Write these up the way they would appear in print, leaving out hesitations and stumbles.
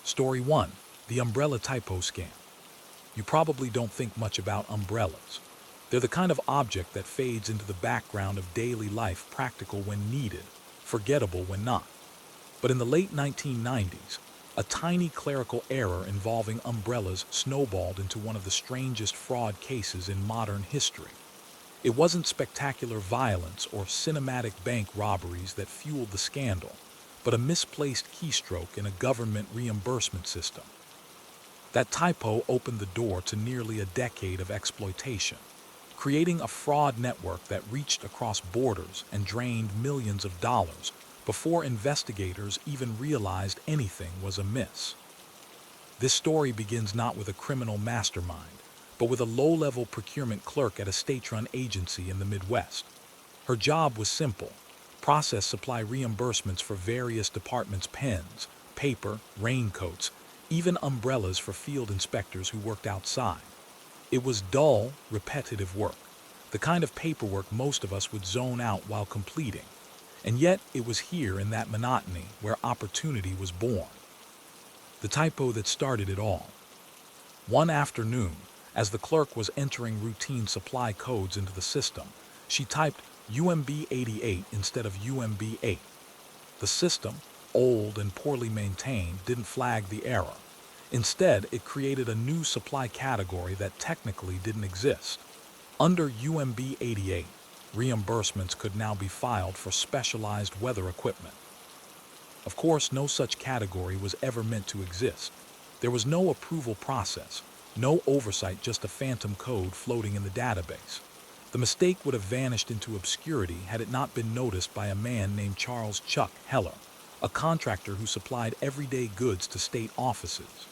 Story 1. The Umbrella Typo Scam. You probably don't think much about umbrellas. They're the kind of object that fades into the background of daily life, practical when needed, forgettable when not. But in the late 1990s, a tiny clerical error involving umbrellas snowballed into one of the strangest fraud cases in modern history. It wasn't spectacular violence or cinematic bank robberies that fueled the scandal, but a misplaced keystroke in a government reimbursement system. That typo opened the door to nearly a decade of exploitation, creating a fraud network that reached across borders and drained millions of dollars before investigators even realized anything was amiss. This story begins not with a criminal mastermind, but with a low-level procurement clerk at a state-run agency in the Midwest. Her job was simple: process supply reimbursements for various departments' pens, paper, raincoats, even umbrellas for field inspectors who worked outside. It was dull, repetitive work, the kind of paperwork most of us would zone out while completing. And yet, it was here in that monotony where opportunity was born. The typo that started it all. One afternoon, as the clerk was entering routine supply codes into the system, she typed UMB 88 instead of UMB 8. The system, old and poorly maintained, didn't flag the error. Instead, it created a new supply category that technically didn't exist. Under UMB 88, reimbursements could now be filed for specialized weather equipment. Of course, no such category was ever meant to exist. There was no approval process, no oversight, just a phantom code floating in the database. The mistake would have vanished into obscurity had it not been noticed by a man named Charles Chuck Heller, a contractor who supplied everyday goods to state offices.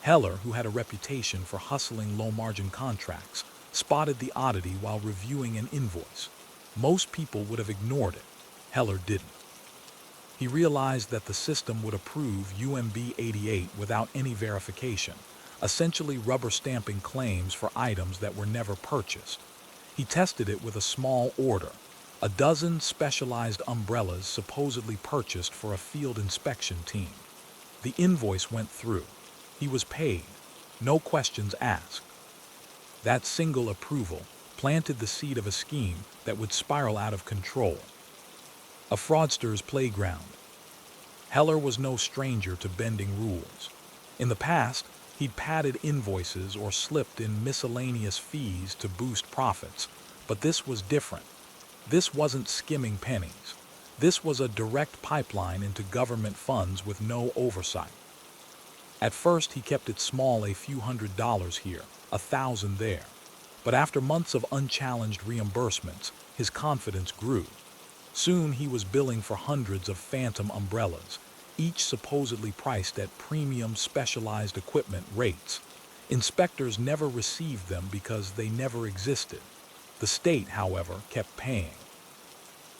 Heller, who had a reputation for hustling low-margin contracts, spotted the oddity while reviewing an invoice. Most people would have ignored it. Heller didn't. He realized that the system would approve UMB 88 without any verification, essentially rubber-stamping claims for items that were never purchased. He tested it with a small order, a dozen specialized umbrellas supposedly purchased for a field inspection team. The invoice went through. He was paid, no questions asked. That single approval planted the seed of a scheme that would spiral out of control. A fraudster's playground. Heller was no stranger to bending rules. In the past, he'd padded invoices or slipped in miscellaneous fees to boost profits, but this was different. This wasn't skimming pennies. This was a direct pipeline into government funds with no oversight. At first, he kept it small, a few $100s here, 1,000 there. But after months of unchallenged reimbursements, his confidence grew. Soon he was billing for hundreds of phantom umbrellas, each supposedly priced at premium specialized equipment rates. Inspectors never received them because they never existed. The state, however, kept paying.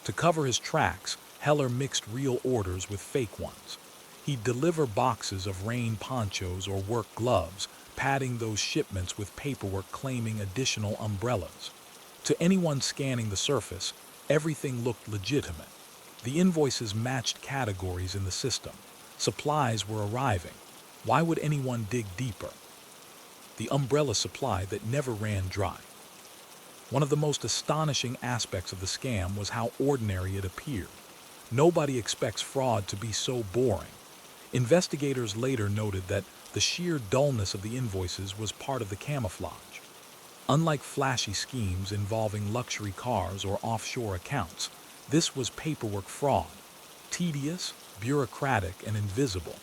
To cover his tracks, Heller mixed real orders with fake ones. He'd deliver boxes of rain ponchos or work gloves, padding those shipments with paperwork claiming additional umbrellas. To anyone scanning the surface, everything looked legitimate. The invoices matched categories in the system. Supplies were arriving. Why would anyone dig deeper? The umbrella supply that never ran dry. One of the most astonishing aspects of the scam was how ordinary it appeared. Nobody expects fraud to be so boring. Investigators later noted that the sheer dullness of the invoices was part of the camouflage. Unlike flashy schemes involving luxury cars or offshore accounts, this was paperwork fraud, tedious, bureaucratic, and invisible.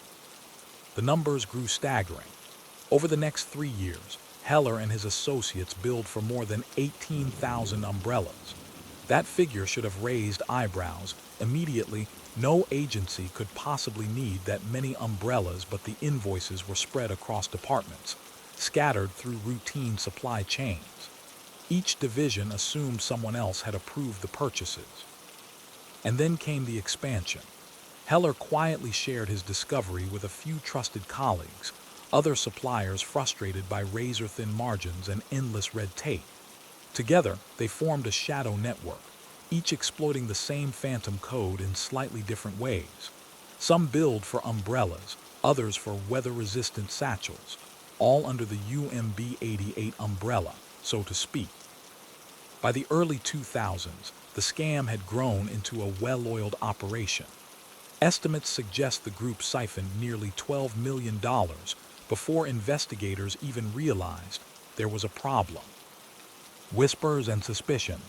The numbers grew staggering. Over the next 3 years, Heller and his associates billed for more than 18,000 umbrellas. That figure should have raised eyebrows. Immediately, no agency could possibly need that many umbrellas, but the invoices were spread across departments, scattered through routine supply chains. Each division assumed someone else had approved the purchases. And then came the expansion. Heller quietly shared his discovery with a few trusted colleagues, other suppliers frustrated by razor-thin margins and endless red tape. Together, they formed a shadow network, each exploiting the same phantom code in slightly different ways. Some billed for umbrellas, others for weather-resistant satchels, all under the UMB-88 umbrella, so to speak. By the early 2000s, the scam had grown into a well-oiled operation. Estimates suggest the group siphoned nearly $12 million before investigators even realized there was a problem. Whispers and suspicions.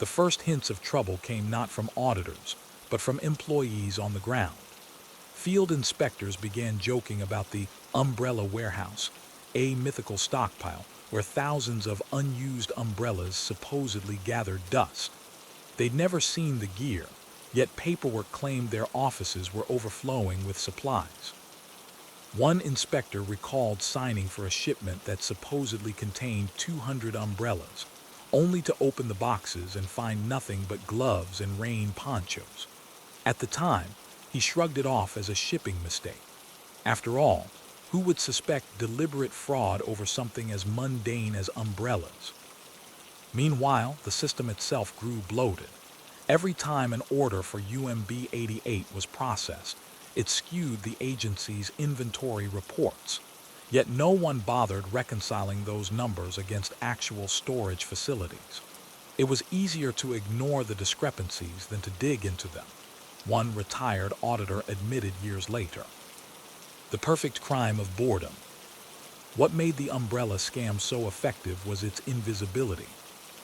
The first hints of trouble came not from auditors, but from employees on the ground. Field inspectors began joking about the umbrella warehouse, a mythical stockpile where thousands of unused umbrellas supposedly gathered dust. They'd never seen the gear, yet paperwork claimed their offices were overflowing with supplies. One inspector recalled signing for a shipment that supposedly contained 200 umbrellas, only to open the boxes and find nothing but gloves and rain ponchos. At the time, he shrugged it off as a shipping mistake. After all, who would suspect deliberate fraud over something as mundane as umbrellas? Meanwhile, the system itself grew bloated. Every time an order for UMB-88 was processed, it skewed the agency's inventory reports. Yet no one bothered reconciling those numbers against actual storage facilities. It was easier to ignore the discrepancies than to dig into them, one retired auditor admitted years later. The perfect crime of boredom. What made the umbrella scam so effective was its invisibility.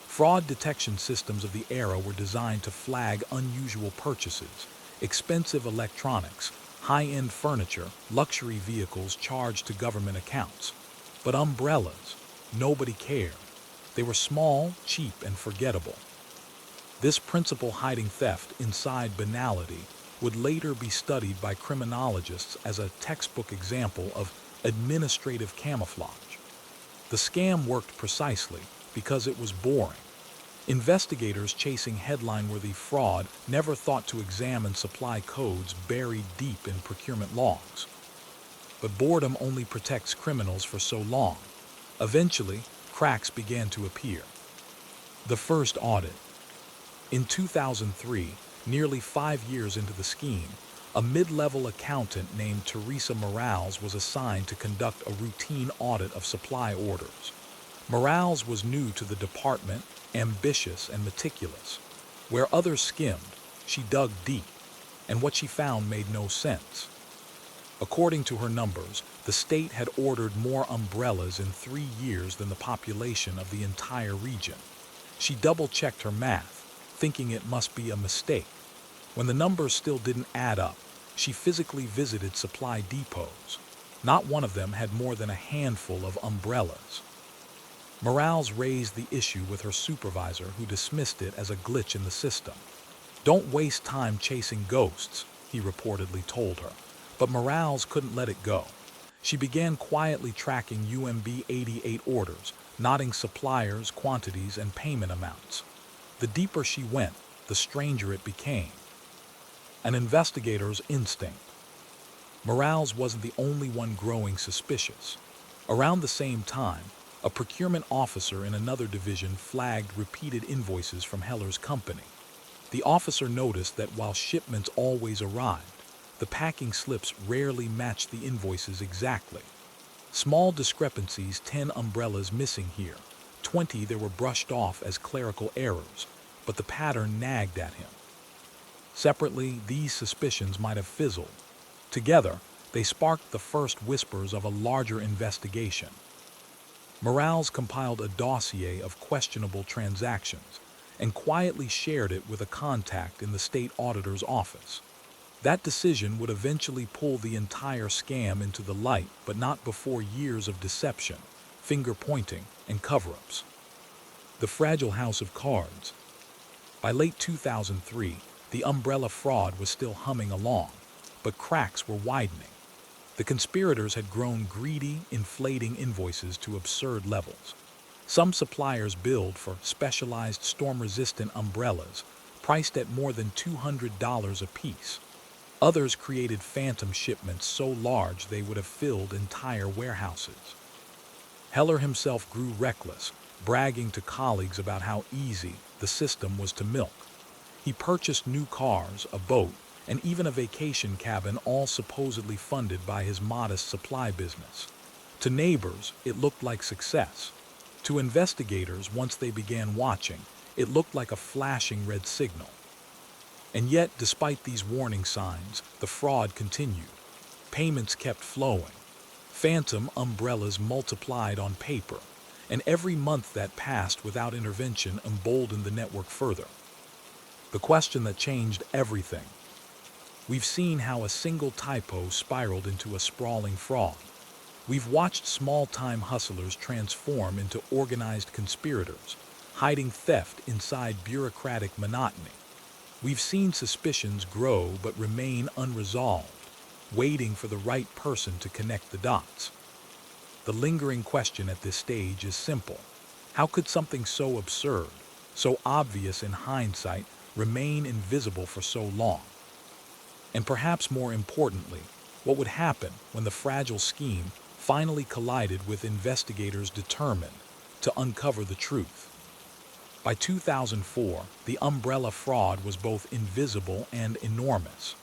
Fraud detection systems of the era were designed to flag unusual purchases, expensive electronics, high-end furniture, luxury vehicles charged to government accounts. But umbrellas, nobody cared. They were small, cheap, and forgettable. This principle hiding theft inside banality would later be studied by criminologists as a textbook example of administrative camouflage. The scam worked precisely because it was boring. Investigators chasing headline-worthy fraud never thought to examine supply codes buried deep in procurement logs. But boredom only protects criminals for so long. Eventually, cracks began to appear. The first audit. In 2003, nearly 5 years into the scheme, a mid-level accountant named Teresa Morales was assigned to conduct a routine audit of supply orders. Morales was new to the department, ambitious and meticulous. Where others skimmed, she dug deep, and what she found made no sense. According to her numbers, the state had ordered more umbrellas in 3 years than the population of the entire region. She double-checked her math, thinking it must be a mistake. When the numbers still didn't add up, she physically visited supply depots. Not one of them had more than a handful of umbrellas. Morales raised the issue with her supervisor, who dismissed it as a glitch in the system. "Don't waste time chasing ghosts," he reportedly told her. But Morales couldn't let it go. She began quietly tracking UMB-88 orders, noting suppliers, quantities, and payment amounts. The deeper she went, the stranger it became. An investigator's instinct. Morales wasn't the only one growing suspicious. Around the same time, a procurement officer in another division flagged repeated invoices from Heller's company. The officer noticed that while shipments always arrived, the packing slips rarely matched the invoices exactly. Small discrepancies, 10 umbrellas missing here, 20 that were brushed off as clerical errors, but the pattern nagged at him. Separately, these suspicions might have fizzled. Together, they sparked the first whispers of a larger investigation. Morales compiled a dossier of questionable transactions and quietly shared it with a contact in the state auditor's office. That decision would eventually pull the entire scam into the light, but not before years of deception, finger-pointing, and cover-ups. The fragile house of cards. By late 2003, the umbrella fraud was still humming along, but cracks were widening. The conspirators had grown greedy, inflating invoices to absurd levels. Some suppliers billed for specialized storm-resistant umbrellas, priced at more than $200 apiece. Others created phantom shipments so large they would have filled entire warehouses. Heller himself grew reckless, bragging to colleagues about how easy the system was to milk. He purchased new cars, a boat, and even a vacation cabin, all supposedly funded by his modest supply business. To neighbors, it looked like success. To investigators, once they began watching, it looked like a flashing red signal. And yet, despite these warning signs, the fraud continued. Payments kept flowing. Phantom umbrellas multiplied on paper, and every month that passed without intervention emboldened the network further. The question that changed everything. We've seen how a single typo spiraled into a sprawling fraud. We've watched small-time hustlers transform into organized conspirators, hiding theft inside bureaucratic monotony. We've seen suspicions grow but remain unresolved, waiting for the right person to connect the dots. The lingering question at this stage is simple. How could something so absurd, so obvious in hindsight, remain invisible for so long? And perhaps more importantly, what would happen when the fragile scheme finally collided with investigators determined to uncover the truth? By 2004, the umbrella fraud was both invisible and enormous.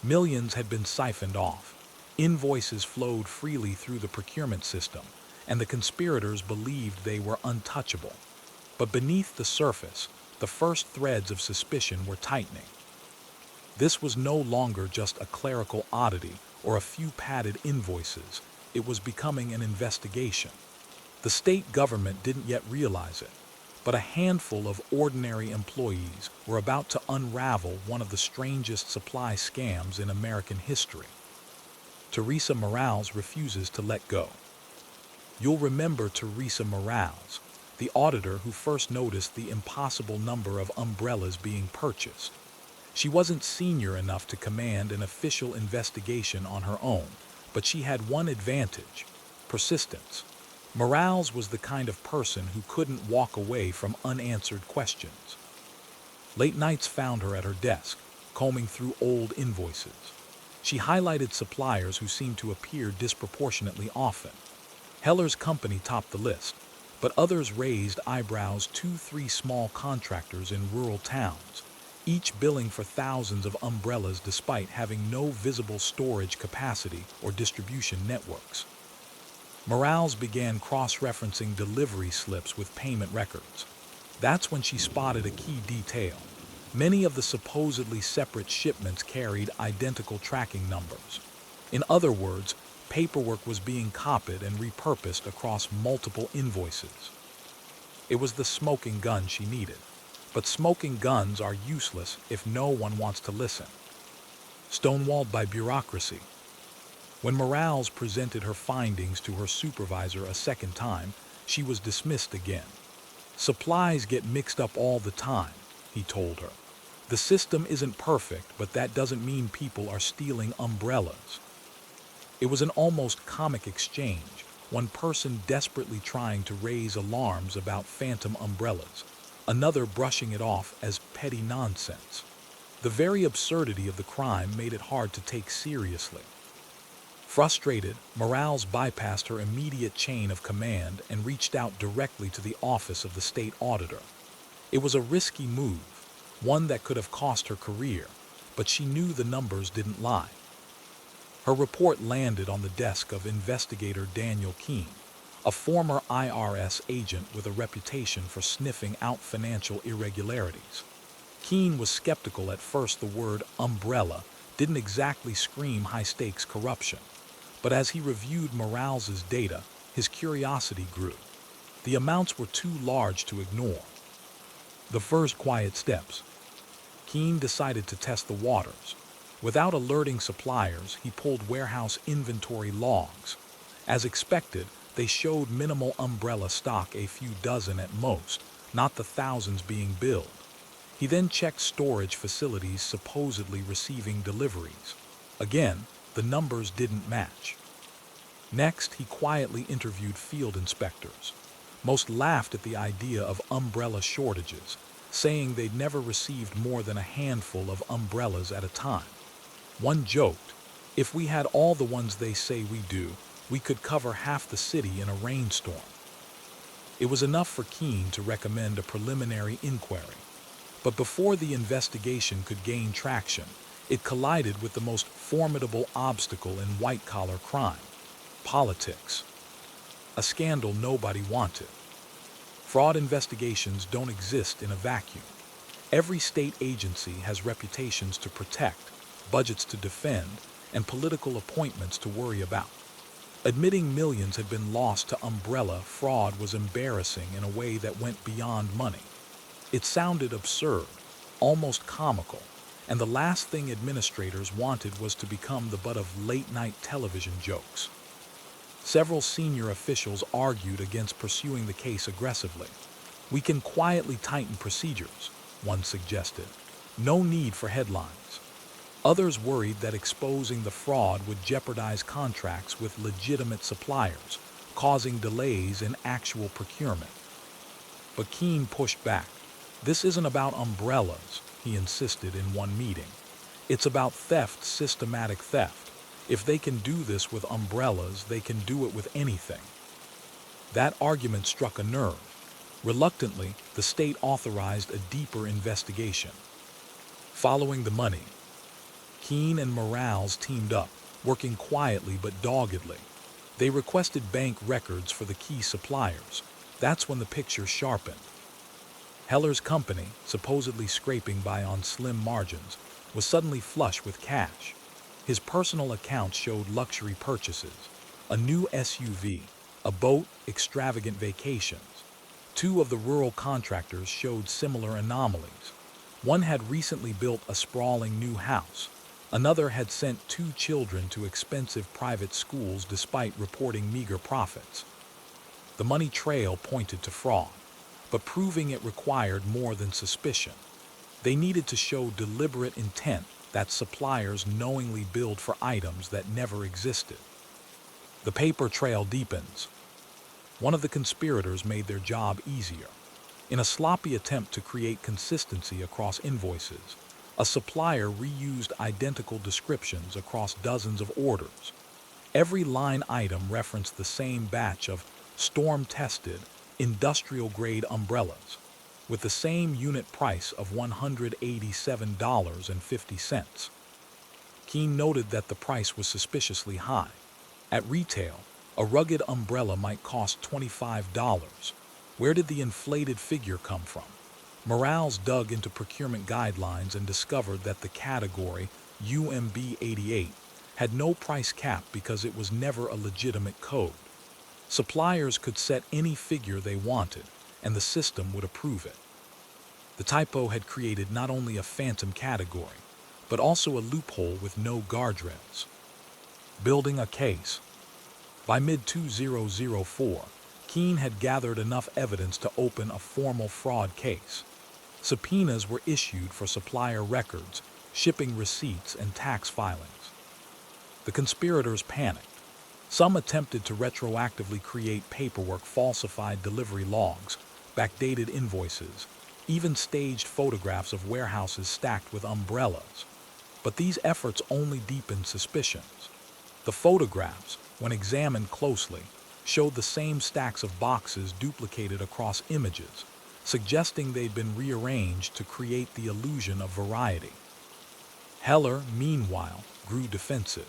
Millions had been siphoned off. Invoices flowed freely through the procurement system, and the conspirators believed they were untouchable. But beneath the surface, the first threads of suspicion were tightening. This was no longer just a clerical oddity or a few padded invoices. It was becoming an investigation. The state government didn't yet realize it, but a handful of ordinary employees were about to unravel one of the strangest supply scams in American history. Teresa Morales refuses to let go. You'll remember Teresa Morales, the auditor who first noticed the impossible number of umbrellas being purchased. She wasn't senior enough to command an official investigation on her own, but she had one advantage: persistence. Morales was the kind of person who couldn't walk away from unanswered questions. Late nights found her at her desk, combing through old invoices. She highlighted suppliers who seemed to appear disproportionately often. Heller's company topped the list, but others raised eyebrows: 2-3 small contractors in rural towns, each billing for thousands of umbrellas despite having no visible storage capacity or distribution networks. Morales began cross-referencing delivery slips with payment records. That's when she spotted a key detail. Many of the supposedly separate shipments carried identical tracking numbers. In other words, paperwork was being copied and repurposed across multiple invoices. It was the smoking gun she needed. But smoking guns are useless if no one wants to listen. Stonewalled by bureaucracy. When Morales presented her findings to her supervisor a second time, she was dismissed again. Supplies get mixed up all the time, he told her. The system isn't perfect, but that doesn't mean people are stealing umbrellas. It was an almost comic exchange, one person desperately trying to raise alarms about phantom umbrellas, another brushing it off as petty nonsense. The very absurdity of the crime made it hard to take seriously. Frustrated, Morales bypassed her immediate chain of command and reached out directly to the office of the state auditor. It was a risky move, one that could have cost her career, but she knew the numbers didn't lie. Her report landed on the desk of investigator Daniel Keene, a former IRS agent with a reputation for sniffing out financial irregularities. Keene was skeptical at first. The word umbrella didn't exactly scream high-stakes corruption. But as he reviewed Morales's data, his curiosity grew. The amounts were too large to ignore. The first quiet steps. Keene decided to test the waters. Without alerting suppliers, he pulled warehouse inventory logs. As expected, they showed minimal umbrella stock, a few dozen at most, not the thousands being billed. He then checked storage facilities supposedly receiving deliveries. Again, the numbers didn't match. Next, he quietly interviewed field inspectors. Most laughed at the idea of umbrella shortages, saying they'd never received more than a handful of umbrellas at a time. One joked, "If we had all the ones they say we do, we could cover half the city in a rainstorm." It was enough for Keene to recommend a preliminary inquiry. But before the investigation could gain traction, It collided with the most formidable obstacle in white-collar crime: politics. A scandal nobody wanted. Fraud investigations don't exist in a vacuum. Every state agency has reputations to protect, budgets to defend, and political appointments to worry about. Admitting millions had been lost to umbrella fraud was embarrassing in a way that went beyond money. It sounded absurd, almost comical, and the last thing administrators wanted was to become the butt of late-night television jokes. Several senior officials argued against pursuing the case aggressively. "We can quietly tighten procedures," one suggested. "No need for headlines." Others worried that exposing the fraud would jeopardize contracts with legitimate suppliers, causing delays in actual procurement. But Keene pushed back. "This isn't about umbrellas," he insisted in one meeting. "It's about theft, systematic theft. If they can do this with umbrellas, they can do it with anything." That argument struck a nerve. Reluctantly, the state authorized a deeper investigation. Following the money, Keene and Morales teamed up, working quietly but doggedly. They requested bank records for the key suppliers. That's when the picture sharpened. Heller's company, supposedly scraping by on slim margins, was suddenly flush with cash. His personal accounts showed luxury purchases: a new SUV, a boat, extravagant vacations. Two of the rural contractors showed similar anomalies. One had recently built a sprawling new house. Another had sent 2 children to expensive private schools despite reporting meager profits. The money trail pointed to fraud, but proving it required more than suspicion. They needed to show deliberate intent, that suppliers knowingly billed for items that never existed. The paper trail deepens. One of the conspirators made their job easier. In a sloppy attempt to create consistency across invoices, a supplier reused identical descriptions across dozens of orders. Every line item referenced the same batch of storm-tested, industrial-grade umbrellas, with the same unit price of $187.50. Keene noted that the price was suspiciously high. At retail, a rugged umbrella might cost $25. Where did the inflated figure come from? Morales dug into procurement guidelines and discovered that the category UMB 88 had no price cap because it was never a legitimate code. Suppliers could set any figure they wanted, and the system would approve it. The typo had created not only a phantom category, but also a loophole with no guardrails. Building a case. By mid-2004, Keene had gathered enough evidence to open a formal fraud case. Subpoenas were issued for supplier records, shipping receipts, and tax filings. The conspirators panicked. Some attempted to retroactively create paperwork, falsified delivery logs, backdated invoices, even staged photographs of warehouses stacked with umbrellas. But these efforts only deepened suspicions. The photographs, when examined closely, showed the same stacks of boxes duplicated across images, suggesting they'd been rearranged to create the illusion of variety. Heller, meanwhile, grew defensive.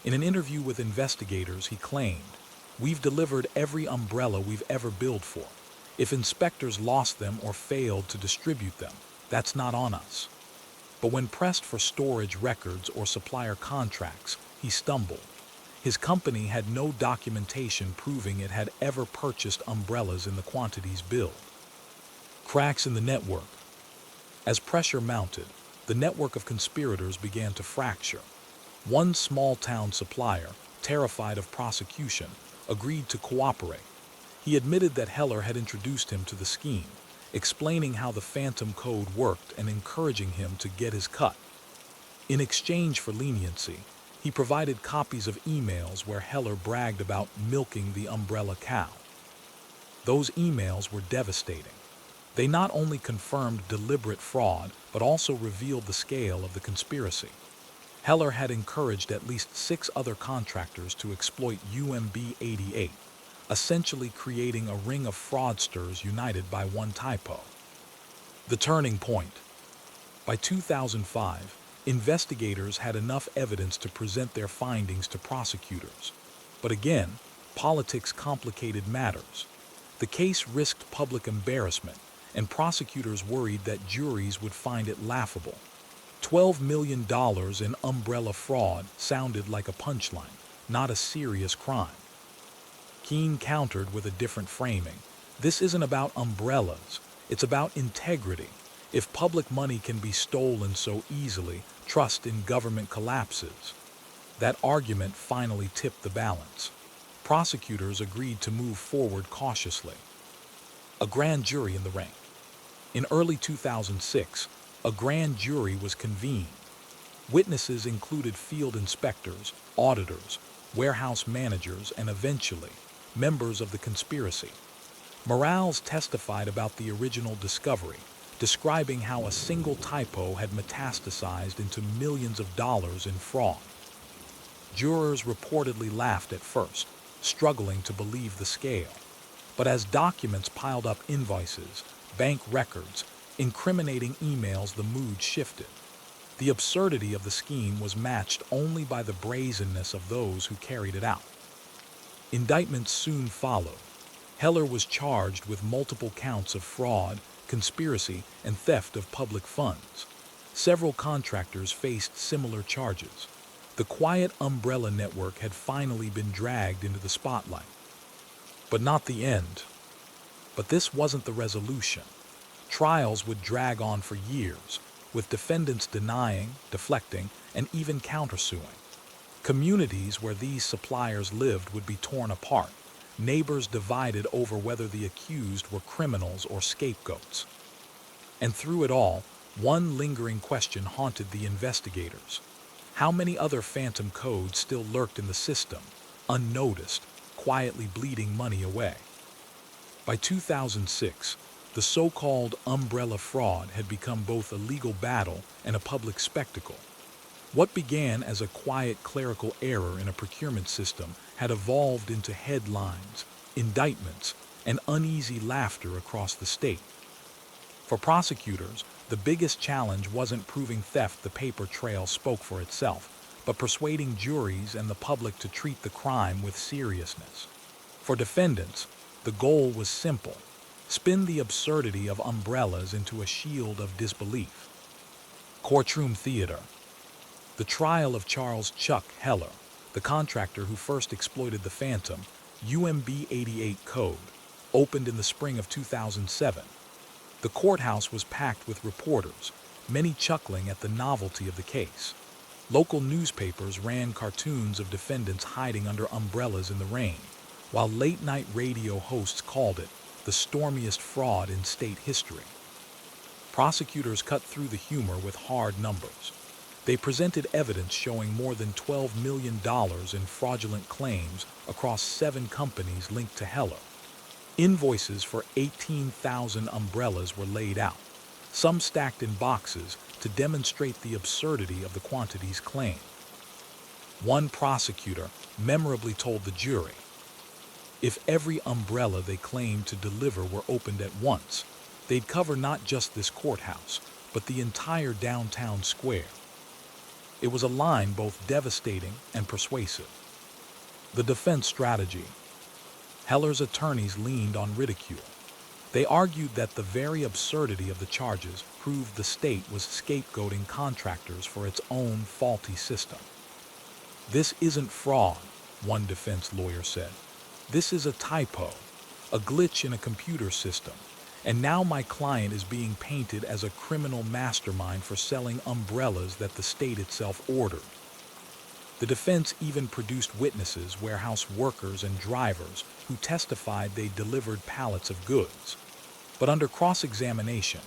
In an interview with investigators, he claimed, "We've delivered every umbrella we've ever billed for. If inspectors lost them or failed to distribute them, that's not on us." But when pressed for storage records or supplier contracts, he stumbled. His company had no documentation proving it had ever purchased umbrellas in the quantities billed. Cracks in the network. As pressure mounted, the network of conspirators began to fracture. One small-town supplier, terrified of prosecution, agreed to cooperate. He admitted that Heller had introduced him to the scheme, explaining how the phantom code worked and encouraging him to get his cut. In exchange for leniency, he provided copies of emails where Heller bragged about milking the umbrella cow. Those emails were devastating. They not only confirmed deliberate fraud, but also revealed the scale of the conspiracy. Heller had encouraged at least 6 other contractors to exploit UMB 88, essentially creating a ring of fraudsters united by one typo. The turning point. By 2005, Investigators had enough evidence to present their findings to prosecutors. But again, politics complicated matters. The case risked public embarrassment, and prosecutors worried that juries would find it laughable. $12 million in umbrella fraud sounded like a punchline, not a serious crime. Keene countered with a different framing. This isn't about umbrellas, it's about integrity. If public money can be stolen so easily, trust in government collapses. That argument finally tipped the balance. Prosecutors agreed to move forward cautiously. A grand jury in the ring. In early 2006, a grand jury was convened. Witnesses included field inspectors, auditors, warehouse managers, and eventually, members of the conspiracy. Morales testified about the original discovery, describing how a single typo had metastasized into millions of dollars in fraud. Jurors reportedly laughed at first, struggling to believe the scale. But as documents piled up invoices, bank records, incriminating emails, the mood shifted. The absurdity of the scheme was matched only by the brazenness of those who carried it out. Indictments soon followed. Heller was charged with multiple counts of fraud, conspiracy, and theft of public funds. Several contractors faced similar charges. The quiet umbrella network had finally been dragged into the spotlight. But not the end. But this wasn't the resolution. Trials would drag on for years, with defendants denying, deflecting, and even countersuing. Communities where these suppliers lived would be torn apart, neighbors divided over whether the accused were criminals or scapegoats. And through it all, one lingering question haunted the investigators. How many other phantom codes still lurked in the system, unnoticed, quietly bleeding money away? By 2006, the so-called umbrella fraud had become both a legal battle and a public spectacle. What began as a quiet clerical error in a procurement system had evolved into headlines, indictments, and uneasy laughter across the state. For prosecutors, the biggest challenge wasn't proving theft. The paper trail spoke for itself, but persuading juries and the public to treat the crime with seriousness. For defendants, the goal was simple: spin the absurdity of umbrellas into a shield of disbelief. Courtroom theater. The trial of Charles "Chuck" Heller, the contractor who first exploited the phantom UMB 88 code, opened in the spring of 2007. The courthouse was packed with reporters, many chuckling at the novelty of the case. Local newspapers ran cartoons of defendants hiding under umbrellas in the rain, while late-night radio hosts called it the stormiest fraud in state history. Prosecutors cut through the humor with hard numbers. They presented evidence showing more than $12 million in fraudulent claims across 7 companies linked to Heller. Invoices for 18,000 umbrellas were laid out, some stacked in boxes to demonstrate the absurdity of the quantities claimed. One prosecutor memorably told the jury, if every umbrella they claimed to deliver were opened at once, they'd cover not just this courthouse, but the entire downtown square. It was a line both devastating and persuasive. The defense strategy. Heller's attorneys leaned on ridicule. They argued that the very absurdity of the charges proved the state was scapegoating contractors for its own faulty system. This isn't fraud, one defense lawyer said. This is a typo, a glitch in a computer system, and now my client is being painted as a criminal mastermind for selling umbrellas that the state itself ordered. The defense even produced witnesses, warehouse workers and drivers, who testified they delivered pallets of goods. But under cross-examination,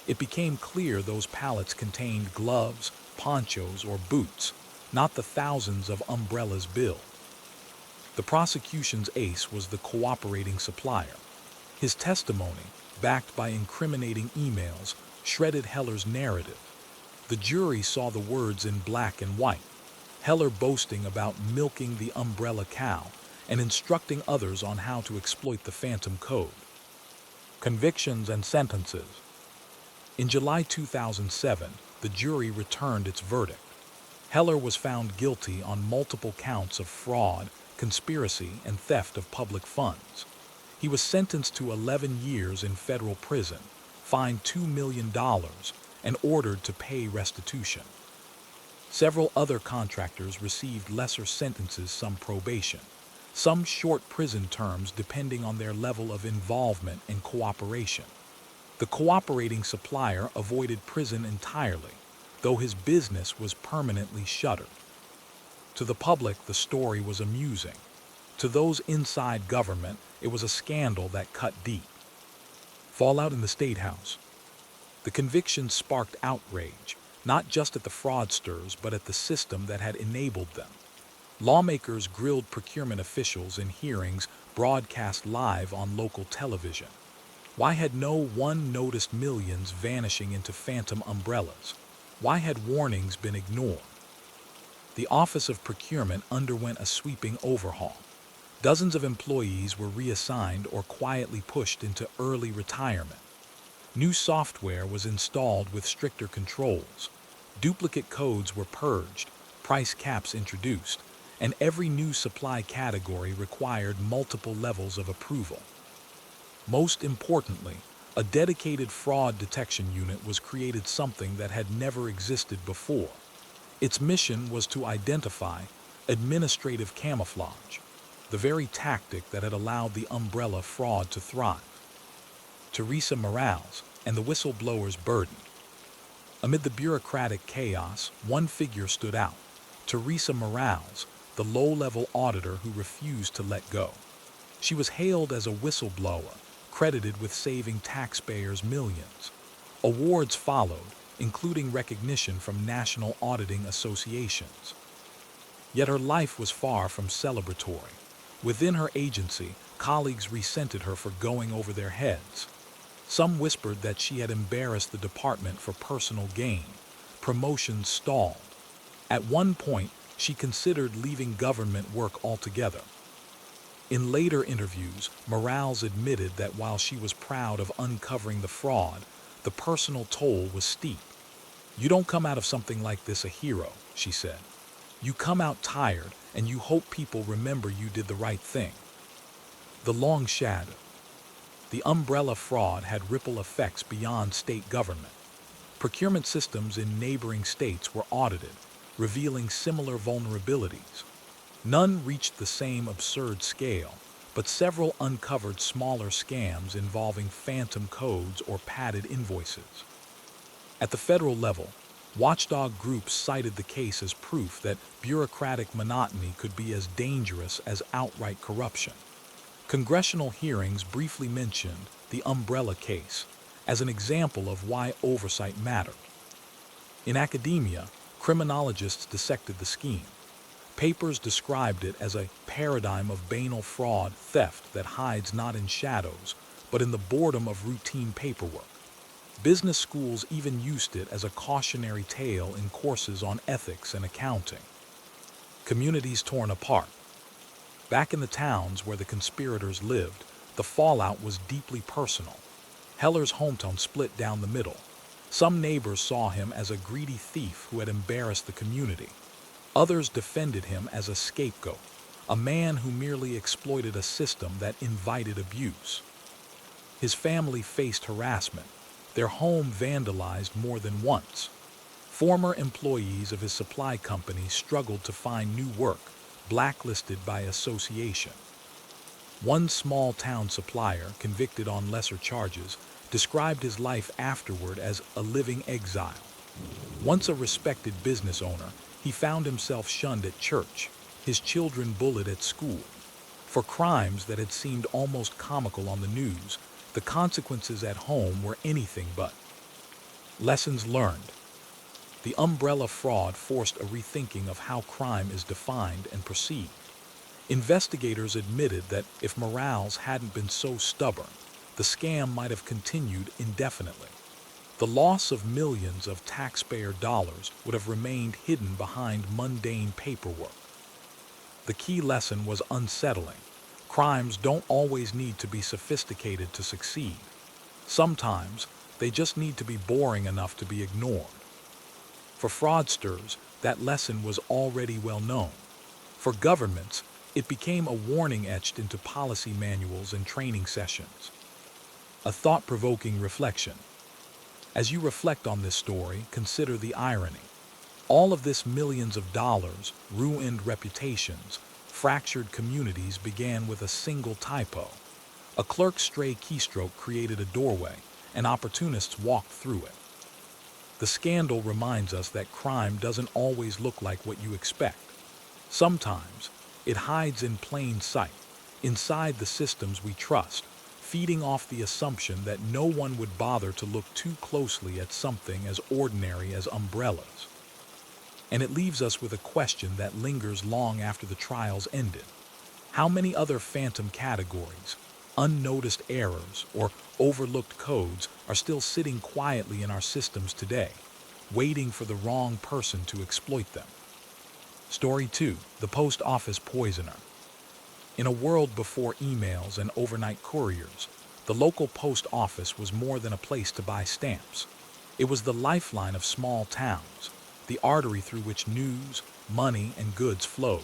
it became clear those pallets contained gloves, ponchos, or boots, not the thousands of umbrellas billed. The prosecution's ace was the cooperating supplier. His testimony, backed by incriminating emails, shredded Heller's narrative. The jury saw the words in black and white, Heller boasting about milking the umbrella cow and instructing others on how to exploit the phantom code. Convictions and sentences. In July 2007, the jury returned its verdict. Heller was found guilty on multiple counts of fraud, conspiracy, and theft of public funds. He was sentenced to 11 years in federal prison, fined $2 million, and ordered to pay restitution. Several other contractors received lesser sentences, some probation, some short prison terms depending on their level of involvement and cooperation. The cooperating supplier avoided prison entirely, though his business was permanently shuttered. To the public, the story was amusing. To those inside government, it was a scandal that cut deep. Fallout in the State House. The conviction sparked outrage, not just at the fraudsters, but at the system that had enabled them. Lawmakers grilled procurement officials in hearings broadcast live on local television. Why had no one noticed millions vanishing into phantom umbrellas? Why had warnings been ignored? The Office of Procurement underwent a sweeping overhaul. Dozens of employees were reassigned or quietly pushed into early retirement. New software was installed with stricter controls. Duplicate codes were purged, price caps introduced, and every new supply category required multiple levels of approval. Most importantly, a dedicated fraud detection unit was created, something that had never existed before. Its mission was to identify administrative camouflage, the very tactic that had allowed the umbrella fraud to thrive. Teresa Morales and the whistleblowers burdened. Amid the bureaucratic chaos, one figure stood out: Teresa Morales, the low-level auditor who refused to let go. She was hailed as a whistleblower, credited with saving taxpayers millions. Awards followed, including recognition from national auditing associations. Yet her life was far from celebratory. Within her agency, colleagues resented her for going over their heads. Some whispered that she had embarrassed the department for personal gain. Promotions stalled. At one point, she considered leaving government work altogether. In later interviews, Morales admitted that while she was proud of uncovering the fraud, the personal toll was steep. "You don't come out of something like this a hero," she said. "You come out tired, and you hope people remember you did the right thing." The long shadow. The umbrella fraud had ripple effects beyond state government. Procurement systems in neighboring states were audited, revealing similar vulnerabilities. None reached the same absurd scale, but several uncovered smaller scams involving phantom codes or padded invoices. At the federal level, watchdog groups cited the case as proof that bureaucratic monotony could be as dangerous as outright corruption. Congressional hearings briefly mentioned the umbrella case as an example of why oversight mattered. In academia, criminologists dissected the scheme. Papers described it as a paradigm of banal fraud theft that hides not in shadows, but in the boredom of routine paperwork. Business schools even used it as a cautionary tale in courses on ethics and accounting. Communities torn apart. Back in the towns where the conspirators lived, the fallout was deeply personal. Heller's hometown split down the middle. Some neighbors saw him as a greedy thief who had embarrassed the community. Others defended him as a scapegoat, a man who merely exploited a system that invited abuse. His family faced harassment, their home vandalized more than once. Former employees of his supply company struggled to find new work, blacklisted by association. One small-town supplier, convicted on lesser charges, described his life afterward as a living exile. Once a respected business owner, he found himself shunned at church, his children bullied at school. For crimes that had seemed almost comical on the news, the consequences at home were anything but. Lessons learned. The umbrella fraud forced a rethinking of how crime is defined and perceived. Investigators admitted that if Morales hadn't been so stubborn, the scam might have continued indefinitely. The loss of millions of taxpayer dollars would have remained hidden behind mundane paperwork. The key lesson was unsettling. Crimes don't always need to be sophisticated to succeed. Sometimes, they just need to be boring enough to be ignored. For fraudsters, that lesson was already well known. For governments, it became a warning etched into policy manuals and training sessions. A thought-provoking reflection. As you reflect on this story, consider the irony. All of this millions of dollars, ruined reputations, fractured communities began with a single typo. A clerk's stray keystroke created a doorway, and opportunists walked through it. The scandal reminds us that crime doesn't always look like what you expect. Sometimes, it hides in plain sight, inside the systems we trust, feeding off the assumption that no one would bother to look too closely at something as ordinary as umbrellas. And it leaves us with a question that lingers long after the trials ended. How many other phantom categories, unnoticed errors, or overlooked codes are still sitting quietly in our systems today, waiting for the wrong person to exploit them? Story 2. The Post Office Poisoner. In a world before emails and overnight couriers, the local post office was more than a place to buy stamps. It was the lifeline of small towns, the artery through which news, money, and goods flowed.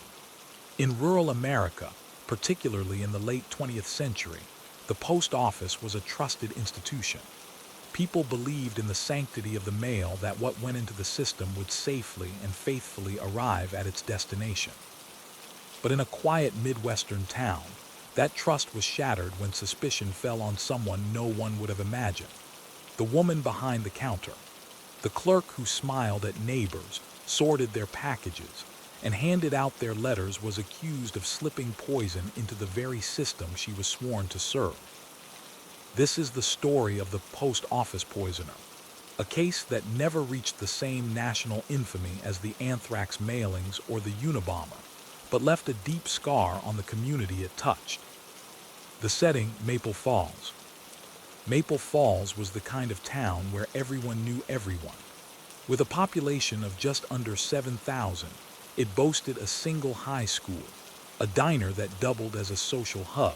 In rural America, particularly in the late 20th century, the post office was a trusted institution. People believed in the sanctity of the mail, that what went into the system would safely and faithfully arrive at its destination. But in a quiet Midwestern town, that trust was shattered when suspicion fell on someone no one would have imagined. The woman behind the counter. The clerk who smiled at neighbors, sorted their packages, and handed out their letters was accused of slipping poison into the very system she was sworn to serve. This is the story of the post office poisoner, a case that never reached the same national infamy as the anthrax mailings or the Unabomber, but left a deep scar on the community it touched. The setting, Maple Falls. Maple Falls was the kind of town where everyone knew everyone. With a population of just under 7,000, it boasted a single high school, a diner that doubled as a social hub,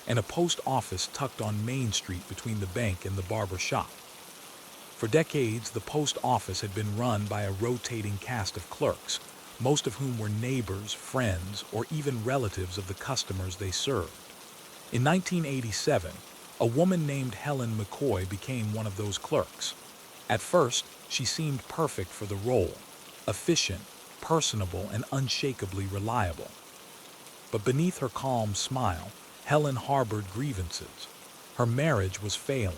and a post office tucked on Main Street between the bank and the barber shop. For decades, the post office had been run by a rotating cast of clerks, most of whom were neighbors, friends, or even relatives of the customers they served. In 1987, a woman named Helen McCoy became one of those clerks. At first, she seemed perfect for the role, efficient, personable, and unshakably reliable. But beneath her calm smile, Helen harbored grievances. Her marriage was failing.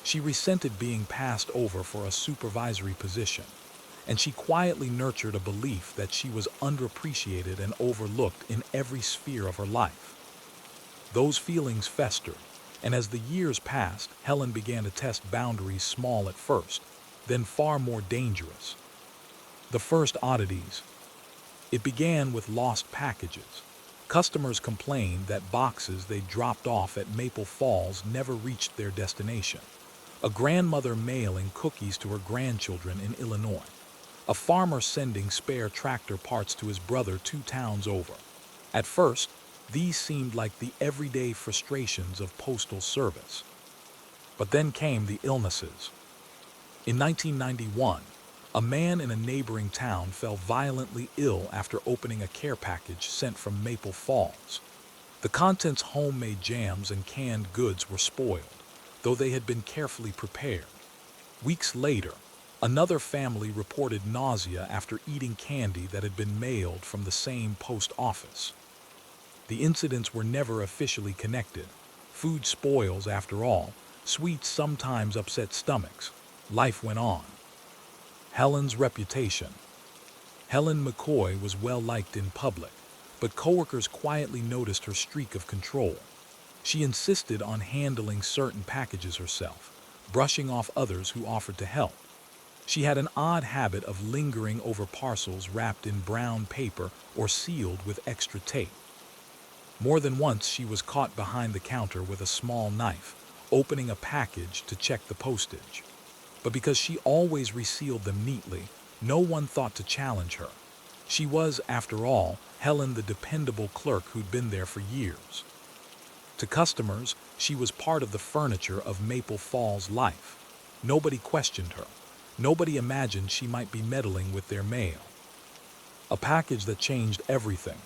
She resented being passed over for a supervisory position, and she quietly nurtured a belief that she was underappreciated and overlooked in every sphere of her life. Those feelings festered, and as the years passed, Helen began to test boundaries, small at first, then far more dangerous. The first oddities. It began with lost packages. Customers complained that boxes they dropped off at Maple Falls never reached their destination. A grandmother mailing cookies to her grandchildren in Illinois. A farmer sending spare tractor parts to his brother 2 towns over. At first, these seemed like the everyday frustrations of postal service. But then came the illnesses. In 1991, a man in a neighboring town fell violently ill after opening a care package sent from Maple Falls. The contents, homemade jams and canned goods, were spoiled, though they had been carefully prepared. Weeks later, another family reported nausea after eating candy that had been mailed from the same post office. The incidents were never officially connected. Food spoils, after all. Sweets sometimes upset stomachs. Life went on. Helen's reputation. Helen McCoy was well liked in public, but coworkers quietly noticed her streak of control. She insisted on handling certain packages herself, brushing off others who offered to help. She had an odd habit of lingering over parcels wrapped in brown paper or sealed with extra tape. More than once, she was caught behind the counter with a small knife, opening a package to check the postage. But because she always resealed them neatly, no one thought to challenge her. She was, after all, Helen, the dependable clerk who'd been there for years. To customers, she was part of the furniture of Maple Falls life. Nobody questioned her. Nobody imagined she might be meddling with their mail. A package that changed everything.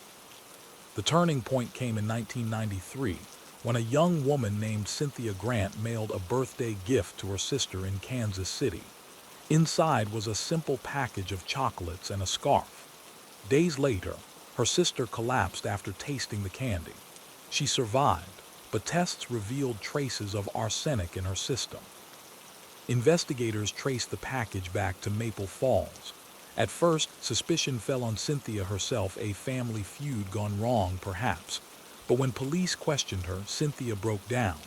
The turning point came in 1993 when a young woman named Cynthia Grant mailed a birthday gift to her sister in Kansas City. Inside was a simple package of chocolates and a scarf. Days later, her sister collapsed after tasting the candy. She survived, but tests revealed traces of arsenic in her system. Investigators traced the package back to Maple Falls. At first, suspicion fell on Cynthia herself, a family feud gone wrong perhaps. But when police questioned her, Cynthia broke down.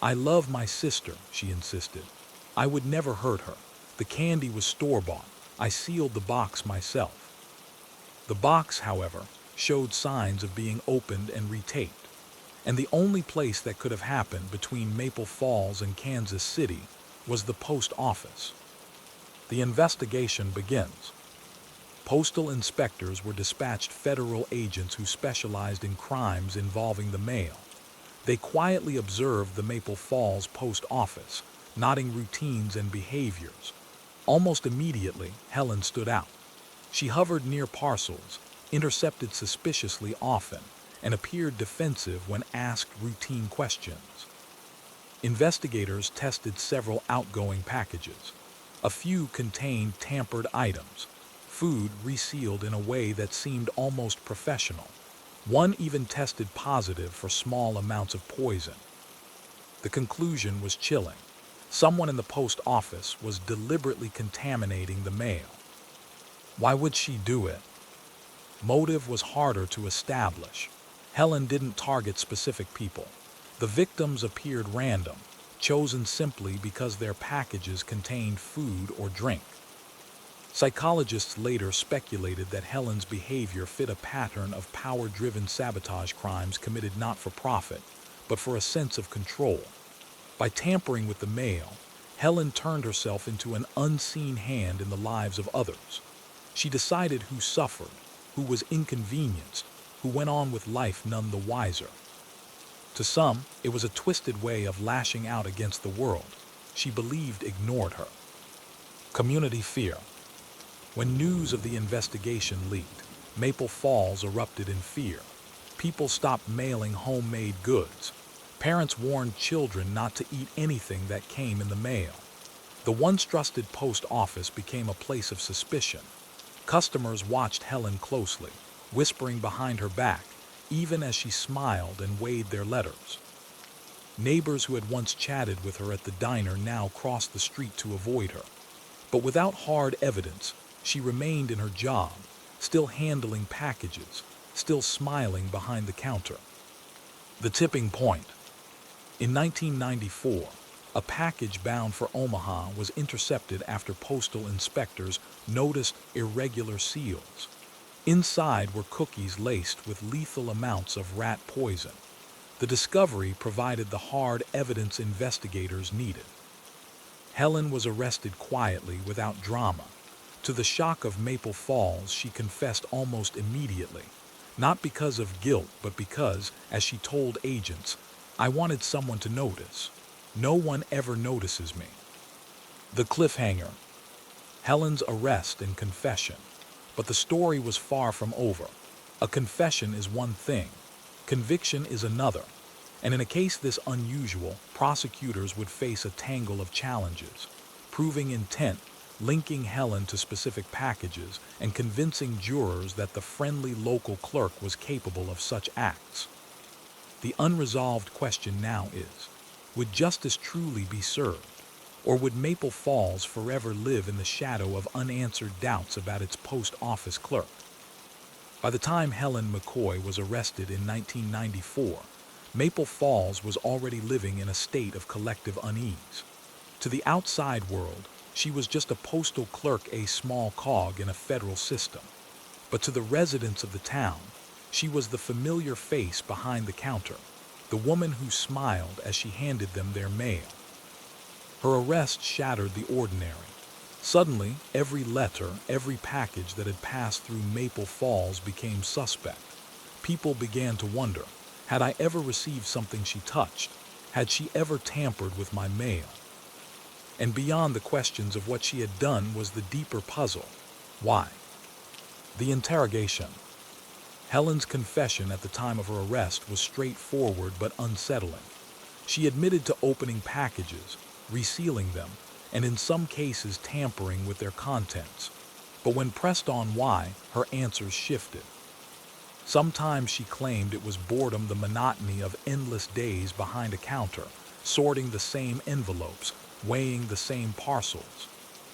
"I love my sister," she insisted. "I would never hurt her. The candy was store-bought. I sealed the box myself." The box, however, showed signs of being opened and retaped. And the only place that could have happened between Maple Falls and Kansas City was the post office. The investigation begins. Postal inspectors were dispatched, federal agents who specialized in crimes involving the mail. They quietly observed the Maple Falls post office, noting routines and behaviors. Almost immediately, Helen stood out. She hovered near parcels, intercepted suspiciously often, and appeared defensive when asked routine questions. Investigators tested several outgoing packages. A few contained tampered items, food resealed in a way that seemed almost professional. One even tested positive for small amounts of poison. The conclusion was chilling. Someone in the post office was deliberately contaminating the mail. Why would she do it? Motive was harder to establish. Helen didn't target specific people. The victims appeared random, chosen simply because their packages contained food or drink. Psychologists later speculated that Helen's behavior fit a pattern of power-driven sabotage crimes committed not for profit, but for a sense of control. By tampering with the mail, Helen turned herself into an unseen hand in the lives of others. She decided who suffered, who was inconvenienced, who went on with life none the wiser. To some, it was a twisted way of lashing out against the world she believed ignored her. Community fear. When news of the investigation leaked, Maple Falls erupted in fear. People stopped mailing homemade goods. Parents warned children not to eat anything that came in the mail. The once trusted post office became a place of suspicion. Customers watched Helen closely, whispering behind her back, even as she smiled and weighed their letters. Neighbors who had once chatted with her at the diner now crossed the street to avoid her. But without hard evidence, she remained in her job, still handling packages, still smiling behind the counter. The tipping point. In 1994, a package bound for Omaha was intercepted after postal inspectors noticed irregular seals. Inside were cookies laced with lethal amounts of rat poison. The discovery provided the hard evidence investigators needed. Helen was arrested quietly, without drama. To the shock of Maple Falls, she confessed almost immediately, not because of guilt, but because, as she told agents, "I wanted someone to notice. No one ever notices me." The cliffhanger. Helen's arrest and confession. But the story was far from over. A confession is one thing. Conviction is another. And in a case this unusual, prosecutors would face a tangle of challenges, proving intent, linking Helen to specific packages, and convincing jurors that the friendly local clerk was capable of such acts. The unresolved question now is, would justice truly be served? Or would Maple Falls forever live in the shadow of unanswered doubts about its post office clerk? By the time Helen McCoy was arrested in 1994, Maple Falls was already living in a state of collective unease. To the outside world, she was just a postal clerk, a small cog in a federal system. But to the residents of the town, she was the familiar face behind the counter, the woman who smiled as she handed them their mail. Her arrest shattered the ordinary. Suddenly, every letter, every package that had passed through Maple Falls became suspect. People began to wonder, had I ever received something she touched? Had she ever tampered with my mail? And beyond the questions of what she had done was the deeper puzzle. Why? The interrogation. Helen's confession at the time of her arrest was straightforward but unsettling. She admitted to opening packages, resealing them, and in some cases tampering with their contents. But when pressed on why, her answers shifted. Sometimes she claimed it was boredom, the monotony of endless days behind a counter, sorting the same envelopes, weighing the same parcels.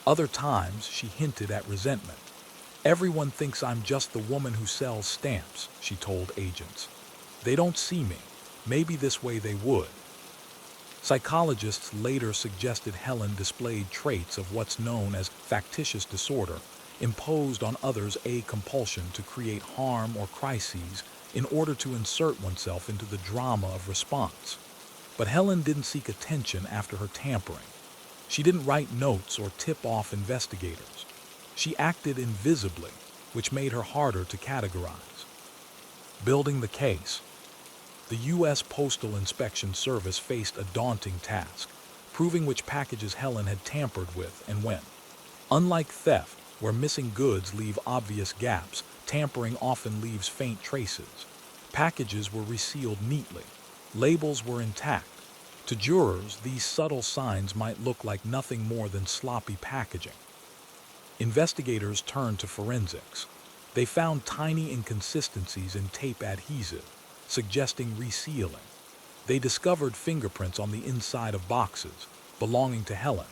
Other times she hinted at resentment. Everyone thinks I'm just the woman who sells stamps, she told agents. They don't see me. Maybe this way they would. Psychologists later suggested Helen displayed traits of what's known as factitious disorder, imposed on others a compulsion to create harm or crises in order to insert oneself into the drama of response. But Helen didn't seek attention after her tampering. She didn't write notes or tip off investigators. She acted invisibly, which made her harder to categorize. Building the case. The U.S. Postal Inspection Service faced a daunting task, proving which packages Helen had tampered with and when. Unlike theft, where missing goods leave obvious gaps, tampering often leaves faint traces. Packages were resealed neatly. Labels were intact. To jurors, these subtle signs might look like nothing more than sloppy packaging. Investigators turned to forensics. They found tiny inconsistencies in tape adhesive, suggesting resealing. They discovered fingerprints on the inside of boxes belonging to Helen.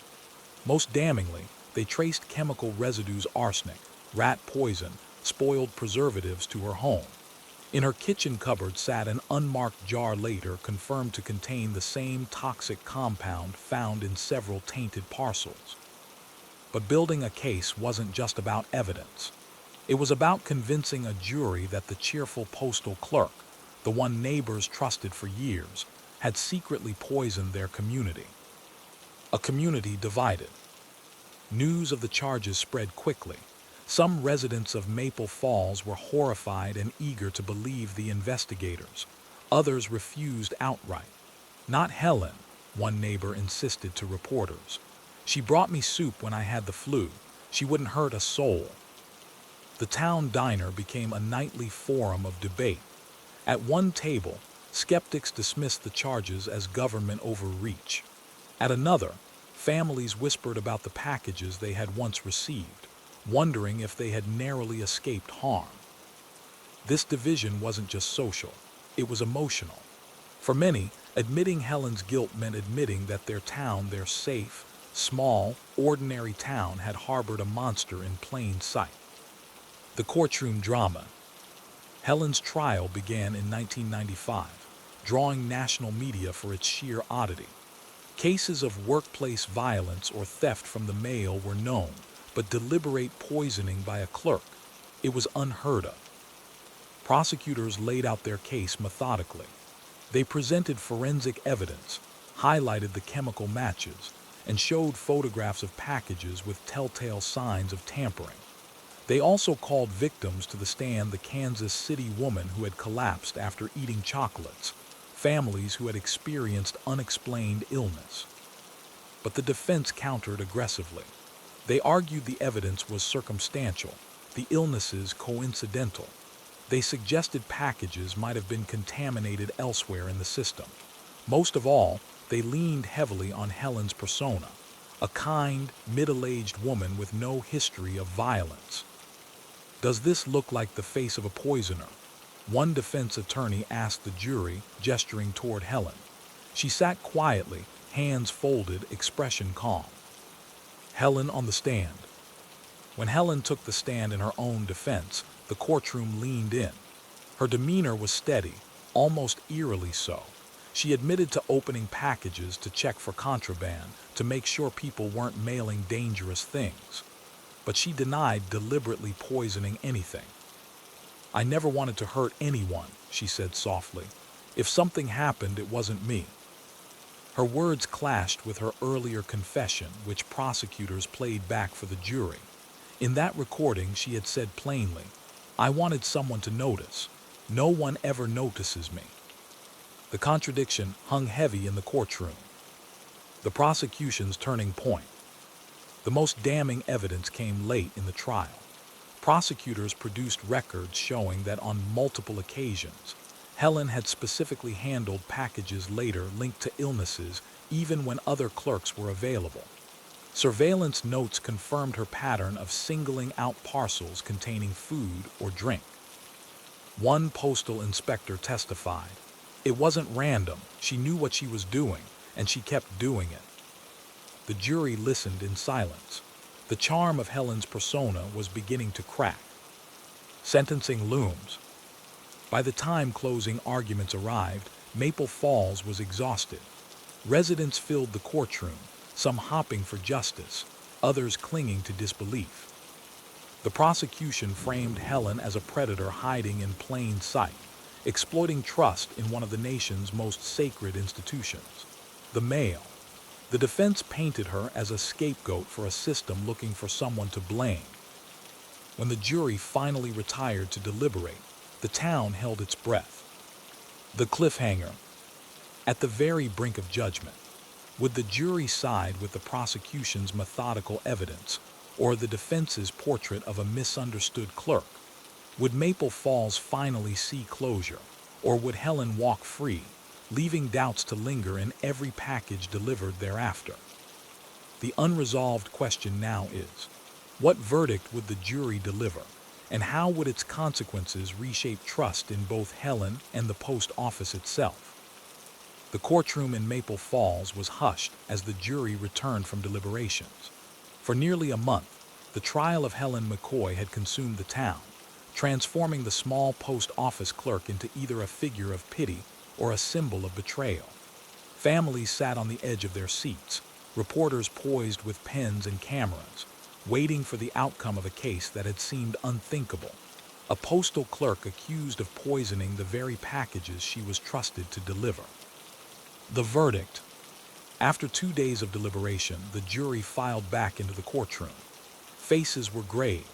Most damningly, they traced chemical residues, arsenic, rat poison, spoiled preservatives to her home. In her kitchen cupboard sat an unmarked jar later confirmed to contain the same toxic compound found in several tainted parcels. But building a case wasn't just about evidence. It was about convincing a jury that the cheerful postal clerk, the one neighbors trusted for years, had secretly poisoned their community. A community divided. News of the charges spread quickly. Some residents of Maple Falls were horrified and eager to believe the investigators. Others refused outright. Not Helen, one neighbor insisted to reporters. She brought me soup when I had the flu. She wouldn't hurt a soul. The town diner became a nightly forum of debate. At one table, skeptics dismissed the charges as government overreach. At another, families whispered about the packages they had once received, wondering if they had narrowly escaped harm. This division wasn't just social, it was emotional. For many, admitting Helen's guilt meant admitting that their town, their safe, small, ordinary town, had harbored a monster in plain sight. The courtroom drama. Helen's trial began in 1995, drawing national media for its sheer oddity. Cases of workplace violence or theft from the mail were known, but deliberate poisoning by a clerk, it was unheard of. Prosecutors laid out their case methodically. They presented forensic evidence, highlighted the chemical matches, and showed photographs of packages with telltale signs of tampering. They also called victims to the stand: the Kansas City woman who had collapsed after eating chocolates, families who had experienced unexplained illness. But the defense countered aggressively. They argued the evidence was circumstantial, the illnesses coincidental. They suggested packages might have been contaminated elsewhere in the system. Most of all, they leaned heavily on Helen's persona, a kind, middle-aged woman with no history of violence. Does this look like the face of a poisoner? One defense attorney asked the jury, gesturing toward Helen. She sat quietly, hands folded, expression calm. Helen on the stand. When Helen took the stand in her own defense, the courtroom leaned in. Her demeanor was steady, almost eerily so. She admitted to opening packages to check for contraband, to make sure people weren't mailing dangerous things. But she denied deliberately poisoning anything. "I never wanted to hurt anyone," she said softly. "If something happened, it wasn't me." Her words clashed with her earlier confession, which prosecutors played back for the jury. In that recording, she had said plainly, "I wanted someone to notice. No one ever notices me." The contradiction hung heavy in the courtroom. The prosecution's turning point. The most damning evidence came late in the trial. Prosecutors produced records showing that on multiple occasions, Helen had specifically handled packages later linked to illnesses even when other clerks were available. Surveillance notes confirmed her pattern of singling out parcels containing food or drink. One postal inspector testified, "It wasn't random, she knew what she was doing, and she kept doing it." The jury listened in silence. The charm of Helen's persona was beginning to crack. Sentencing looms. By the time closing arguments arrived, Maple Falls was exhausted. Residents filled the courtroom, some hopping for justice, others clinging to disbelief. The prosecution framed Helen as a predator hiding in plain sight, exploiting trust in one of the nation's most sacred institutions, the mail. The defense painted her as a scapegoat for a system looking for someone to blame. When the jury finally retired to deliberate, the town held its breath. The cliffhanger. At the very brink of judgment, would the jury side with the prosecution's methodical evidence or the defense's portrait of a misunderstood clerk? Would Maple Falls finally see closure, or would Helen walk free, leaving doubts to linger in every package delivered thereafter? The unresolved question now is, what verdict would the jury deliver, and how would its consequences reshape trust in both Helen and the post office itself? The courtroom in Maple Falls was hushed as the jury returned from deliberations. For nearly a month, the trial of Helen McCoy had consumed the town, transforming the small post office clerk into either a figure of pity or a symbol of betrayal. Families sat on the edge of their seats, reporters poised with pens and cameras, waiting for the outcome of a case that had seemed unthinkable. A postal clerk accused of poisoning the very packages she was trusted to deliver. The verdict. After 2 days of deliberation, the jury filed back into the courtroom. Faces were grave.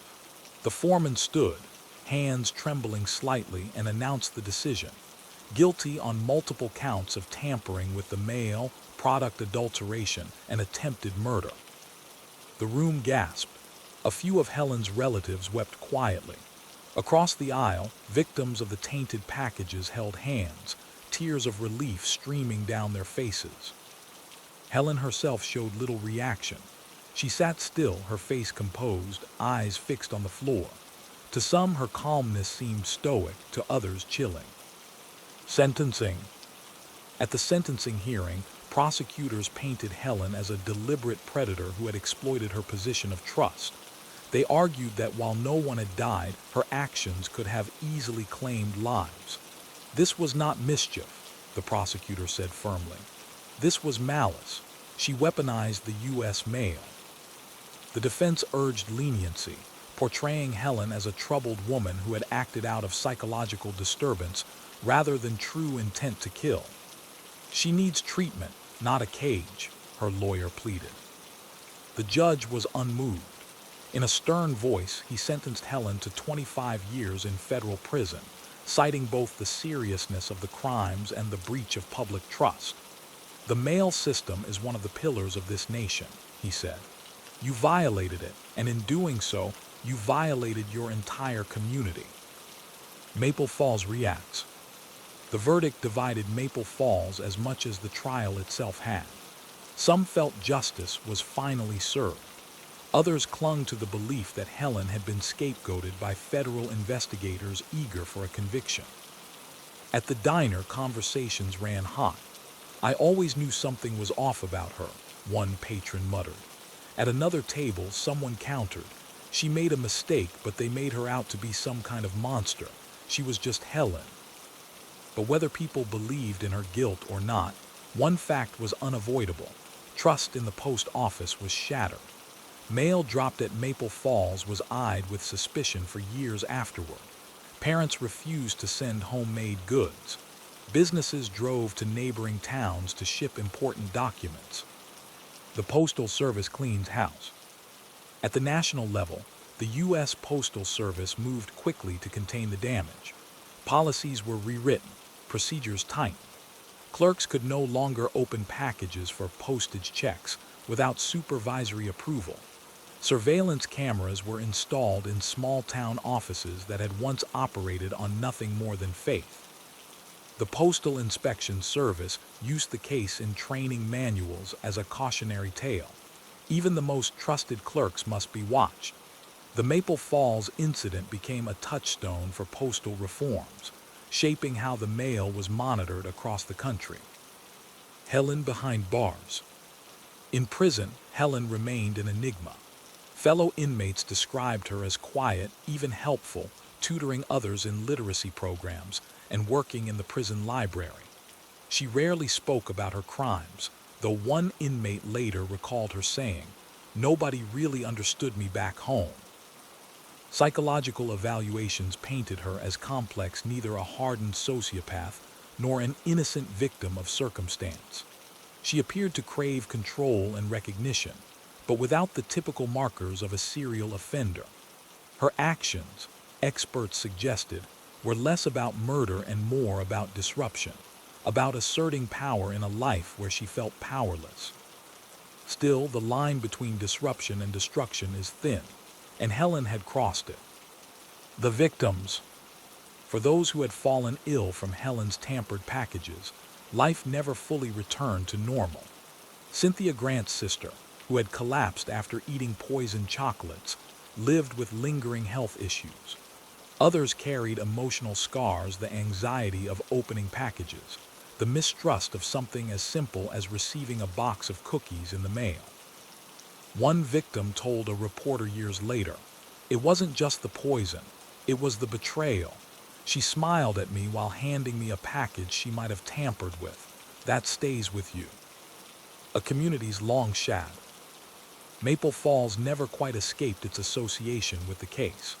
The foreman stood, hands trembling slightly, and announced the decision: guilty on multiple counts of tampering with the mail, product adulteration, and attempted murder. The room gasped. A few of Helen's relatives wept quietly. Across the aisle, victims of the tainted packages held hands, tears of relief streaming down their faces. Helen herself showed little reaction. She sat still, her face composed, eyes fixed on the floor. To some, her calmness seemed stoic, to others chilling. Sentencing. At the sentencing hearing, prosecutors painted Helen as a deliberate predator who had exploited her position of trust. They argued that while no one had died, her actions could have easily claimed lives. This was not mischief, the prosecutor said firmly. This was malice. She weaponized the U.S. mail. The defense urged leniency, portraying Helen as a troubled woman who had acted out of psychological disturbance rather than true intent to kill. She needs treatment, not a cage, her lawyer pleaded. The judge was unmoved. In a stern voice, he sentenced Helen to 25 years in federal prison, citing both the seriousness of the crimes and the breach of public trust. The mail system is one of the pillars of this nation, he said. You violated it, and in doing so, you violated your entire community. Maple Falls reacts. The verdict divided Maple Falls as much as the trial itself had. Some felt justice was finally served. Others clung to the belief that Helen had been scapegoated by federal investigators eager for a conviction. At the diner, conversations ran hot. I always knew something was off about her, one patron muttered. At another table, someone countered. She made a mistake, but they made her out to be some kind of monster. She was just Helen. But whether people believed in her guilt or not, one fact was unavoidable. Trust in the post office was shattered. Mail dropped at Maple Falls was eyed with suspicion for years afterward. Parents refused to send homemade goods. Businesses drove to neighboring towns to ship important documents. The Postal Service cleans house. At the national level, the U.S. Postal Service moved quickly to contain the damage. Policies were rewritten, procedures tightened. Clerks could no longer open packages for postage checks without supervisory approval. Surveillance cameras were installed in small-town offices that had once operated on nothing more than faith. The Postal Inspection Service used the case in training manuals as a cautionary tale. Even the most trusted clerks must be watched. The Maple Falls incident became a touchstone for postal reforms, shaping how the mail was monitored across the country. Helen behind bars. In prison, Helen remained an enigma. Fellow inmates described her as quiet, even helpful, tutoring others in literacy programs and working in the prison library. She rarely spoke about her crimes, though one inmate later recalled her saying, "Nobody really understood me back home." Psychological evaluations painted her as complex, neither a hardened sociopath nor an innocent victim of circumstance. She appeared to crave control and recognition, but without the typical markers of a serial offender. Her actions, experts suggested, were less about murder and more about disruption, about asserting power in a life where she felt powerless. Still, the line between disruption and destruction is thin, and Helen had crossed it. The victims. For those who had fallen ill from Helen's tampered packages, life never fully returned to normal. Cynthia Grant's sister, who had collapsed after eating poisoned chocolates, lived with lingering health issues. Others carried emotional scars, the anxiety of opening packages, the mistrust of something as simple as receiving a box of cookies in the mail. One victim told a reporter years later, "It wasn't just the poison, it was the betrayal. She smiled at me while handing me a package she might have tampered with. That stays with you." A community's long shadow. Maple Falls never quite escaped its association with the case.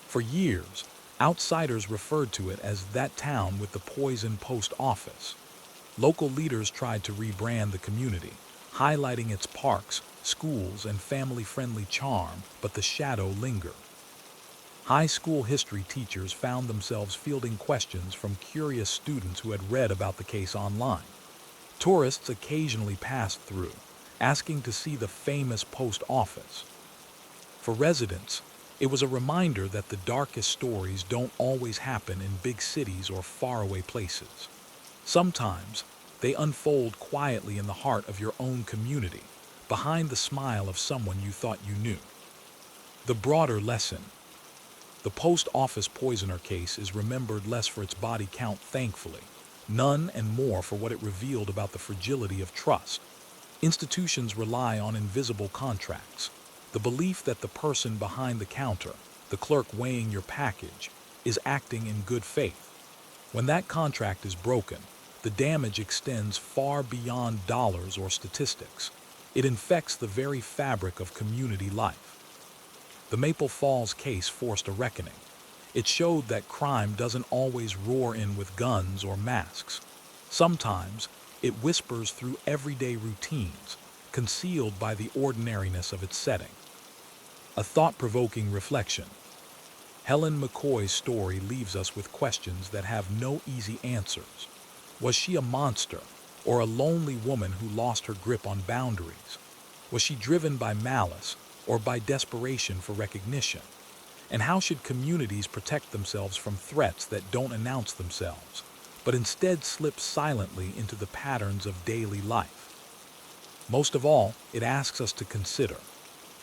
For years, outsiders referred to it as that town with the poison post office. Local leaders tried to rebrand the community, highlighting its parks, schools, and family-friendly charm, but the shadow lingered. High school history teachers found themselves fielding questions from curious students who had read about the case online. Tourists occasionally passed through, asking to see the famous post office. For residents, it was a reminder that the darkest stories don't always happen in big cities or faraway places. Sometimes, they unfold quietly in the heart of your own community, behind the smile of someone you thought you knew. The broader lesson. The post office poisoner case is remembered less for its body count, thankfully, none, and more for what it revealed about the fragility of trust. Institutions rely on invisible contracts, the belief that the person behind the counter, the clerk weighing your package, is acting in good faith. When that contract is broken, the damage extends far beyond dollars or statistics. It infects the very fabric of community life. The Maple Falls case forced a reckoning. It showed that crime doesn't always roar in with guns or masks. Sometimes, it whispers through everyday routines, concealed by the ordinariness of its setting. A thought-provoking reflection. Helen McCoy's story leaves us with questions that have no easy answers. Was she a monster, or a lonely woman who lost her grip on boundaries? Was she driven by malice, or by desperation for recognition? And how should communities protect themselves from threats that don't announce themselves, but instead slip silently into the patterns of daily life? Most of all, it asks us to consider,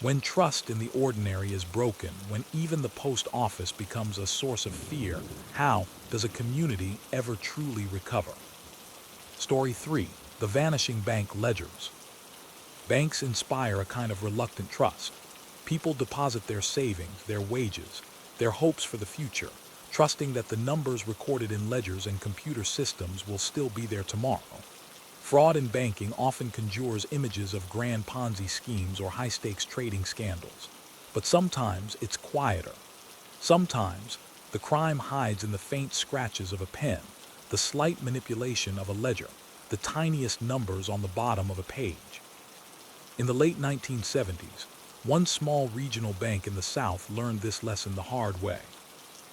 when trust in the ordinary is broken, when even the post office becomes a source of fear, how does a community ever truly recover? Story 3. The Vanishing Bank Ledgers. Banks inspire a kind of reluctant trust. People deposit their savings, their wages, their hopes for the future, trusting that the numbers recorded in ledgers and computer systems will still be there tomorrow. Fraud in banking often conjures images of grand Ponzi schemes or high-stakes trading scandals. But sometimes it's quieter. Sometimes the crime hides in the faint scratches of a pen, the slight manipulation of a ledger, the tiniest numbers on the bottom of a page. In the late 1970s, one small regional bank in the South learned this lesson the hard way.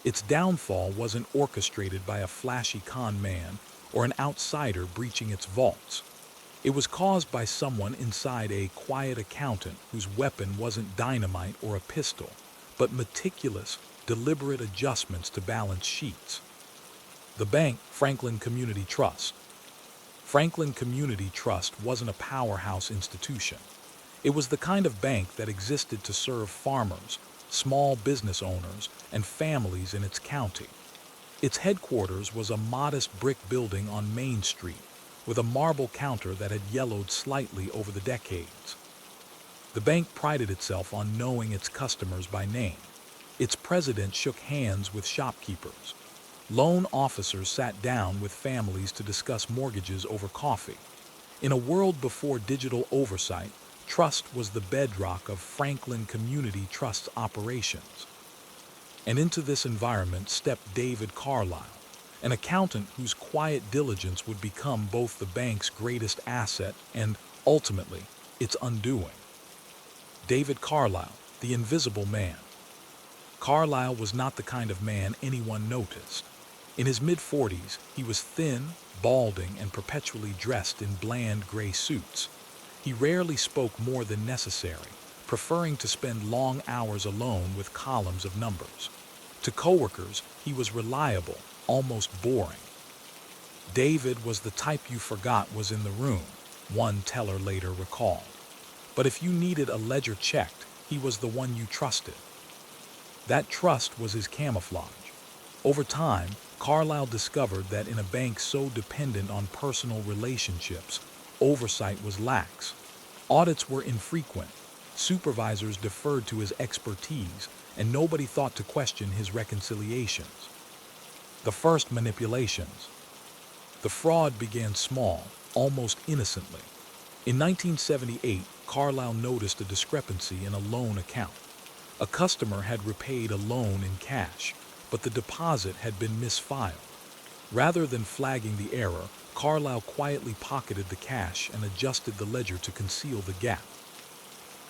Its downfall wasn't orchestrated by a flashy con man or an outsider breaching its vaults. It was caused by someone inside a quiet accountant whose weapon wasn't dynamite or a pistol, but meticulous, deliberate adjustments to balance sheets. The bank, Franklin Community Trust. Franklin Community Trust wasn't a powerhouse institution. It was the kind of bank that existed to serve farmers, small business owners, and families in its county. Its headquarters was a modest brick building on Main Street, with a marble counter that had yellowed slightly over the decades. The bank prided itself on knowing its customers by name. Its president shook hands with shopkeepers. Loan officers sat down with families to discuss mortgages over coffee. In a world before digital oversight, trust was the bedrock of Franklin Community Trust's operations. And into this environment stepped David Carlisle, an accountant whose quiet diligence would become both the bank's greatest asset and, ultimately, its undoing. David Carlisle, the invisible man. Carlisle was not the kind of man anyone noticed. In his mid-40s, he was thin, balding, and perpetually dressed in bland gray suits. He rarely spoke more than necessary, preferring to spend long hours alone with columns of numbers. To coworkers, he was reliable, almost boring. David was the type you forgot was in the room, one teller later recalled. But if you needed a ledger checked, he was the one you trusted. That trust was his camouflage. Over time, Carlisle discovered that in a bank so dependent on personal relationships, oversight was lax. Audits were infrequent, supervisors deferred to his expertise, and nobody thought to question his reconciliations. The first manipulations. The fraud began small, almost innocently. In 1978, Carlisle noticed a discrepancy in a loan account. A customer had repaid a loan in cash, but the deposit had been misfiled. Rather than flagging the error, Carlisle quietly pocketed the cash and adjusted the ledger to conceal the gap.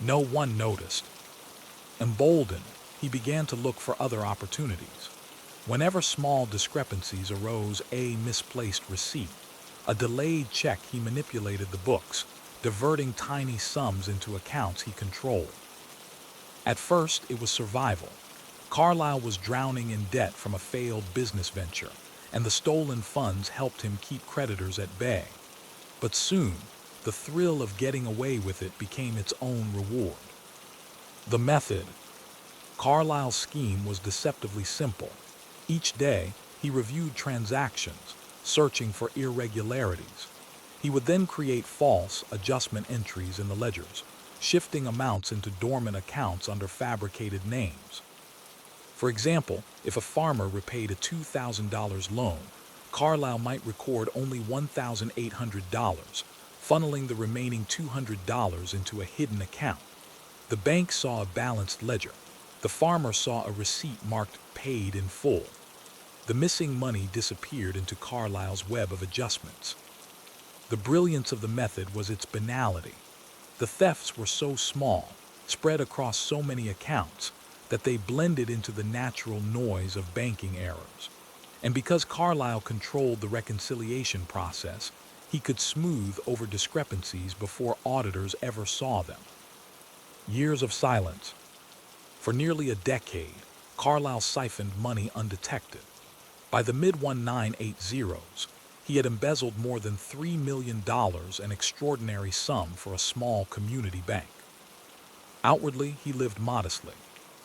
No one noticed. Emboldened, he began to look for other opportunities. Whenever small discrepancies arose, a misplaced receipt, a delayed check, he manipulated the books, diverting tiny sums into accounts he controlled. At first, it was survival. Carlisle was drowning in debt from a failed business venture, and the stolen funds helped him keep creditors at bay. But soon, the thrill of getting away with it became its own reward. The method. Carlisle's scheme was deceptively simple. Each day, he reviewed transactions, searching for irregularities. He would then create false adjustment entries in the ledgers, shifting amounts into dormant accounts under fabricated names. For example, if a farmer repaid a $2,000 loan, Carlisle might record only $1,800, funneling the remaining $200 into a hidden account. The bank saw a balanced ledger. The farmer saw a receipt marked paid in full. The missing money disappeared into Carlisle's web of adjustments. The brilliance of the method was its banality. The thefts were so small, spread across so many accounts, that they blended into the natural noise of banking errors. And because Carlisle controlled the reconciliation process, he could smooth over discrepancies before auditors ever saw them. Years of silence. For nearly a decade, Carlisle siphoned money undetected. By the mid-1980s, he had embezzled more than $3 million, an extraordinary sum for a small community bank. Outwardly, he lived modestly.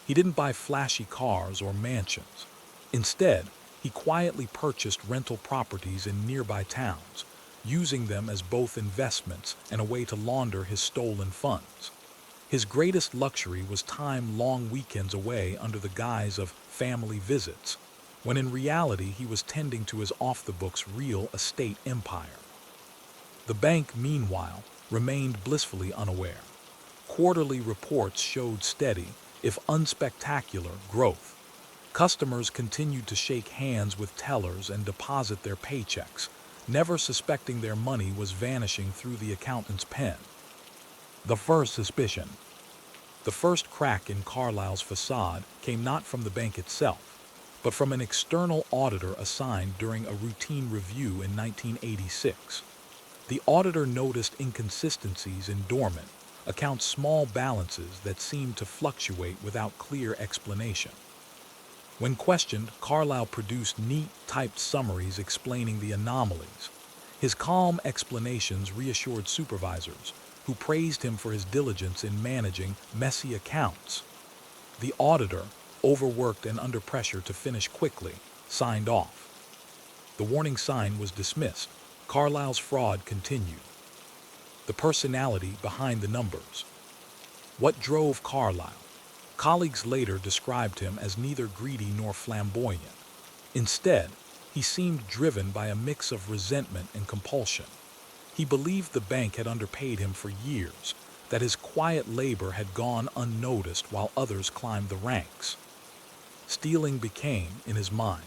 He didn't buy flashy cars or mansions. Instead, he quietly purchased rental properties in nearby towns, using them as both investments and a way to launder his stolen funds. His greatest luxury was time long weekends away under the guise of family visits, when in reality he was tending to his off-the-books real estate empire. The bank, meanwhile, remained blissfully unaware. Quarterly reports showed steady, if unspectacular, growth. Customers continued to shake hands with tellers and deposit their paychecks, never suspecting their money was vanishing through the accountant's pen. The first suspicion. The first crack in Carlisle's facade came not from the bank itself. but from an external auditor assigned during a routine review in 1986. The auditor noticed inconsistencies in dormant accounts, small balances that seemed to fluctuate without clear explanation. When questioned, Carlyle produced neat, typed summaries explaining the anomalies. His calm explanations reassured supervisors, who praised him for his diligence in managing messy accounts. The auditor, overworked and under pressure to finish quickly, signed off. The warning sign was dismissed. Carlyle's fraud continued. The personality behind the numbers. What drove Carlyle? Colleagues later described him as neither greedy nor flamboyant. Instead, he seemed driven by a mix of resentment and compulsion. He believed the bank had underpaid him for years, that his quiet labor had gone unnoticed while others climbed the ranks. Stealing became, in his mind,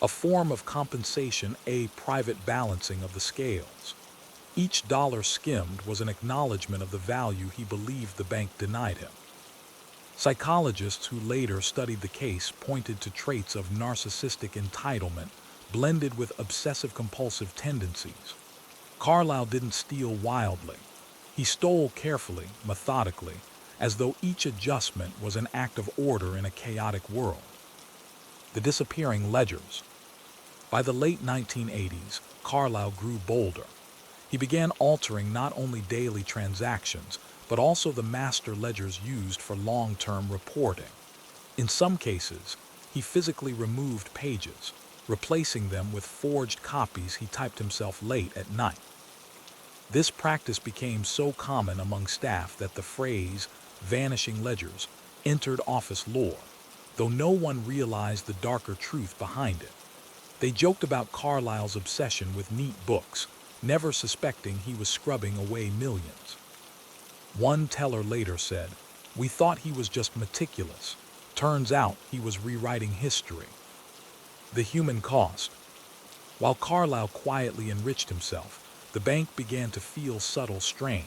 a form of compensation, a private balancing of the scales. Each dollar skimmed was an acknowledgement of the value he believed the bank denied him. Psychologists who later studied the case pointed to traits of narcissistic entitlement blended with obsessive-compulsive tendencies. Carlyle didn't steal wildly. He stole carefully, methodically, as though each adjustment was an act of order in a chaotic world. The disappearing ledgers. By the late 1980s, Carlyle grew bolder. He began altering not only daily transactions, but also the master ledgers used for long-term reporting. In some cases, he physically removed pages, replacing them with forged copies he typed himself late at night. This practice became so common among staff that the phrase, vanishing ledgers, entered office lore, though no one realized the darker truth behind it. They joked about Carlyle's obsession with neat books, never suspecting he was scrubbing away millions. One teller later said, "We thought he was just meticulous. Turns out he was rewriting history." The human cost. While Carlyle quietly enriched himself, the bank began to feel subtle strain.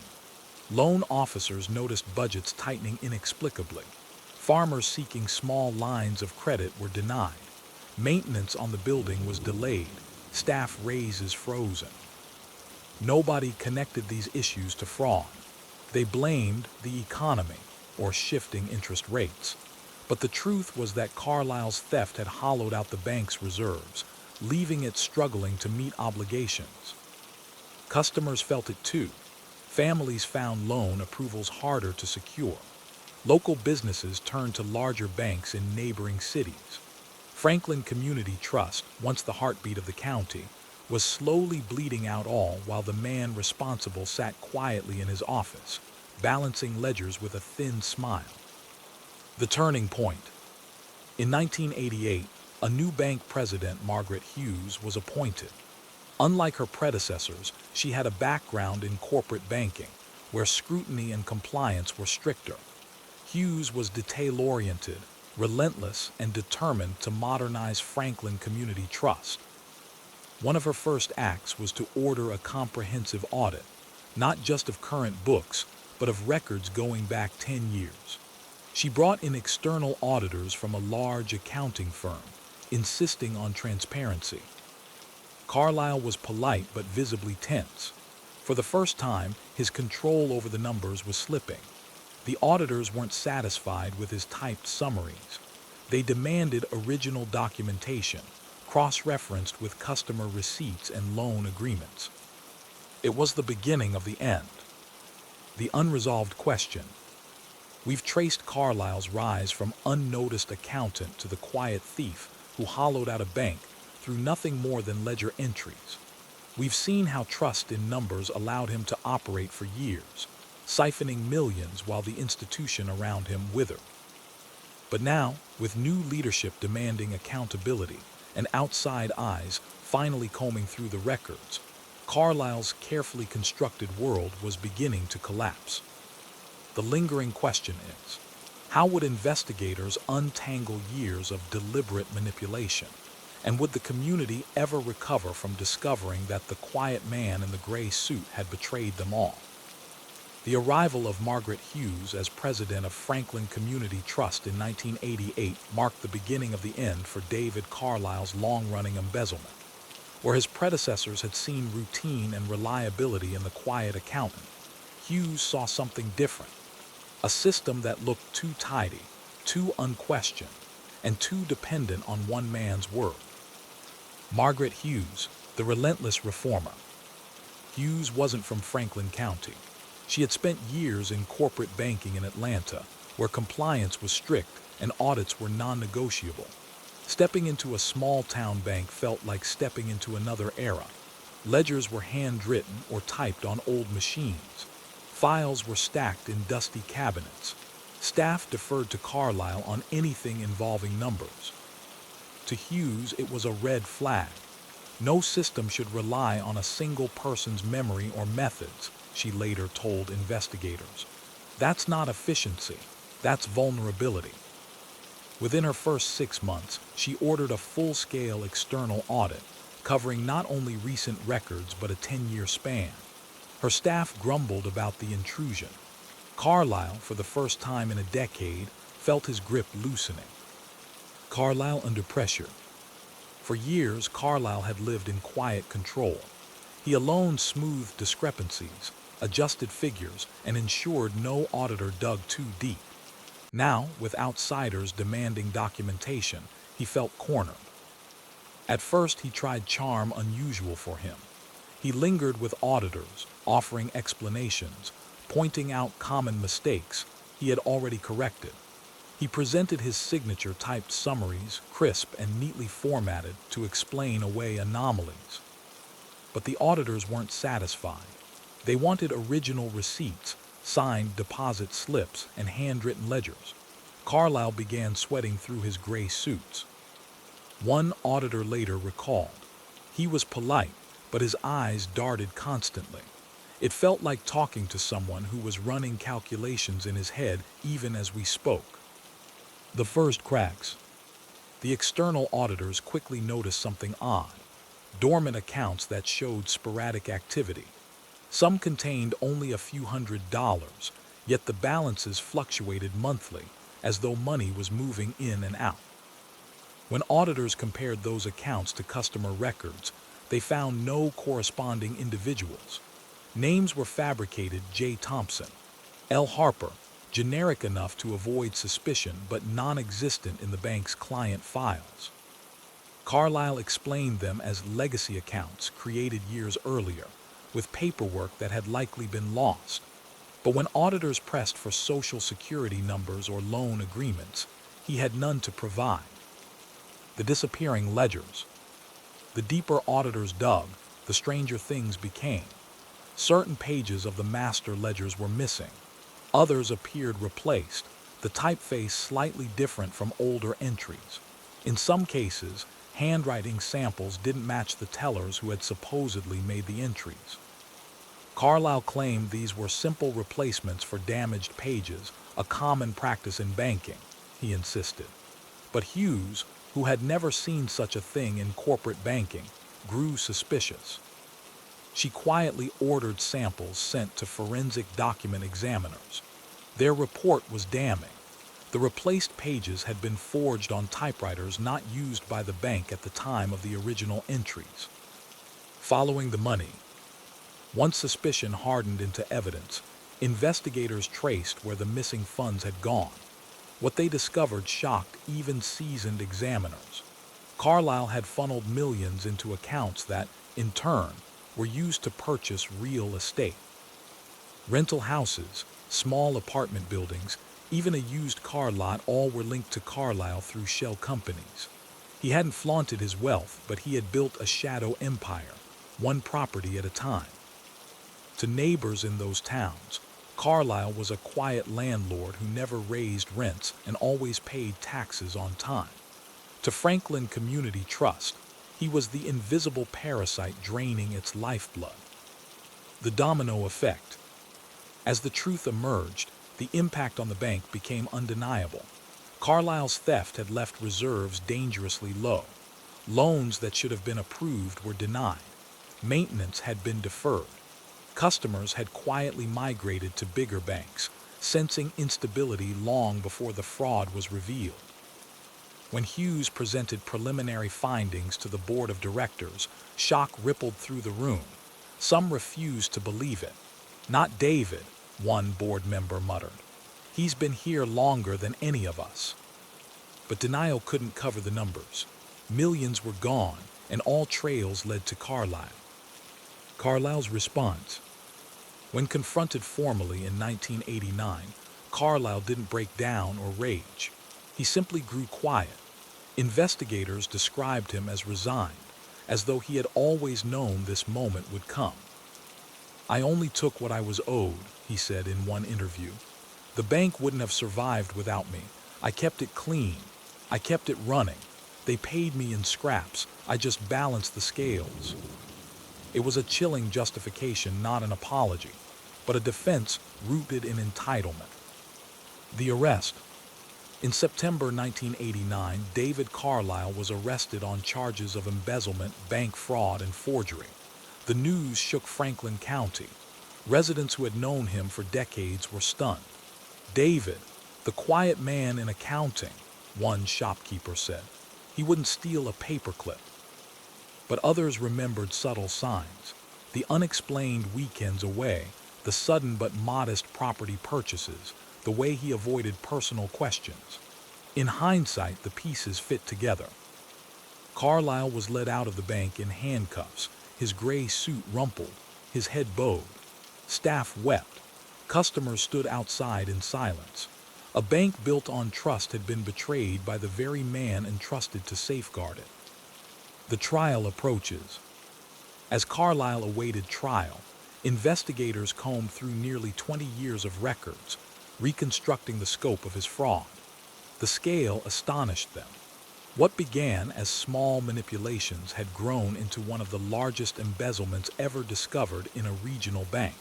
Loan officers noticed budgets tightening inexplicably. Farmers seeking small lines of credit were denied. Maintenance on the building was delayed. Staff raises frozen. Nobody connected these issues to fraud. They blamed the economy or shifting interest rates. But the truth was that Carlyle's theft had hollowed out the bank's reserves, leaving it struggling to meet obligations. Customers felt it too. Families found loan approvals harder to secure. Local businesses turned to larger banks in neighboring cities. Franklin Community Trust, once the heartbeat of the county, was slowly bleeding out, all while the man responsible sat quietly in his office, balancing ledgers with a thin smile. The turning point. In 1988, a new bank president, Margaret Hughes, was appointed. Unlike her predecessors, she had a background in corporate banking, where scrutiny and compliance were stricter. Hughes was detail-oriented, relentless, and determined to modernize Franklin Community Trust. One of her first acts was to order a comprehensive audit, not just of current books, but of records going back 10 years. She brought in external auditors from a large accounting firm, insisting on transparency. Carlyle was polite but visibly tense. For the first time, his control over the numbers was slipping. The auditors weren't satisfied with his typed summaries. They demanded original documentation, cross-referenced with customer receipts and loan agreements. It was the beginning of the end. The unresolved question. We've traced Carlyle's rise from unnoticed accountant to the quiet thief who hollowed out a bank through nothing more than ledger entries. We've seen how trust in numbers allowed him to operate for years, siphoning millions while the institution around him withered. But now, with new leadership demanding accountability and outside eyes finally combing through the records, Carlyle's carefully constructed world was beginning to collapse. The lingering question is, how would investigators untangle years of deliberate manipulation? And would the community ever recover from discovering that the quiet man in the gray suit had betrayed them all? The arrival of Margaret Hughes as president of Franklin Community Trust in 1988 marked the beginning of the end for David Carlisle's long-running embezzlement. Where his predecessors had seen routine and reliability in the quiet accountant, Hughes saw something different, a system that looked too tidy, too unquestioned, and too dependent on one man's word. Margaret Hughes, the relentless reformer. Hughes wasn't from Franklin County. She had spent years in corporate banking in Atlanta, where compliance was strict and audits were non-negotiable. Stepping into a small-town bank felt like stepping into another era. Ledgers were handwritten or typed on old machines. Files were stacked in dusty cabinets. Staff deferred to Carlisle on anything involving numbers. To Hughes, it was a red flag. No system should rely on a single person's memory or methods, she later told investigators. That's not efficiency, that's vulnerability. Within her first 6 months, she ordered a full-scale external audit, covering not only recent records but a 10-year span. Her staff grumbled about the intrusion. Carlisle, for the first time in a decade, felt his grip loosening. Carlisle under pressure. For years, Carlisle had lived in quiet control. He alone smoothed discrepancies, adjusted figures, and ensured no auditor dug too deep. Now, with outsiders demanding documentation, he felt cornered. At first, he tried charm unusual for him. He lingered with auditors, offering explanations, pointing out common mistakes he had already corrected. He presented his signature-typed summaries, crisp and neatly formatted, to explain away anomalies. But the auditors weren't satisfied. They wanted original receipts, signed deposit slips, and handwritten ledgers. Carlisle began sweating through his gray suits. One auditor later recalled, he was polite, but his eyes darted constantly. It felt like talking to someone who was running calculations in his head even as we spoke. The first cracks. The external auditors quickly noticed something odd. Dormant accounts that showed sporadic activity. Some contained only a few $100s, yet the balances fluctuated monthly, as though money was moving in and out. When auditors compared those accounts to customer records, they found no corresponding individuals. Names were fabricated: J. Thompson, L. Harper, generic enough to avoid suspicion but non-existent in the bank's client files. Carlisle explained them as legacy accounts created years earlier, with paperwork that had likely been lost. But when auditors pressed for Social Security numbers or loan agreements, he had none to provide. The disappearing ledgers. The deeper auditors dug, the stranger things became. Certain pages of the master ledgers were missing. Others appeared replaced, the typeface slightly different from older entries. In some cases, handwriting samples didn't match the tellers who had supposedly made the entries. Carlisle claimed these were simple replacements for damaged pages, a common practice in banking, he insisted. But Hughes, who had never seen such a thing in corporate banking, grew suspicious. She quietly ordered samples sent to forensic document examiners. Their report was damning. The replaced pages had been forged on typewriters not used by the bank at the time of the original entries. Following the money. Once suspicion hardened into evidence, investigators traced where the missing funds had gone. What they discovered shocked even seasoned examiners. Carlisle had funneled millions into accounts that, in turn, were used to purchase real estate. Rental houses, small apartment buildings, even a used car lot, all were linked to Carlisle through shell companies. He hadn't flaunted his wealth, but he had built a shadow empire, one property at a time. To neighbors in those towns, Carlisle was a quiet landlord who never raised rents and always paid taxes on time. To Franklin Community Trust, he was the invisible parasite draining its lifeblood. The domino effect. As the truth emerged, the impact on the bank became undeniable. Carlisle's theft had left reserves dangerously low. Loans that should have been approved were denied. Maintenance had been deferred. Customers had quietly migrated to bigger banks, sensing instability long before the fraud was revealed. When Hughes presented preliminary findings to the board of directors, shock rippled through the room. Some refused to believe it. "Not David," one board member muttered. "He's been here longer than any of us." But denial couldn't cover the numbers. Millions were gone, and all trails led to Carlyle. Carlyle's response. When confronted formally in 1989, Carlyle didn't break down or rage. He simply grew quiet. Investigators described him as resigned, as though he had always known this moment would come. "I only took what I was owed," he said in one interview. "The bank wouldn't have survived without me. I kept it clean. I kept it running. They paid me in scraps. I just balanced the scales." It was a chilling justification, not an apology, but a defense rooted in entitlement. The arrest. In September 1989, David Carlyle was arrested on charges of embezzlement, bank fraud, and forgery. The news shook Franklin County. Residents who had known him for decades were stunned. "David, the quiet man in accounting," one shopkeeper said. "He wouldn't steal a paperclip." But others remembered subtle signs: the unexplained weekends away, the sudden but modest property purchases, the way he avoided personal questions. In hindsight, the pieces fit together. Carlyle was led out of the bank in handcuffs, his gray suit rumpled, his head bowed. Staff wept. Customers stood outside in silence. A bank built on trust had been betrayed by the very man entrusted to safeguard it. The trial approaches. As Carlyle awaited trial, investigators combed through nearly 20 years of records, reconstructing the scope of his fraud. The scale astonished them. What began as small manipulations had grown into one of the largest embezzlements ever discovered in a regional bank.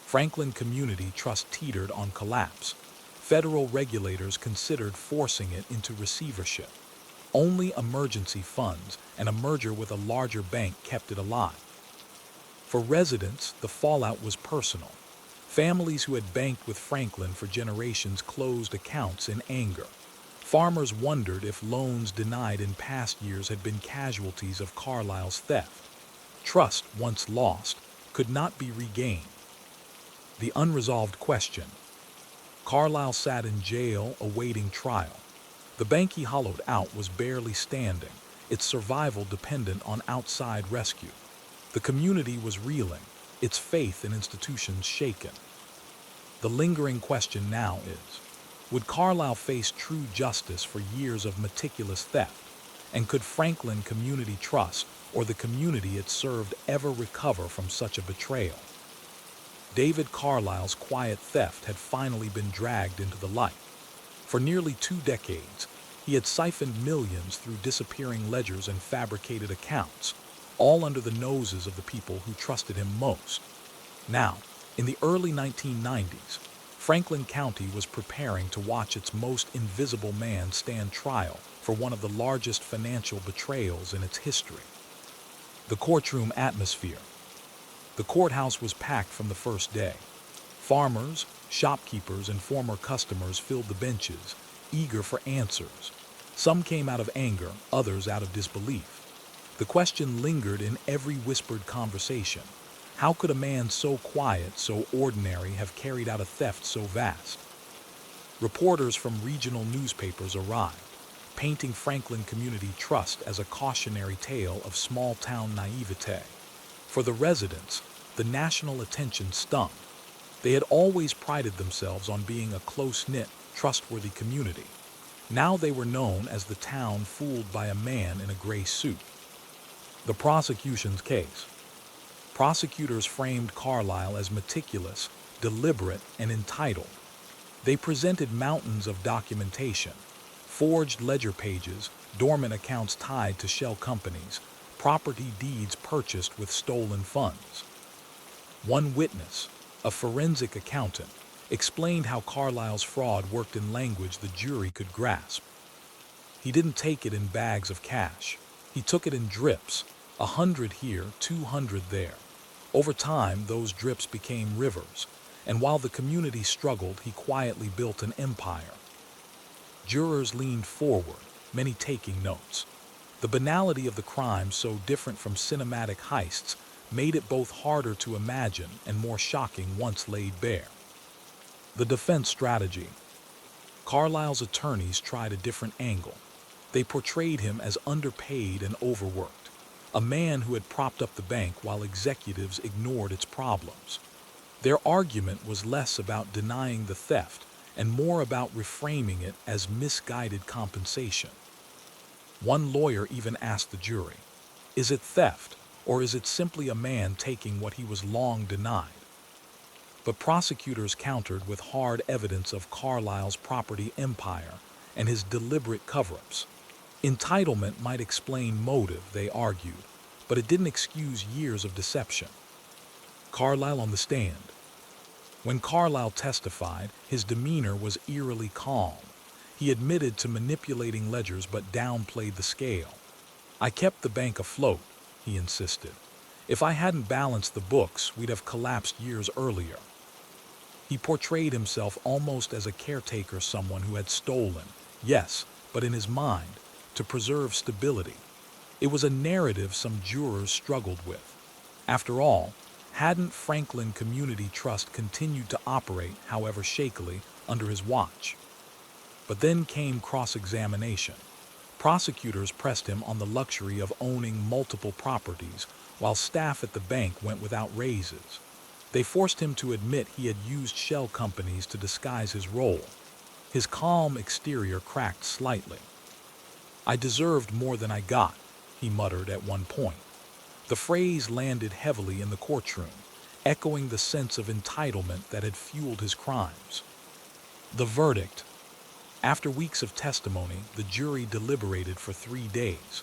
Franklin Community Trust teetered on collapse. Federal regulators considered forcing it into receivership. Only emergency funds and a merger with a larger bank kept it alive. For residents, the fallout was personal. Families who had banked with Franklin for generations closed accounts in anger. Farmers wondered if loans denied in past years had been casualties of Carlyle's theft. Trust, once lost, could not be regained. The unresolved question. Carlyle sat in jail awaiting trial. The bank he hollowed out was barely standing, its survival dependent on outside rescue. The community was reeling, its faith in institutions shaken. The lingering question now is, would Carlyle face true justice for years of meticulous theft? And could Franklin Community Trust, or the community it served, ever recover from such a betrayal? David Carlyle's quiet theft had finally been dragged into the light. For nearly 2 decades, he had siphoned millions through disappearing ledgers and fabricated accounts, all under the noses of the people who trusted him most. Now, in the early 1990s, Franklin County was preparing to watch its most invisible man stand trial for one of the largest financial betrayals in its history. The courtroom atmosphere. The courthouse was packed from the first day. Farmers, shopkeepers, and former customers filled the benches, eager for answers. Some came out of anger, others out of disbelief. The question lingered in every whispered conversation. How could a man so quiet, so ordinary, have carried out a theft so vast? Reporters from regional newspapers arrived, painting Franklin Community Trust as a cautionary tale of small-town naivete. For the residents, the national attention stung. They had always prided themselves on being a close-knit, trustworthy community. Now they were known as the town fooled by a man in a gray suit. The prosecution's case. Prosecutors framed Carlyle as meticulous, deliberate, and entitled. They presented mountains of documentation: forged ledger pages, dormant accounts tied to shell companies, property deeds purchased with stolen funds. One witness, a forensic accountant, explained how Carlyle's fraud worked in language the jury could grasp. He didn't take it in bags of cash. He took it in drips, 100 here, 200 there. Over time, those drips became rivers, and while the community struggled, he quietly built an empire. Jurors leaned forward, many taking notes. The banality of the crime, so different from cinematic heists, made it both harder to imagine and more shocking once laid bare. The defense strategy. Carlyle's attorneys tried a different angle. They portrayed him as underpaid and overworked, a man who had propped up the bank while executives ignored its problems. Their argument was less about denying the theft and more about reframing it as misguided compensation. One lawyer even asked the jury, is it theft, or is it simply a man taking what he was long denied? But prosecutors countered with hard evidence of Carlyle's property empire and his deliberate cover-ups. Entitlement might explain motive, they argued, but it didn't excuse years of deception. Carlyle on the stand. When Carlyle testified, his demeanor was eerily calm. He admitted to manipulating ledgers but downplayed the scale. I kept the bank afloat, he insisted. If I hadn't balanced the books, we'd have collapsed years earlier. He portrayed himself almost as a caretaker, someone who had stolen, yes, but in his mind, to preserve stability. It was a narrative some jurors struggled with. After all, hadn't Franklin Community Trust continued to operate, however shakily, under his watch? But then came cross-examination. Prosecutors pressed him on the luxury of owning multiple properties, while staff at the bank went without raises. They forced him to admit he had used shell companies to disguise his role. His calm exterior cracked slightly. I deserved more than I got, he muttered at one point. The phrase landed heavily in the courtroom, echoing the sense of entitlement that had fueled his crimes. The verdict. After weeks of testimony, the jury deliberated for 3 days.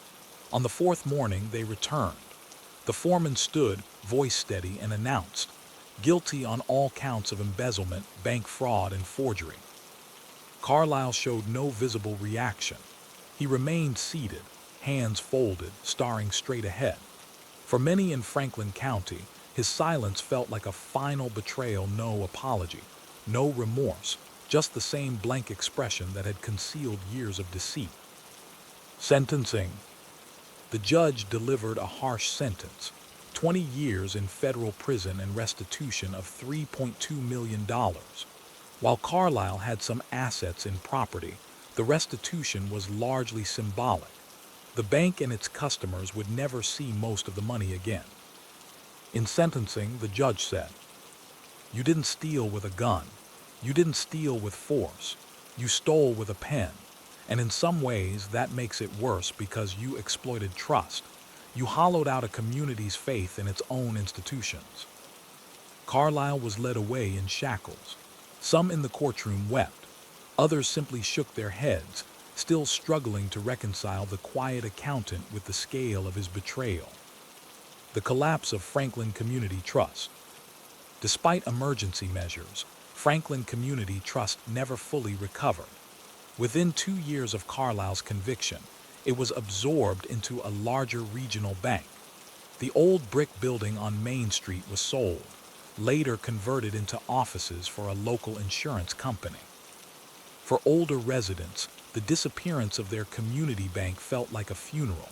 On the fourth morning, they returned. The foreman stood, voice steady, and announced, guilty on all counts of embezzlement, bank fraud, and forgery. Carlyle showed no visible reaction. He remained seated, hands folded, staring straight ahead. For many in Franklin County, his silence felt like a final betrayal, no apology, no remorse, just the same blank expression that had concealed years of deceit. Sentencing. The judge delivered a harsh sentence, 20 years in federal prison and restitution of $3.2 million. While Carlyle had some assets in property, the restitution was largely symbolic. The bank and its customers would never see most of the money again. In sentencing, the judge said, "You didn't steal with a gun. You didn't steal with force. You stole with a pen. And in some ways, that makes it worse because you exploited trust. You hollowed out a community's faith in its own institutions." Carlyle was led away in shackles. Some in the courtroom wept. Others simply shook their heads, still struggling to reconcile the quiet accountant with the scale of his betrayal. The collapse of Franklin Community Trust. Despite emergency measures, Franklin Community Trust never fully recovered. Within 2 years of Carlyle's conviction, it was absorbed into a larger regional bank. The old brick building on Main Street was sold, later converted into offices for a local insurance company. For older residents, the disappearance of their community bank felt like a funeral.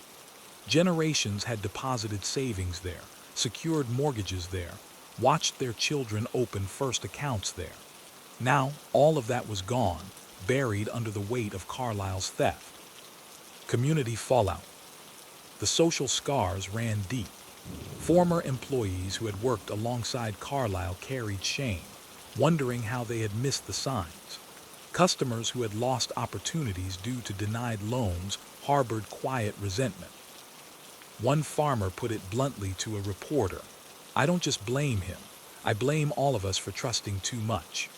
Generations had deposited savings there, secured mortgages there, watched their children open first accounts there. Now, all of that was gone, buried under the weight of Carlyle's theft. Community fallout. The social scars ran deep. Former employees who had worked alongside Carlyle carried shame, wondering how they had missed the signs. Customers who had lost opportunities due to denied loans harbored quiet resentment. One farmer put it bluntly to a reporter, "I don't just blame him, I blame all of us for trusting too much."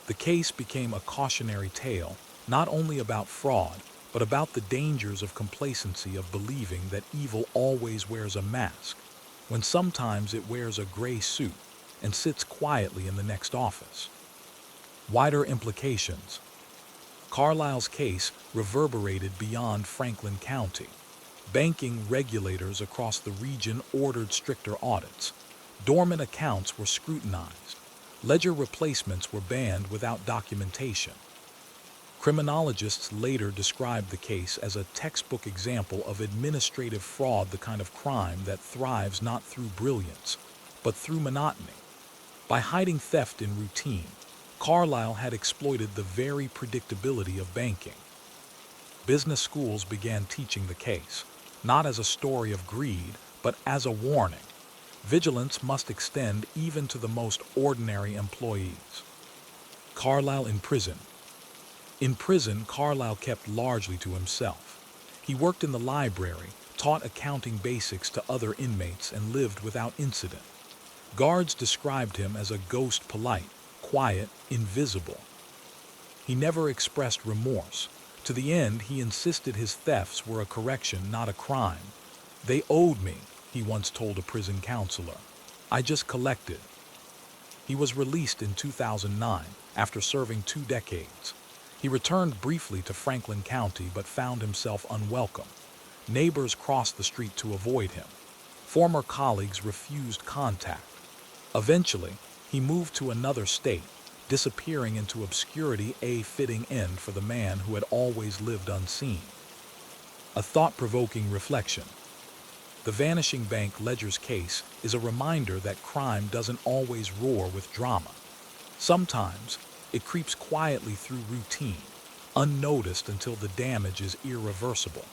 The case became a cautionary tale, not only about fraud, but about the dangers of complacency, of believing that evil always wears a mask, when sometimes it wears a gray suit and sits quietly in the next office. Wider implications. Carlyle's case reverberated beyond Franklin County. Banking regulators across the region ordered stricter audits. Dormant accounts were scrutinized. Ledger replacements were banned without documentation. Criminologists later described the case as a textbook example of administrative fraud, the kind of crime that thrives not through brilliance, but through monotony. By hiding theft in routine, Carlyle had exploited the very predictability of banking. Business schools began teaching the case, not as a story of greed, but as a warning. Vigilance must extend even to the most ordinary employees. Carlyle in prison. In prison, Carlyle kept largely to himself. He worked in the library, taught accounting basics to other inmates, and lived without incident. Guards described him as a ghost, polite, quiet, invisible. He never expressed remorse. To the end, he insisted his thefts were a correction, not a crime. "They owed me," he once told a prison counselor. "I just collected." He was released in 2009 after serving 2 decades. He returned briefly to Franklin County but found himself unwelcome. Neighbors crossed the street to avoid him. Former colleagues refused contact. Eventually, he moved to another state, disappearing into obscurity, a fitting end for the man who had always lived unseen. A thought-provoking reflection. The Vanishing Bank Ledger's case is a reminder that crime doesn't always roar with drama. Sometimes, it creeps quietly through routine, unnoticed until the damage is irreversible.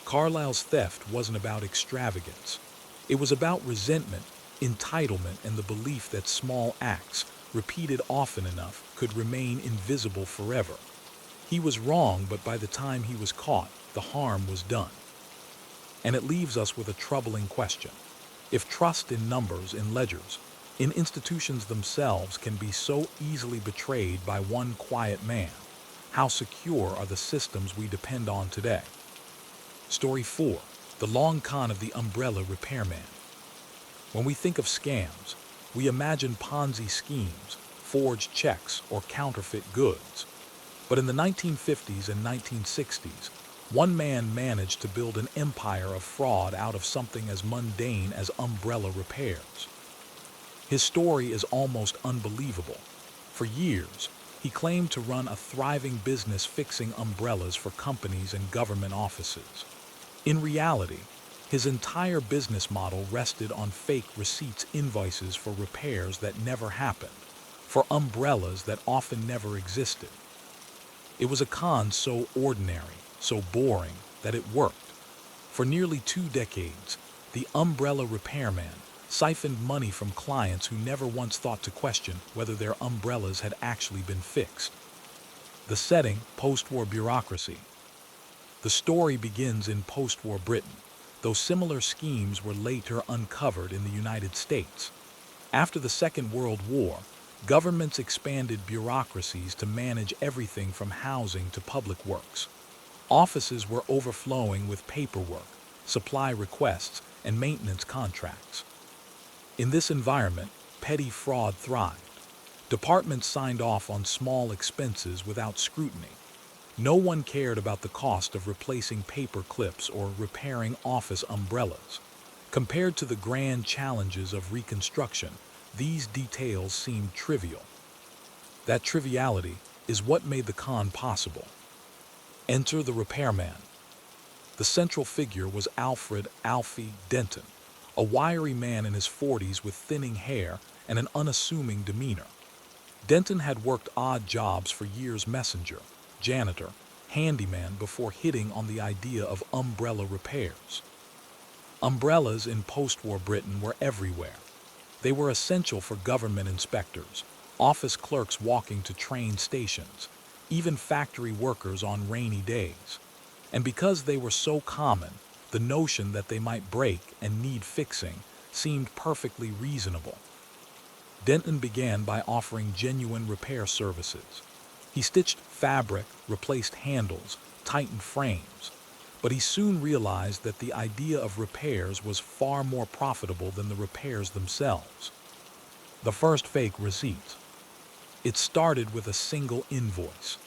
Carlyle's theft wasn't about extravagance. It was about resentment, entitlement, and the belief that small acts, repeated often enough, could remain invisible forever. He was wrong, but by the time he was caught, the harm was done. And it leaves us with a troubling question. If trust in numbers, in ledgers, in institutions themselves can be so easily betrayed by one quiet man, how secure are the systems we depend on today? Story 4. The long con of the umbrella repairman. When we think of scams, we imagine Ponzi schemes, forged checks, or counterfeit goods. But in the 1950s and 1960s, one man managed to build an empire of fraud out of something as mundane as umbrella repairs. His story is almost unbelievable. For years, he claimed to run a thriving business fixing umbrellas for companies and government offices. In reality, his entire business model rested on fake receipts, invoices for repairs that never happened, for umbrellas that often never existed. It was a con so ordinary, so boring, that it worked. For nearly 2 decades, the umbrella repairman siphoned money from clients who never once thought to question whether their umbrellas had actually been fixed. The setting, post-war bureaucracy. The story begins in post-war Britain, though similar schemes were later uncovered in the United States. After the Second World War, governments expanded bureaucracies to manage everything from housing to public works. Offices were overflowing with paperwork, supply requests, and maintenance contracts. In this environment, petty fraud thrived. Departments signed off on small expenses without scrutiny. No one cared about the cost of replacing paper clips or repairing office umbrellas. Compared to the grand challenges of Reconstruction, these details seemed trivial. That triviality is what made the con possible. Enter the repairman. The central figure was Alfred "Alfie" Denton, a wiry man in his 40s with thinning hair and an unassuming demeanor. Denton had worked odd jobs for years: messenger, janitor, handyman, before hitting on the idea of umbrella repairs. Umbrellas in post-war Britain were everywhere. They were essential for government inspectors, office clerks walking to train stations, even factory workers on rainy days. And because they were so common, the notion that they might break and need fixing seemed perfectly reasonable. Denton began by offering genuine repair services. He stitched fabric, replaced handles, tightened frames. But he soon realized that the idea of repairs was far more profitable than the repairs themselves. The first fake receipt. It started with a single invoice.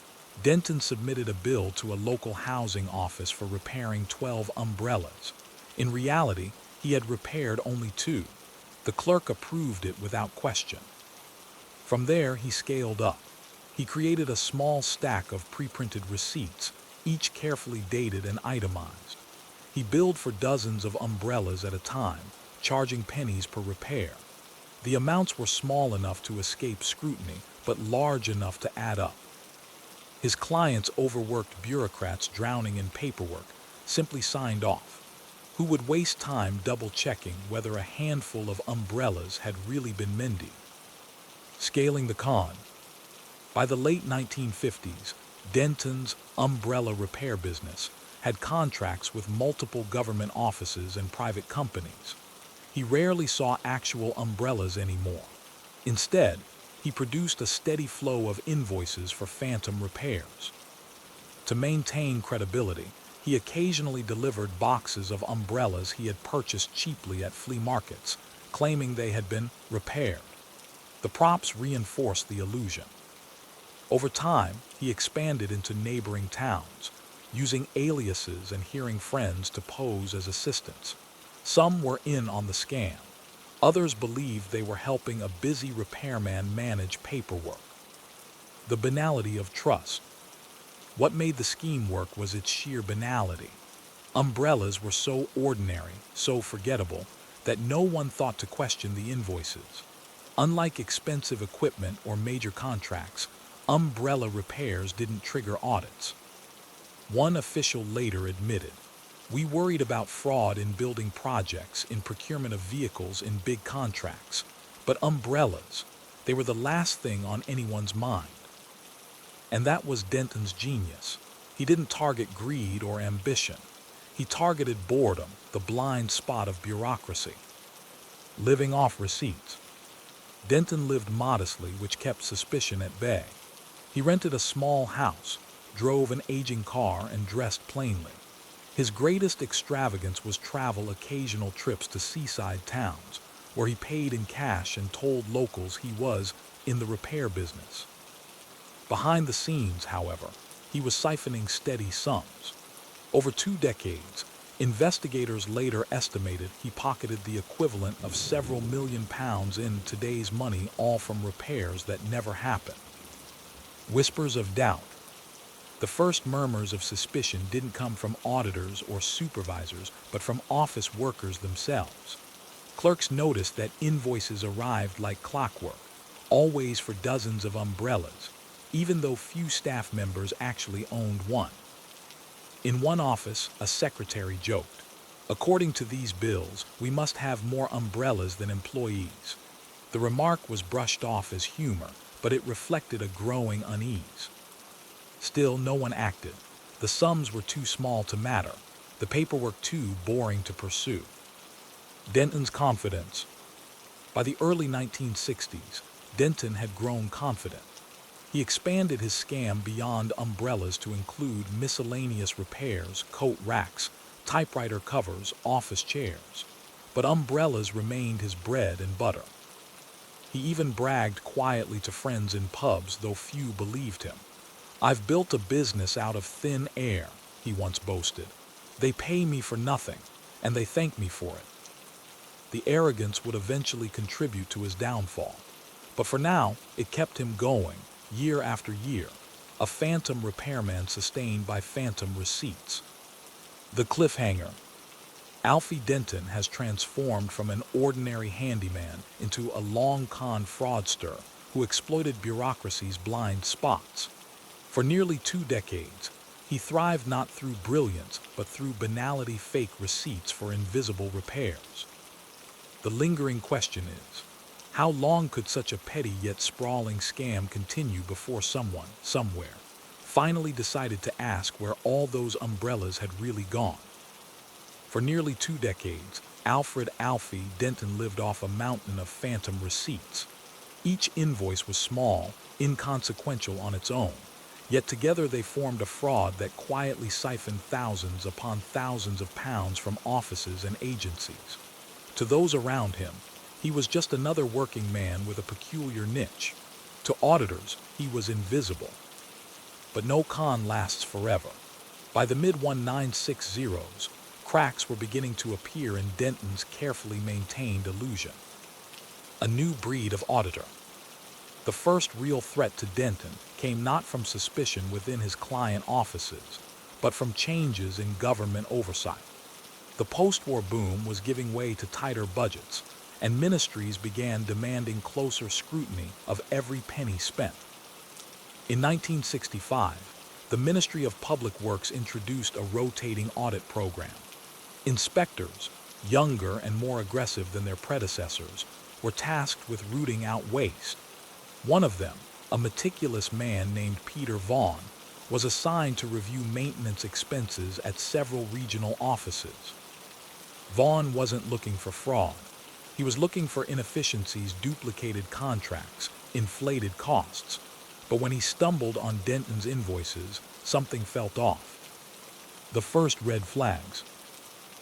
Denton submitted a bill to a local housing office for repairing 12 umbrellas. In reality, he had repaired only 2. The clerk approved it without question. From there, he scaled up. He created a small stack of pre-printed receipts, each carefully dated and itemized. He billed for dozens of umbrellas at a time, charging pennies per repair. The amounts were small enough to escape scrutiny, but large enough to add up. His clients, overworked bureaucrats drowning in paperwork, simply signed off. Who would waste time double-checking whether a handful of umbrellas had really been mended? Scaling the con. By the late 1950s, Denton's umbrella repair business had contracts with multiple government offices and private companies. He rarely saw actual umbrellas anymore. Instead, he produced a steady flow of invoices for phantom repairs. To maintain credibility, he occasionally delivered boxes of umbrellas he had purchased cheaply at flea markets, claiming they had been repaired. The props reinforced the illusion. Over time, he expanded into neighboring towns, using aliases and hiring friends to pose as assistants. Some were in on the scam. Others believed they were helping a busy repairman manage paperwork. The banality of trust. What made the scheme work was its sheer banality. Umbrellas were so ordinary, so forgettable, that no one thought to question the invoices. Unlike expensive equipment or major contracts, umbrella repairs didn't trigger audits. One official later admitted, "We worried about fraud in building projects, in procurement of vehicles, in big contracts. But umbrellas, they were the last thing on anyone's mind." And that was Denton's genius. He didn't target greed or ambition. He targeted boredom, the blind spot of bureaucracy. Living off receipts. Denton lived modestly, which kept suspicion at bay. He rented a small house, drove an aging car, and dressed plainly. His greatest extravagance was travel, occasional trips to seaside towns, where he paid in cash and told locals he was in the repair business. Behind the scenes, however, he was siphoning steady sums. Over 2 decades, investigators later estimated he pocketed the equivalent of several £1 million in today's money, all from repairs that never happened. Whispers of doubt. The first murmurs of suspicion didn't come from auditors or supervisors, but from office workers themselves. Clerks noticed that invoices arrived like clockwork, always for dozens of umbrellas, even though few staff members actually owned one. In one office, a secretary joked, "According to these bills, we must have more umbrellas than employees." The remark was brushed off as humor, but it reflected a growing unease. Still, no one acted. The sums were too small to matter, the paperwork too boring to pursue. Denton's confidence. By the early 1960s, Denton had grown confident. He expanded his scam beyond umbrellas to include miscellaneous repairs, coat racks, typewriter covers, office chairs. But umbrellas remained his bread and butter. He even bragged quietly to friends in pubs, though few believed him. "I've built a business out of thin air," he once boasted. "They pay me for nothing, and they thank me for it." The arrogance would eventually contribute to his downfall. But for now, it kept him going, year after year, a phantom repairman sustained by phantom receipts. The cliffhanger. Alfie Denton has transformed from an ordinary handyman into a long-con fraudster who exploited bureaucracy's blind spots. For nearly 2 decades, he thrived not through brilliance, but through banality, fake receipts for invisible repairs. The lingering question is, how long could such a petty yet sprawling scam continue before someone, somewhere, finally decided to ask where all those umbrellas had really gone? For nearly 2 decades, Alfie Denton lived off a mountain of phantom receipts. Each invoice was small, inconsequential on its own, yet together they formed a fraud that quietly siphoned thousands upon thousands of pounds from offices and agencies. To those around him, he was just another working man with a peculiar niche. To auditors, he was invisible. But no con lasts forever. By the mid-1960s, cracks were beginning to appear in Denton's carefully maintained illusion. a new breed of auditor. The first real threat to Denton came not from suspicion within his client offices, but from changes in government oversight. The post-war boom was giving way to tighter budgets, and ministries began demanding closer scrutiny of every penny spent. In 1965, the Ministry of Public Works introduced a rotating audit program. Inspectors, younger and more aggressive than their predecessors, were tasked with rooting out waste. One of them, a meticulous man named Peter Vaughn, was assigned to review maintenance expenses at several regional offices. Vaughn wasn't looking for fraud. He was looking for inefficiencies, duplicated contracts, inflated costs. But when he stumbled on Denton's invoices, something felt off. The first red flags.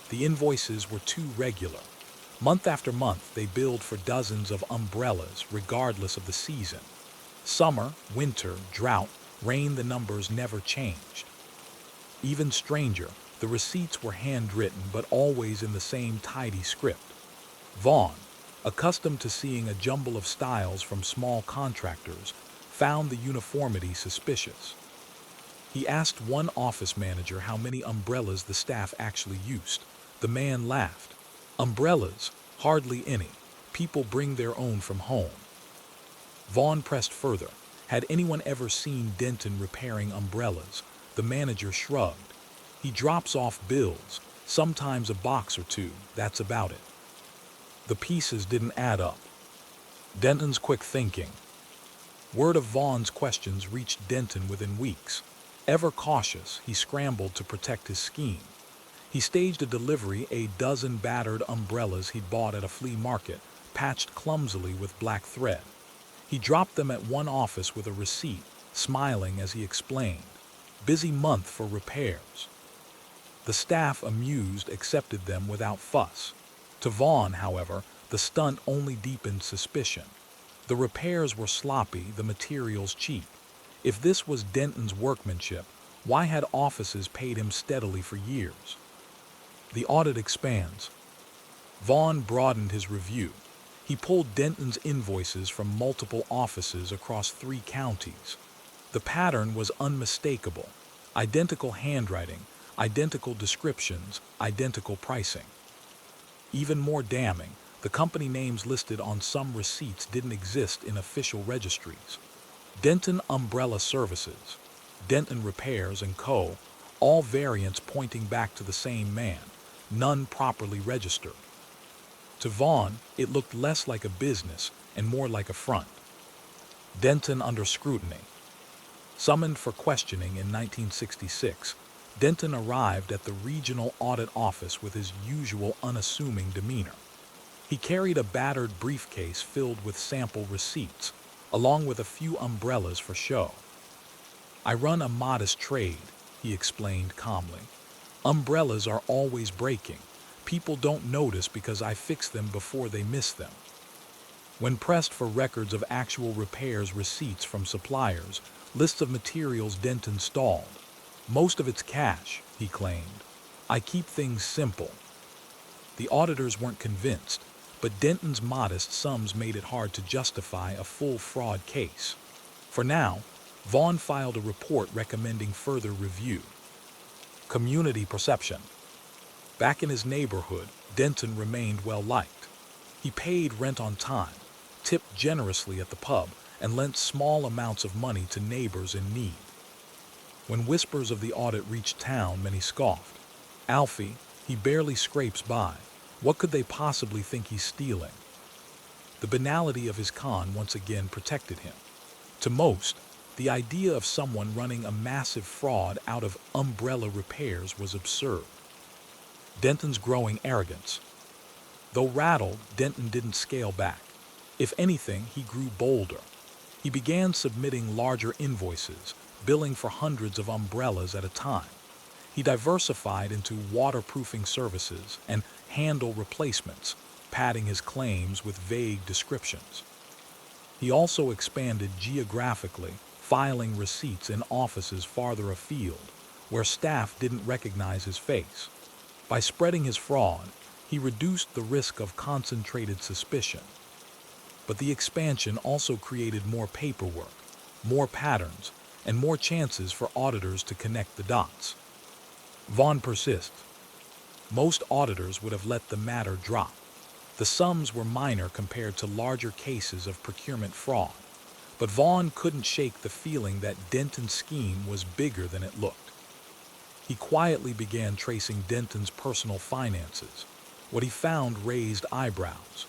The invoices were too regular. Month after month, they billed for dozens of umbrellas, regardless of the season. Summer, winter, drought, rain, the numbers never changed. Even stranger, the receipts were handwritten, but always in the same tidy script. Vaughn, accustomed to seeing a jumble of styles from small contractors, found the uniformity suspicious. He asked one office manager how many umbrellas the staff actually used. The man laughed. Umbrellas? Hardly any. People bring their own from home. Vaughn pressed further. Had anyone ever seen Denton repairing umbrellas? The manager shrugged. He drops off bills, sometimes a box or two, that's about it. The pieces didn't add up. Denton's quick thinking. Word of Vaughn's questions reached Denton within weeks. Ever cautious, he scrambled to protect his scheme. He staged a delivery, a dozen battered umbrellas he'd bought at a flea market, patched clumsily with black thread. He dropped them at one office with a receipt, smiling as he explained, "Busy month for repairs." The staff, amused, accepted them without fuss. To Vaughn, however, the stunt only deepened suspicion. The repairs were sloppy, the materials cheap. If this was Denton's workmanship, why had offices paid him steadily for years? The audit expands. Vaughn broadened his review. He pulled Denton's invoices from multiple offices across 3 counties. The pattern was unmistakable. Identical handwriting, identical descriptions, identical pricing. Even more damning, the company names listed on some receipts didn't exist in official registries. Denton Umbrella Services, Denton Repairs & Co., all variants pointing back to the same man, none properly registered. To Vaughn, it looked less like a business and more like a front. Denton under scrutiny. Summoned for questioning in 1966, Denton arrived at the regional audit office with his usual unassuming demeanor. He carried a battered briefcase filled with sample receipts, along with a few umbrellas for show. "I run a modest trade," he explained calmly. "Umbrellas are always breaking. People don't notice because I fix them before they miss them." When pressed for records of actual repairs, receipts from suppliers, lists of materials, Denton stalled. "Most of it's cash," he claimed. "I keep things simple." The auditors weren't convinced, but Denton's modest sums made it hard to justify a full fraud case. For now, Vaughn filed a report recommending further review. Community perception. Back in his neighborhood, Denton remained well liked. He paid rent on time, tipped generously at the pub, and lent small amounts of money to neighbors in need. When whispers of the audit reached town, many scoffed. "Alfie, he barely scrapes by. What could they possibly think he's stealing?" The banality of his con once again protected him. To most, the idea of someone running a massive fraud out of umbrella repairs was absurd. Denton's growing arrogance. Though rattled, Denton didn't scale back. If anything, he grew bolder. He began submitting larger invoices, billing for hundreds of umbrellas at a time. He diversified into waterproofing services and handle replacements, padding his claims with vague descriptions. He also expanded geographically, filing receipts in offices farther afield, where staff didn't recognize his face. By spreading his fraud, he reduced the risk of concentrated suspicion. But the expansion also created more paperwork, more patterns, and more chances for auditors to connect the dots. Vaughn persists. Most auditors would have let the matter drop. The sums were minor compared to larger cases of procurement fraud, but Vaughn couldn't shake the feeling that Denton's scheme was bigger than it looked. He quietly began tracing Denton's personal finances. What he found raised eyebrows.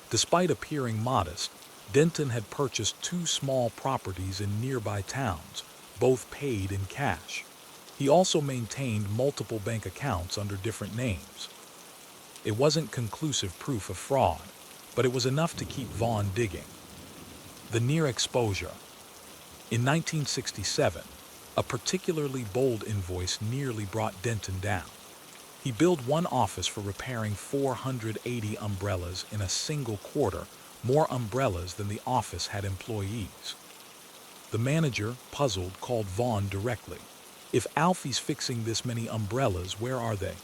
Despite appearing modest, Denton had purchased 2 small properties in nearby towns, both paid in cash. He also maintained multiple bank accounts under different names. It wasn't conclusive proof of fraud, but it was enough to keep Vaughn digging. The near exposure. In 1967, a particularly bold invoice nearly brought Denton down. He billed one office for repairing 480 umbrellas in a single quarter, more umbrellas than the office had employees. The manager, puzzled, called Vaughn directly. "If Alfie's fixing this many umbrellas, where are they?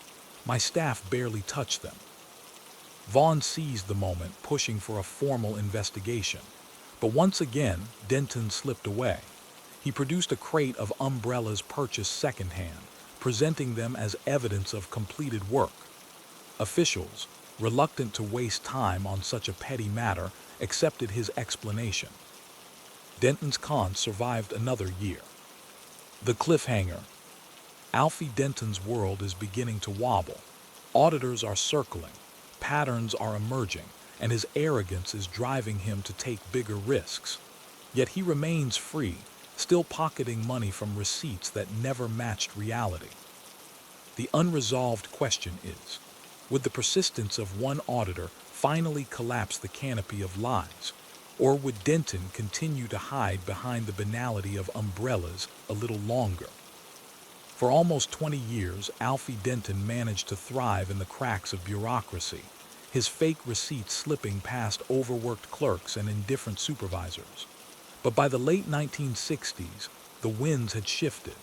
My staff barely touch them." Vaughn seized the moment, pushing for a formal investigation. But once again, Denton slipped away. He produced a crate of umbrellas purchased secondhand, presenting them as evidence of completed work. Officials, reluctant to waste time on such a petty matter, accepted his explanation. Denton's con survived another year. The cliffhanger. Alfie Denton's world is beginning to wobble. Auditors are circling, patterns are emerging, and his arrogance is driving him to take bigger risks. Yet he remains free, still pocketing money from receipts that never matched reality. The unresolved question is, would the persistence of one auditor finally collapse the canopy of lies? Or would Denton continue to hide behind the banality of umbrellas a little longer? For almost 20 years, Alfie Denton managed to thrive in the cracks of bureaucracy, his fake receipts slipping past overworked clerks and indifferent supervisors. But by the late 1960s, the winds had shifted.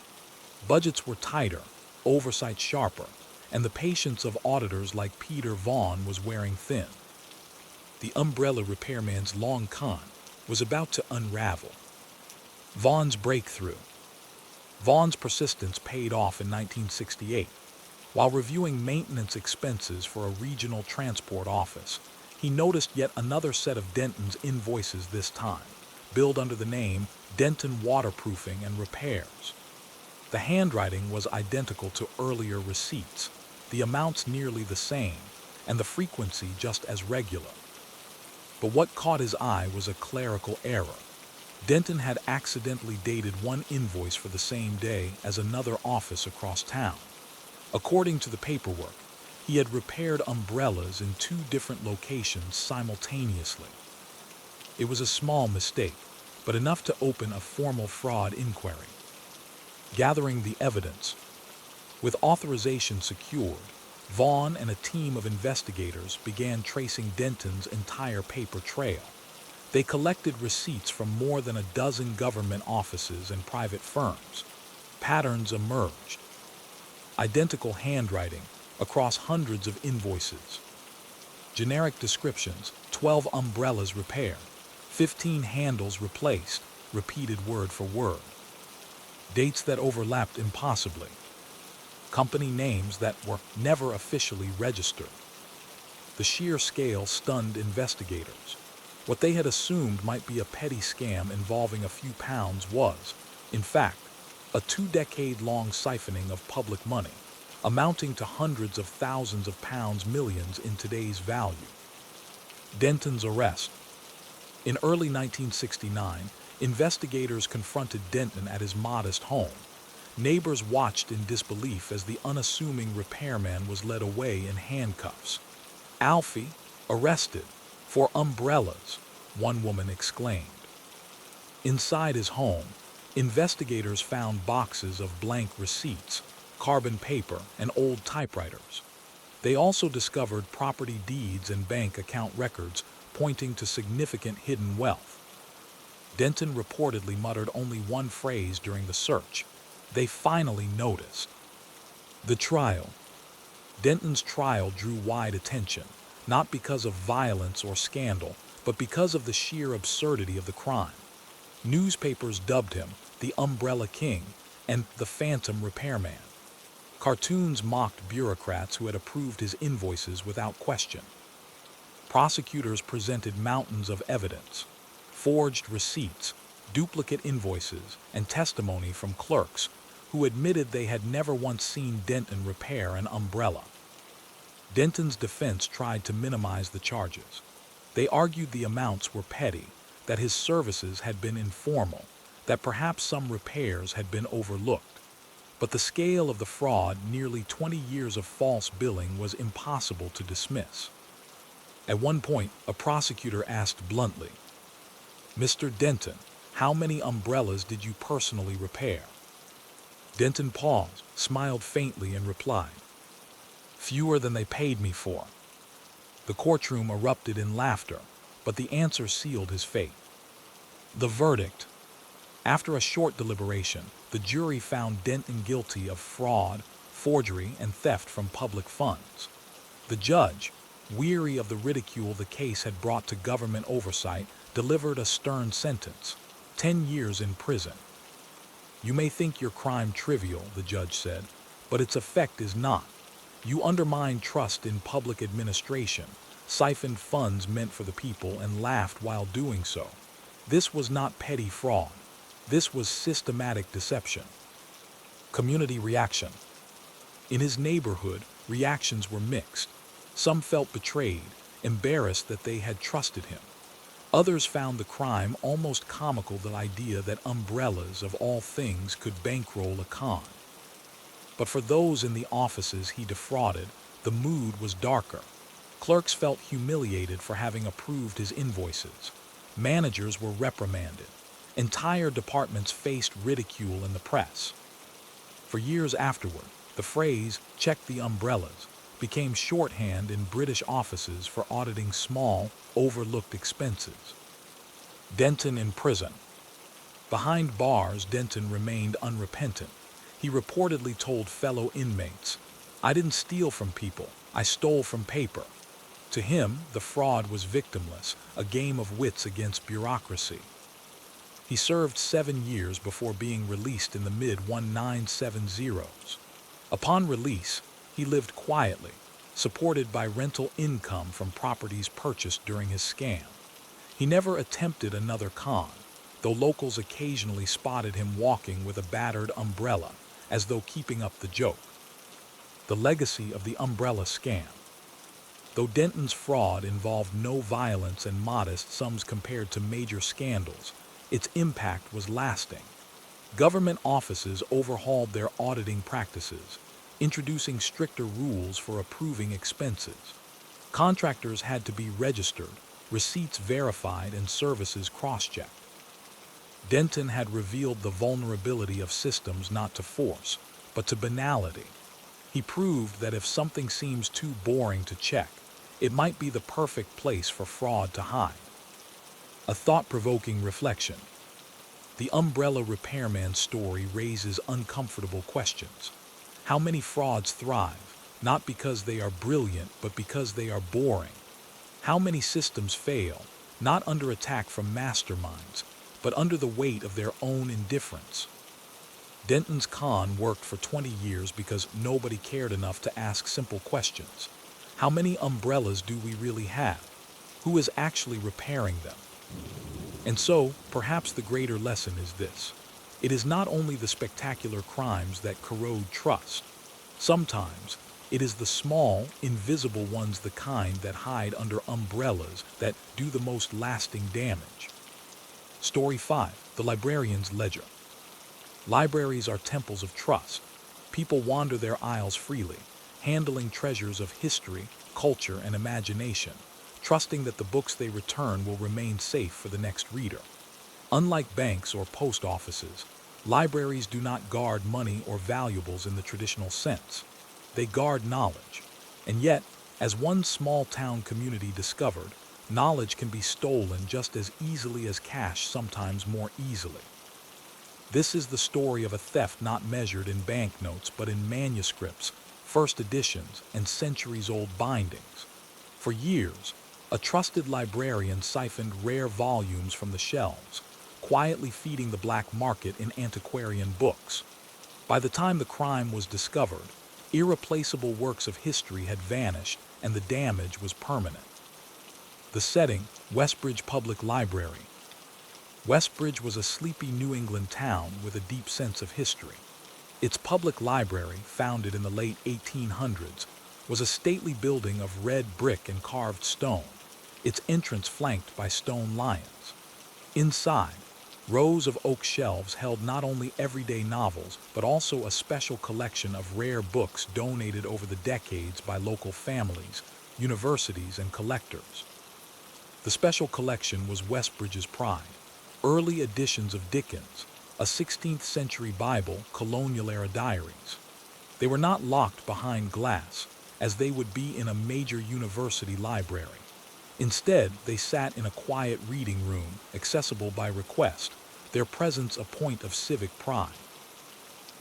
Budgets were tighter, oversight sharper, and the patience of auditors like Peter Vaughn was wearing thin. The umbrella repairman's long con was about to unravel. Vaughn's breakthrough. Vaughn's persistence paid off in 1968. While reviewing maintenance expenses for a regional transport office, he noticed yet another set of Denton's invoices, this time billed under the name Denton Waterproofing and Repairs. The handwriting was identical to earlier receipts, the amounts nearly the same, and the frequency just as regular. But what caught his eye was a clerical error. Denton had accidentally dated one invoice for the same day as another office across town. According to the paperwork, he had repaired umbrellas in 2 different locations simultaneously. It was a small mistake, but enough to open a formal fraud inquiry. Gathering the evidence. With authorization secured, Vaughn and a team of investigators began tracing Denton's entire paper trail. They collected receipts from more than a dozen government offices and private firms. Patterns emerged. Identical handwriting across hundreds of invoices. Generic descriptions: 12 umbrellas repaired, 15 handles replaced, repeated word for word. Dates that overlapped impossibly. Company names that were never officially registered. The sheer scale stunned investigators. What they had assumed might be a petty scam involving a few pounds was, in fact, a 2-decade-long siphoning of public money, amounting to hundreds of thousands of pounds, millions in today's value. Denton's arrest. In early 1969, investigators confronted Denton at his modest home. Neighbors watched in disbelief as the unassuming repairman was led away in handcuffs. "Alfie, arrested for umbrellas," one woman exclaimed. Inside his home, investigators found boxes of blank receipts, carbon paper, and old typewriters. They also discovered property deeds and bank account records pointing to significant hidden wealth. Denton reportedly muttered only one phrase during the search: "They finally noticed." The trial. Denton's trial drew wide attention, not because of violence or scandal, but because of the sheer absurdity of the crime. Newspapers dubbed him the Umbrella King and the Phantom Repairman. Cartoons mocked bureaucrats who had approved his invoices without question. Prosecutors presented mountains of evidence, forged receipts, duplicate invoices, and testimony from clerks who admitted they had never once seen Denton repair an umbrella. Denton's defense tried to minimize the charges. They argued the amounts were petty, that his services had been informal, that perhaps some repairs had been overlooked. But the scale of the fraud, nearly 20 years of false billing, was impossible to dismiss. At one point, a prosecutor asked bluntly, "Mr. Denton, how many umbrellas did you personally repair?" Denton paused, smiled faintly, and replied, "Fewer than they paid me for." The courtroom erupted in laughter, but the answer sealed his fate. The verdict. After a short deliberation, the jury found Denton guilty of fraud, forgery, and theft from public funds. The judge, weary of the ridicule the case had brought to government oversight, delivered a stern sentence: 10 years in prison. "You may think your crime trivial," the judge said, "but its effect is not. You undermined trust in public administration, siphoned funds meant for the people, and laughed while doing so. This was not petty fraud. This was systematic deception." Community reaction. In his neighborhood, reactions were mixed. Some felt betrayed, embarrassed that they had trusted him. Others found the crime almost comical, the idea that umbrellas, of all things, could bankroll a con. But for those in the offices he defrauded, the mood was darker. Clerks felt humiliated for having approved his invoices. Managers were reprimanded. Entire departments faced ridicule in the press. For years afterward, the phrase, "check the umbrellas," became shorthand in British offices for auditing small, overlooked expenses. Denton in prison. Behind bars, Denton remained unrepentant. He reportedly told fellow inmates, "I didn't steal from people, I stole from paper." To him, the fraud was victimless, a game of wits against bureaucracy. He served 7 years before being released in the mid-1970s. Upon release, he lived quietly, supported by rental income from properties purchased during his scam. He never attempted another con, though locals occasionally spotted him walking with a battered umbrella, as though keeping up the joke. The legacy of the umbrella scam. Though Denton's fraud involved no violence and modest sums compared to major scandals, its impact was lasting. Government offices overhauled their auditing practices, introducing stricter rules for approving expenses. Contractors had to be registered, receipts verified, and services cross-checked. Denton had revealed the vulnerability of systems not to force, but to banality. He proved that if something seems too boring to check, it might be the perfect place for fraud to hide. A thought-provoking reflection. The umbrella repairman story raises uncomfortable questions. How many frauds thrive, not because they are brilliant, but because they are boring? How many systems fail, not under attack from masterminds, but under the weight of their own indifference? Denton's con worked for 20 years because nobody cared enough to ask simple questions. How many umbrellas do we really have? Who is actually repairing them? And so, perhaps the greater lesson is this: it is not only the spectacular crimes that corrode trust. Sometimes, it is the small, invisible ones, the kind that hide under umbrellas, that do the most lasting damage. Story 5. The Librarian's Ledger. Libraries are temples of trust. People wander their aisles freely, handling treasures of history, culture, and imagination, trusting that the books they return will remain safe for the next reader. Unlike banks or post offices, libraries do not guard money or valuables in the traditional sense. They guard knowledge. And yet, as one small-town community discovered, knowledge can be stolen just as easily as cash, sometimes more easily. This is the story of a theft not measured in banknotes but in manuscripts, first editions, and centuries-old bindings. For years, A trusted librarian siphoned rare volumes from the shelves, quietly feeding the black market in antiquarian books. By the time the crime was discovered, irreplaceable works of history had vanished and the damage was permanent. The setting, Westbridge Public Library. Westbridge was a sleepy New England town with a deep sense of history. Its public library, founded in the late 1800s, was a stately building of red brick and carved stone, its entrance flanked by stone lions. Inside, rows of oak shelves held not only everyday novels, but also a special collection of rare books donated over the decades by local families, universities, and collectors. The special collection was Westbridge's pride. Early editions of Dickens, a 16th century Bible, colonial-era diaries. They were not locked behind glass, as they would be in a major university library. Instead, they sat in a quiet reading room, accessible by request, their presence a point of civic pride.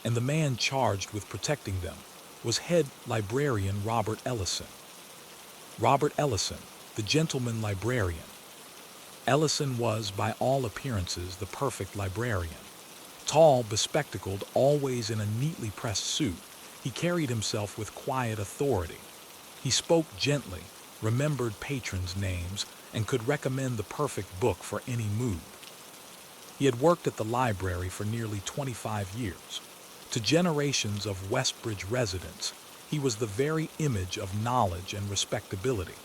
And the man charged with protecting them was head librarian Robert Ellison. Robert Ellison, the gentleman librarian. Ellison was, by all appearances, the perfect librarian. Tall, bespectacled, always in a neatly pressed suit, he carried himself with quiet authority. He spoke gently, remembered patrons' names, and could recommend the perfect book for any mood. He had worked at the library for nearly 25 years. To generations of Westbridge residents, he was the very image of knowledge and respectability.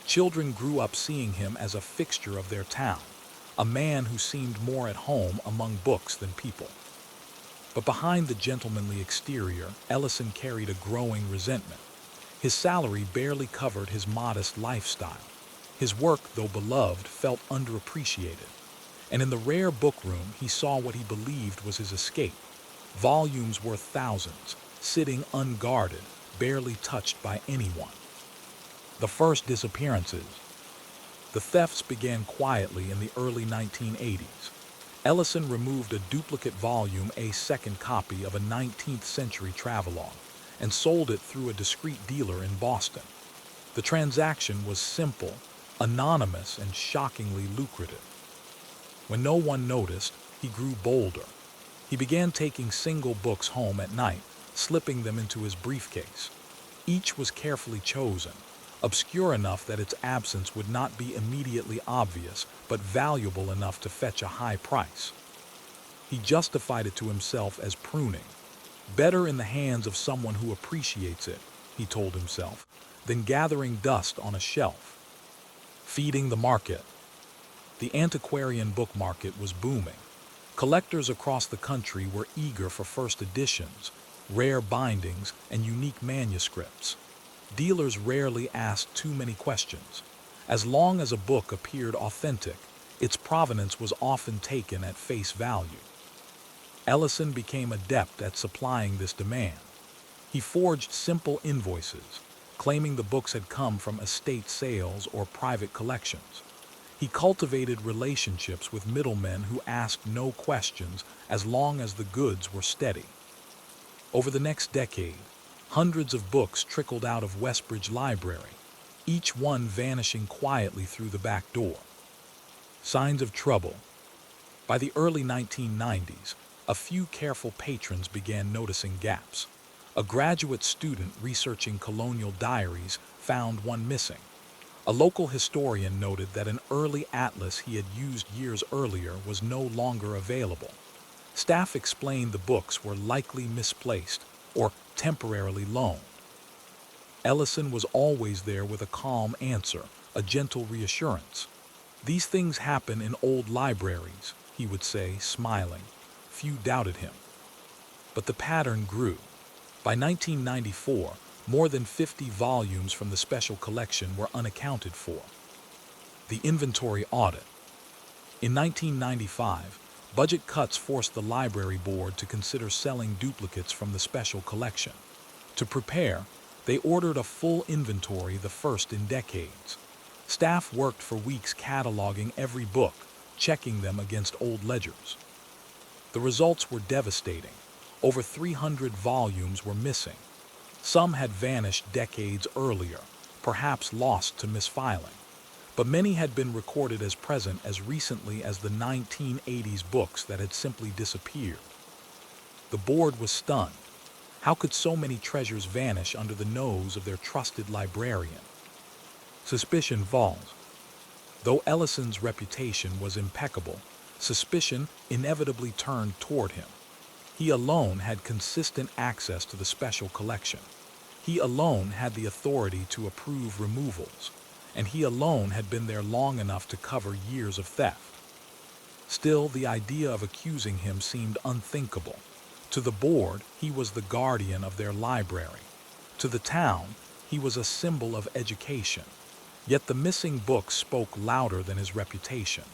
Children grew up seeing him as a fixture of their town, a man who seemed more at home among books than people. But behind the gentlemanly exterior, Ellison carried a growing resentment. His salary barely covered his modest lifestyle. His work, though beloved, felt underappreciated. And in the rare book room, he saw what he believed was his escape. Volumes worth thousands, sitting unguarded, barely touched by anyone. The first disappearances. The thefts began quietly in the early 1980s. Ellison removed a duplicate volume, a second copy of a 19th century travelogue, and sold it through a discreet dealer in Boston. The transaction was simple, anonymous, and shockingly lucrative. When no one noticed, he grew bolder. He began taking single books home at night, slipping them into his briefcase. Each was carefully chosen, obscure enough that its absence would not be immediately obvious, but valuable enough to fetch a high price. He justified it to himself as pruning. Better in the hands of someone who appreciates it, he told himself, than gathering dust on a shelf. Feeding the market. The antiquarian book market was booming. Collectors across the country were eager for first editions, rare bindings, and unique manuscripts. Dealers rarely asked too many questions. As long as a book appeared authentic, its provenance was often taken at face value. Ellison became adept at supplying this demand. He forged simple invoices, claiming the books had come from estate sales or private collections. He cultivated relationships with middlemen who asked no questions as long as the goods were steady. Over the next decade, hundreds of books trickled out of Westbridge Library, each one vanishing quietly through the back door. Signs of trouble. By the early 1990s, a few careful patrons began noticing gaps. A graduate student researching colonial diaries found one missing. A local historian noted that an early atlas he had used years earlier was no longer available. Staff explained the books were likely misplaced or temporarily loaned. Ellison was always there with a calm answer, a gentle reassurance. "These things happen in old libraries," he would say, smiling. Few doubted him. But the pattern grew. By 1994, more than 50 volumes from the special collection were unaccounted for. The inventory audit. In 1995, budget cuts forced the library board to consider selling duplicates from the special collection. To prepare, they ordered a full inventory, the first in decades. Staff worked for weeks cataloging every book, checking them against old ledgers. The results were devastating. Over 300 volumes were missing. Some had vanished decades earlier, perhaps lost to misfiling. but many had been recorded as present as recently as the 1980s books that had simply disappeared. The board was stunned. How could so many treasures vanish under the nose of their trusted librarian? Suspicion falls. Though Ellison's reputation was impeccable, suspicion inevitably turned toward him. He alone had consistent access to the special collection. He alone had the authority to approve removals, and he alone had been there long enough to cover years of theft. Still, the idea of accusing him seemed unthinkable. To the board, he was the guardian of their library. To the town, he was a symbol of education. Yet the missing books spoke louder than his reputation.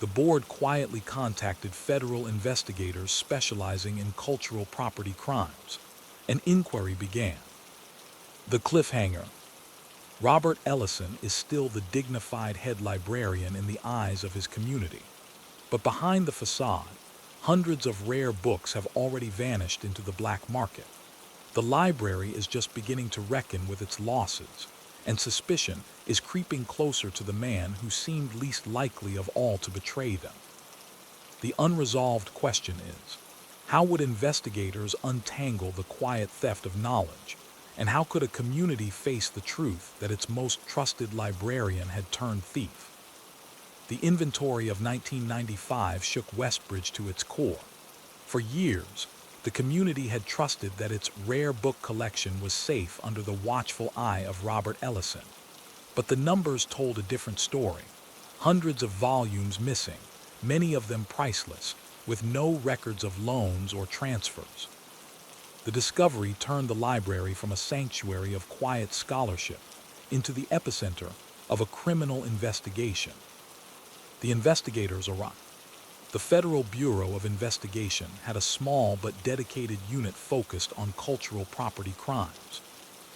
The board quietly contacted federal investigators specializing in cultural property crimes. An inquiry began. The cliffhanger. Robert Ellison is still the dignified head librarian in the eyes of his community. But behind the facade, hundreds of rare books have already vanished into the black market. The library is just beginning to reckon with its losses, and suspicion is creeping closer to the man who seemed least likely of all to betray them. The unresolved question is, how would investigators untangle the quiet theft of knowledge? And how could a community face the truth that its most trusted librarian had turned thief? The inventory of 1995 shook Westbridge to its core. For years, the community had trusted that its rare book collection was safe under the watchful eye of Robert Ellison. But the numbers told a different story. Hundreds of volumes missing, many of them priceless, with no records of loans or transfers. The discovery turned the library from a sanctuary of quiet scholarship into the epicenter of a criminal investigation. The investigators arrived. The Federal Bureau of Investigation had a small but dedicated unit focused on cultural property crimes.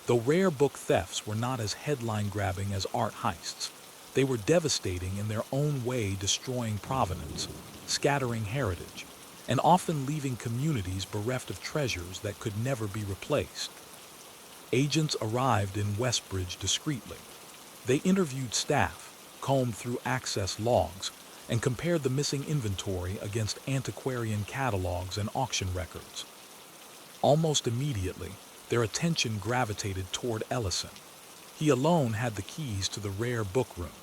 Though rare book thefts were not as headline-grabbing as art heists, they were devastating in their own way, destroying provenance, scattering heritage, and often leaving communities bereft of treasures that could never be replaced. Agents arrived in Westbridge discreetly. They interviewed staff, combed through access logs, and compared the missing inventory against antiquarian catalogs and auction records. Almost immediately, their attention gravitated toward Ellison. He alone had the keys to the rare book room.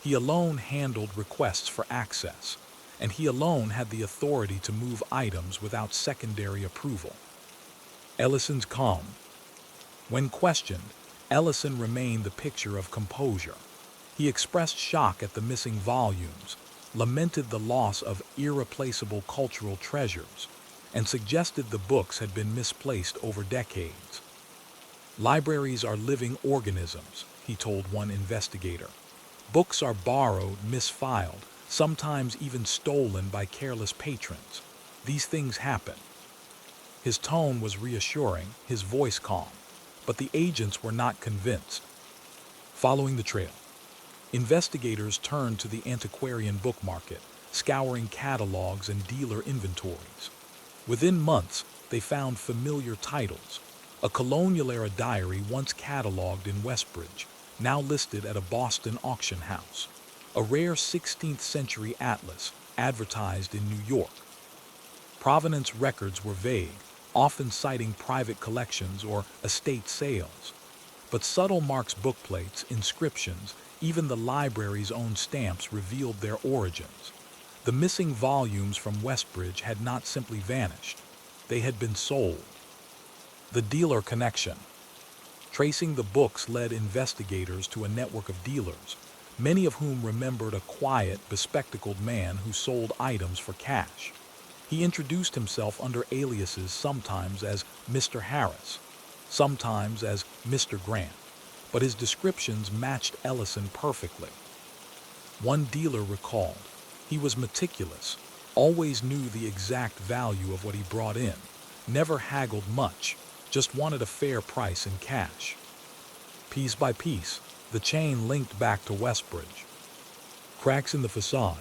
He alone handled requests for access, and he alone had the authority to move items without secondary approval. Ellison's calm. When questioned, Ellison remained the picture of composure. He expressed shock at the missing volumes, lamented the loss of irreplaceable cultural treasures, and suggested the books had been misplaced over decades. Libraries are living organisms, he told one investigator. Books are borrowed, misfiled, sometimes even stolen by careless patrons. These things happen. His tone was reassuring, his voice calm, but the agents were not convinced. Following the trail, investigators turned to the antiquarian book market, scouring catalogs and dealer inventories. Within months, they found familiar titles. A colonial-era diary once cataloged in Westbridge, now listed at a Boston auction house. A rare 16th century atlas, advertised in New York. Provenance records were vague, often citing private collections or estate sales. But subtle marks, bookplates, inscriptions, even the library's own stamps revealed their origins. The missing volumes from Westbridge had not simply vanished. They had been sold. The dealer connection. Tracing the books led investigators to a network of dealers, many of whom remembered a quiet, bespectacled man who sold items for cash. He introduced himself under aliases, sometimes as Mr. Harris, sometimes as Mr. Grant, but his descriptions matched Ellison perfectly. One dealer recalled, he was meticulous, always knew the exact value of what he brought in, never haggled much, just wanted a fair price in cash. Piece by piece, the chain linked back to Westbridge. Cracks in the facade.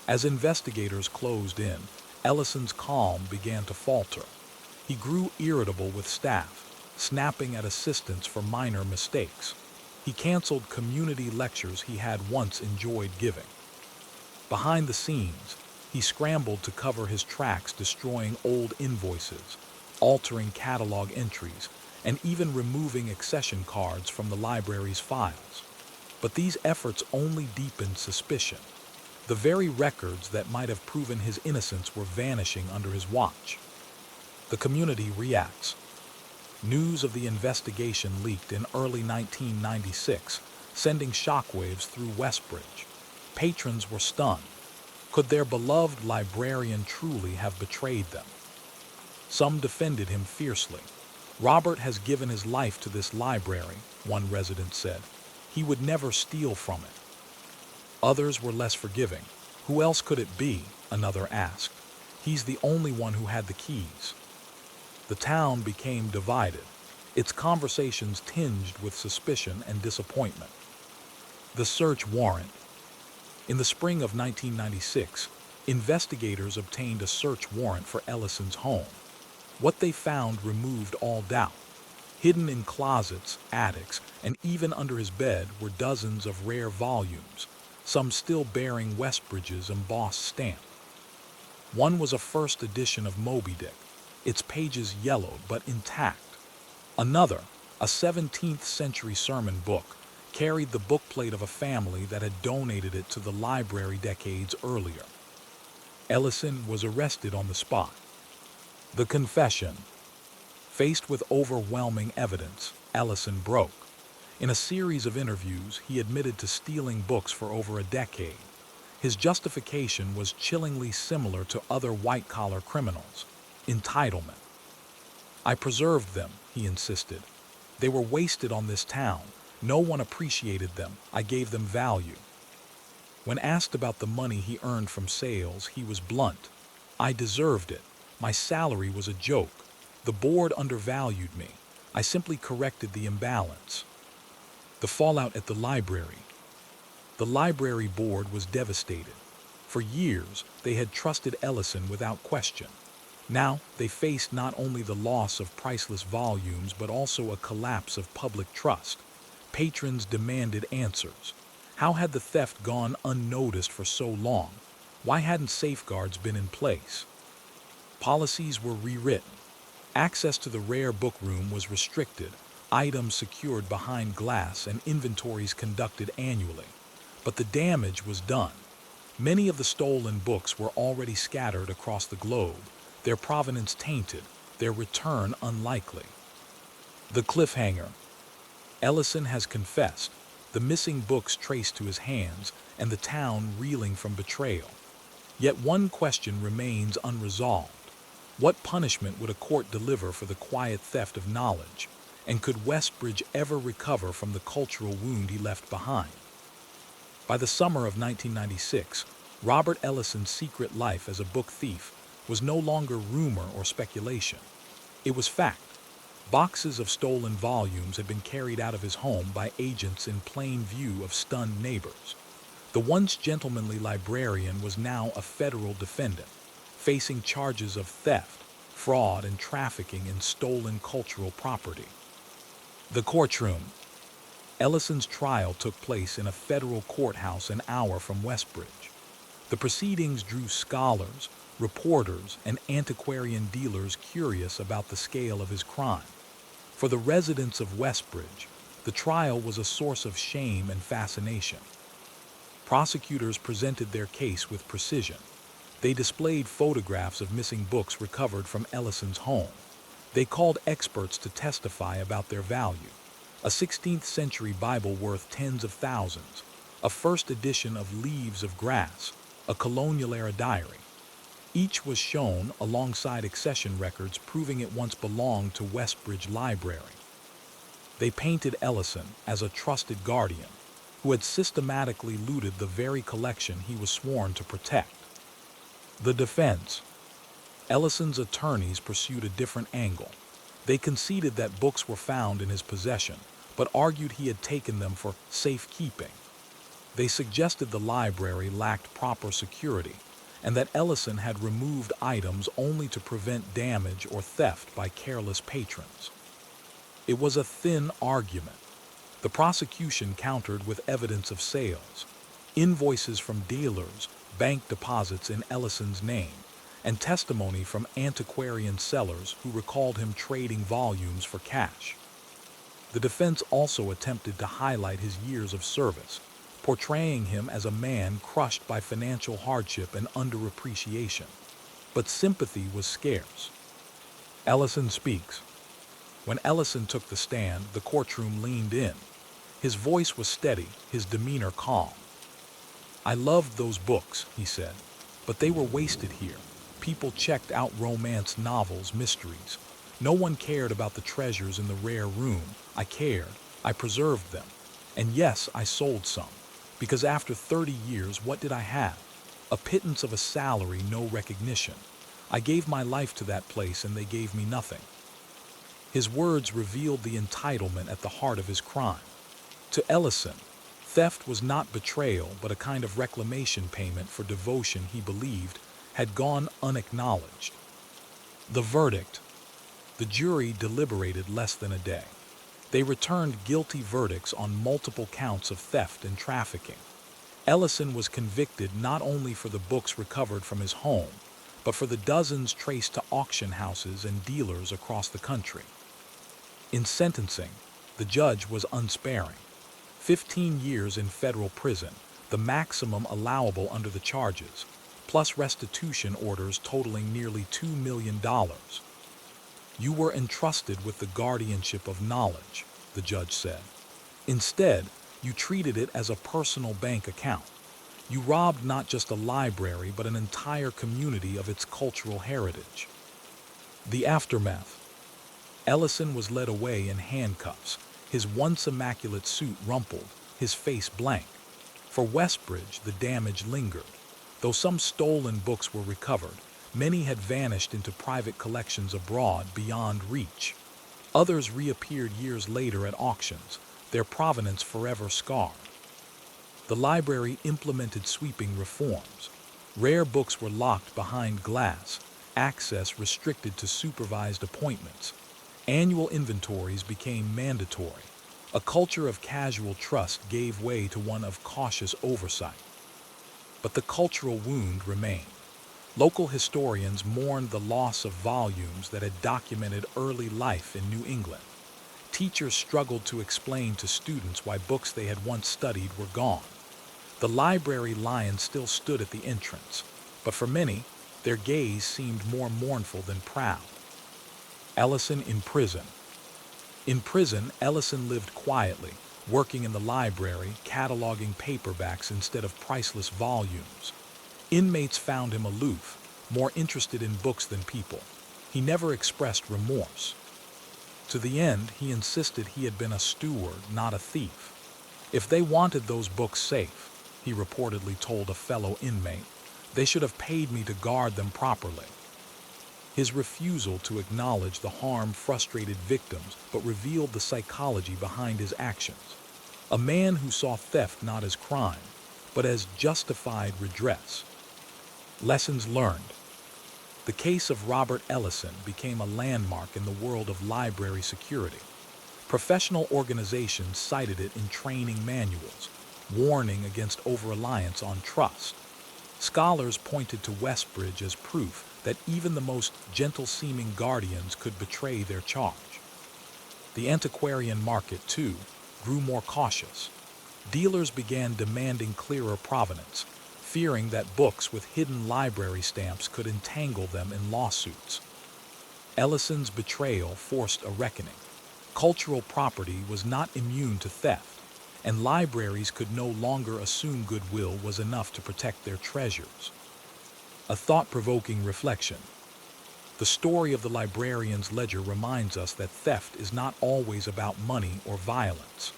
As investigators closed in, Ellison's calm began to falter. He grew irritable with staff, snapping at assistants for minor mistakes. He canceled community lectures he had once enjoyed giving. Behind the scenes, he scrambled to cover his tracks, destroying old invoices, altering catalog entries, and even removing accession cards from the library's files. But these efforts only deepened suspicion. The very records that might have proven his innocence were vanishing under his watch. The community reacts. News of the investigation leaked in early 1996, sending shockwaves through Westbridge. Patrons were stunned. Could their beloved librarian truly have betrayed them? Some defended him fiercely. "Robert has given his life to this library," one resident said. "He would never steal from it." Others were less forgiving. "Who else could it be?" another asked. "He's the only one who had the keys." The town became divided, its conversations tinged with suspicion and disappointment. The search warrant. In the spring of 1996, investigators obtained a search warrant for Ellison's home. What they found removed all doubt. Hidden in closets, attics, and even under his bed were dozens of rare volumes, some still bearing Westbridge's embossed stamp. One was a first edition of Moby Dick, its pages yellowed but intact. Another, a 17th century sermon book, carried the bookplate of a family that had donated it to the library decades earlier. Ellison was arrested on the spot. The confession. Faced with overwhelming evidence, Ellison broke. In a series of interviews, he admitted to stealing books for over a decade. His justification was chillingly similar to other white-collar criminals: entitlement. "I preserved them," he insisted. "They were wasted on this town. No one appreciated them. I gave them value." When asked about the money he earned from sales, he was blunt. "I deserved it. My salary was a joke. The board undervalued me. I simply corrected the imbalance." The fallout at the library. The library board was devastated. For years, they had trusted Ellison without question. Now, they faced not only the loss of priceless volumes, but also a collapse of public trust. Patrons demanded answers. How had the theft gone unnoticed for so long? Why hadn't safeguards been in place? Policies were rewritten. Access to the rare book room was restricted, items secured behind glass, and inventories conducted annually. But the damage was done. Many of the stolen books were already scattered across the globe, their provenance tainted, their return unlikely. The cliffhanger. Ellison has confessed, the missing books traced to his hands, and the town reeling from betrayal. Yet one question remains unresolved. What punishment would a court deliver for the quiet theft of knowledge? And could Westbridge ever recover from the cultural wound he left behind? By the summer of 1996, Robert Ellison's secret life as a book thief was no longer rumor or speculation. It was fact. Boxes of stolen volumes had been carried out of his home by agents in plain view of stunned neighbors. The once gentlemanly librarian was now a federal defendant, facing charges of theft, fraud, and trafficking in stolen cultural property. The courtroom. Ellison's trial took place in a federal courthouse an hour from Westbridge. The proceedings drew scholars, reporters, and antiquarian dealers curious about the scale of his crime. For the residents of Westbridge, the trial was a source of shame and fascination. Prosecutors presented their case with precision. They displayed photographs of missing books recovered from Ellison's home. They called experts to testify about their value. A 16th century Bible worth tens of thousands, a first edition of Leaves of Grass, a colonial-era diary. Each was shown alongside accession records proving it once belonged to Westbridge Library. They painted Ellison as a trusted guardian who had systematically looted the very collection he was sworn to protect. The defense. Ellison's attorneys pursued a different angle. They conceded that books were found in his possession, but argued he had taken them for safekeeping. They suggested the library lacked proper security, and that Ellison had removed items only to prevent damage or theft by careless patrons. It was a thin argument. The prosecution countered with evidence of sales, invoices from dealers, bank deposits in Ellison's name, and testimony from antiquarian sellers who recalled him trading volumes for cash. The defense also attempted to highlight his years of service, portraying him as a man crushed by financial hardship and underappreciation. But sympathy was scarce. Ellison speaks. When Ellison took the stand, the courtroom leaned in. His voice was steady, his demeanor calm. "I loved those books," he said, "but they were wasted here. People checked out romance novels, mysteries. No one cared about the treasures in the rare room. I cared. I preserved them. And yes, I sold some. Because after 30 years, what did I have? A pittance of a salary, no recognition. I gave my life to that place and they gave me nothing." His words revealed the entitlement at the heart of his crime. To Ellison, theft was not betrayal but a kind of reclamation payment for devotion he believed had gone unacknowledged. The verdict. The jury deliberated less than a day. They returned guilty verdicts on multiple counts of theft and trafficking. Ellison was convicted not only for the books recovered from his home, but for the dozens traced to auction houses and dealers across the country. In sentencing, the judge was unsparing. 15 years in federal prison, the maximum allowable under the charges, plus restitution orders totaling nearly $2 million. "You were entrusted with the guardianship of knowledge," the judge said. "Instead, you treated it as a personal bank account. You robbed not just a library but an entire community of its cultural heritage." The aftermath. Ellison was led away in handcuffs, his once immaculate suit rumpled, his face blank. For Westbridge, the damage lingered. Though some stolen books were recovered, many had vanished into private collections abroad beyond reach. Others reappeared years later at auctions, their provenance forever scarred. The library implemented sweeping reforms. Rare books were locked behind glass, access restricted to supervised appointments. Annual inventories became mandatory. A culture of casual trust gave way to one of cautious oversight. But the cultural wound remained. Local historians mourned the loss of volumes that had documented early life in New England. Teachers struggled to explain to students why books they had once studied were gone. The library lion still stood at the entrance, but for many, their gaze seemed more mournful than proud. Ellison in prison. In prison, Ellison lived quietly, working in the library, cataloging paperbacks instead of priceless volumes. Inmates found him aloof, more interested in books than people. He never expressed remorse. To the end, he insisted he had been a steward, not a thief. "If they wanted those books safe," he reportedly told a fellow inmate, "they should have paid me to guard them properly." His refusal to acknowledge the harm frustrated victims but revealed the psychology behind his actions. A man who saw theft not as crime, but as justified redress. Lessons learned. The case of Robert Ellison became a landmark in the world of library security. Professional organizations cited it in training manuals, warning against over-reliance on trust. Scholars pointed to Westbridge as proof that even the most gentle-seeming guardians could betray their charge. The antiquarian market, too, grew more cautious. Dealers began demanding clearer provenance, fearing that books with hidden library stamps could entangle them in lawsuits. Ellison's betrayal forced a reckoning. Cultural property was not immune to theft, and libraries could no longer assume goodwill was enough to protect their treasures. A thought-provoking reflection. The story of the librarian's ledger reminds us that theft is not always about money or violence.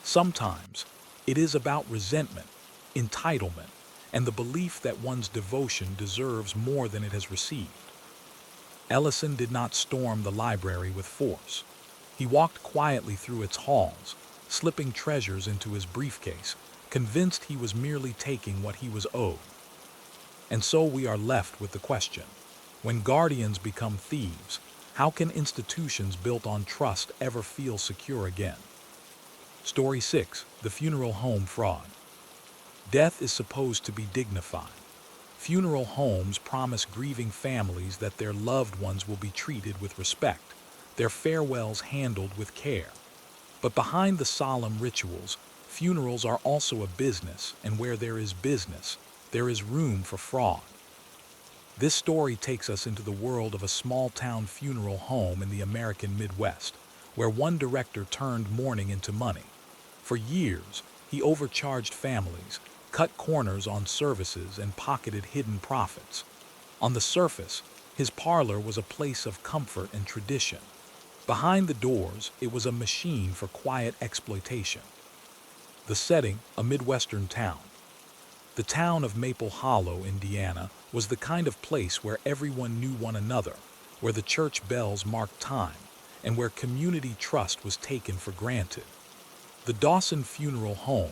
Sometimes, it is about resentment, entitlement, and the belief that one's devotion deserves more than it has received. Ellison did not storm the library with force. He walked quietly through its halls, slipping treasures into his briefcase, convinced he was merely taking what he was owed. And so we are left with the question: when guardians become thieves, how can institutions built on trust ever feel secure again? Story 6. The Funeral Home Fraud. Death is supposed to be dignified. Funeral homes promise grieving families that their loved ones will be treated with respect, their farewells handled with care. But behind the solemn rituals, funerals are also a business, and where there is business, there is room for fraud. This story takes us into the world of a small-town funeral home in the American Midwest, where one director turned mourning into money. For years, he overcharged families, cut corners on services, and pocketed hidden profits. On the surface, his parlor was a place of comfort and tradition. Behind the doors, it was a machine for quiet exploitation. The setting, a Midwestern town. The town of Maple Hollow, Indiana, was the kind of place where everyone knew one another, where the church bells marked time, and where community trust was taken for granted. The Dawson Funeral Home,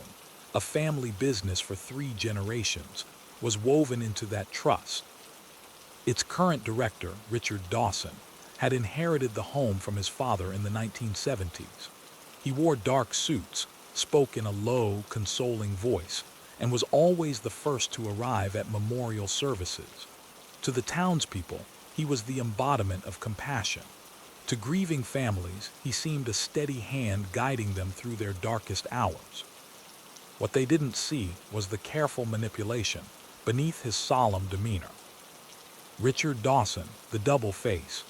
a family business for 3 generations, was woven into that trust. Its current director, Richard Dawson, had inherited the home from his father in the 1970s. He wore dark suits, spoke in a low, consoling voice, and was always the first to arrive at memorial services. To the townspeople, he was the embodiment of compassion. To grieving families, he seemed a steady hand guiding them through their darkest hours. What they didn't see was the careful manipulation beneath his solemn demeanor. Richard Dawson, the double face.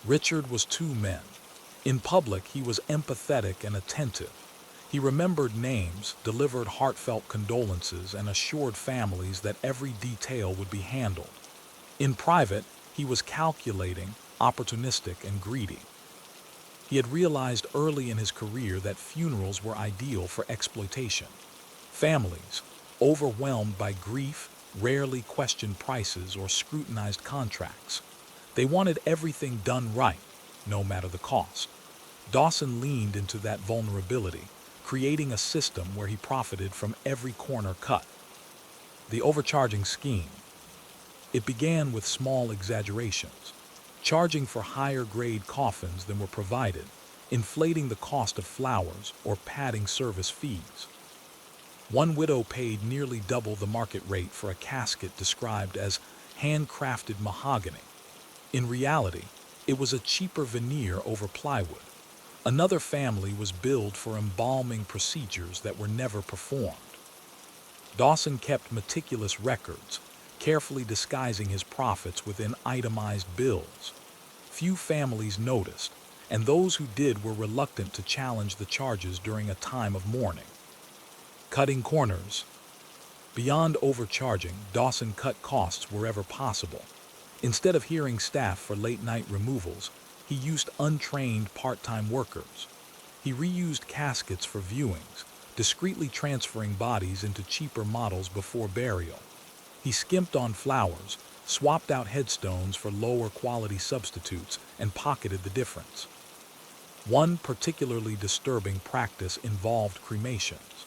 Richard was 2 men. In public, he was empathetic and attentive. He remembered names, delivered heartfelt condolences, and assured families that every detail would be handled. In private, he was calculating, opportunistic, and greedy. He had realized early in his career that funerals were ideal for exploitation. Families, overwhelmed by grief, rarely questioned prices or scrutinized contracts. They wanted everything done right, no matter the cost. Dawson leaned into that vulnerability, creating a system where he profited from every corner cut. The overcharging scheme. It began with small exaggerations, charging for higher-grade coffins than were provided, inflating the cost of flowers, or padding service fees. One widow paid nearly double the market rate for a casket described as handcrafted mahogany. In reality, it was a cheaper veneer over plywood. Another family was billed for embalming procedures that were never performed. Dawson kept meticulous records, carefully disguising his profits within itemized bills. Few families noticed, and those who did were reluctant to challenge the charges during a time of mourning. Cutting corners. Beyond overcharging, Dawson cut costs wherever possible. Instead of hiring staff for late-night removals, he used untrained part-time workers. He reused caskets for viewings, discreetly transferring bodies into cheaper models before burial. He skimped on flowers, swapped out headstones for lower-quality substitutes, and pocketed the difference. One particularly disturbing practice involved cremations.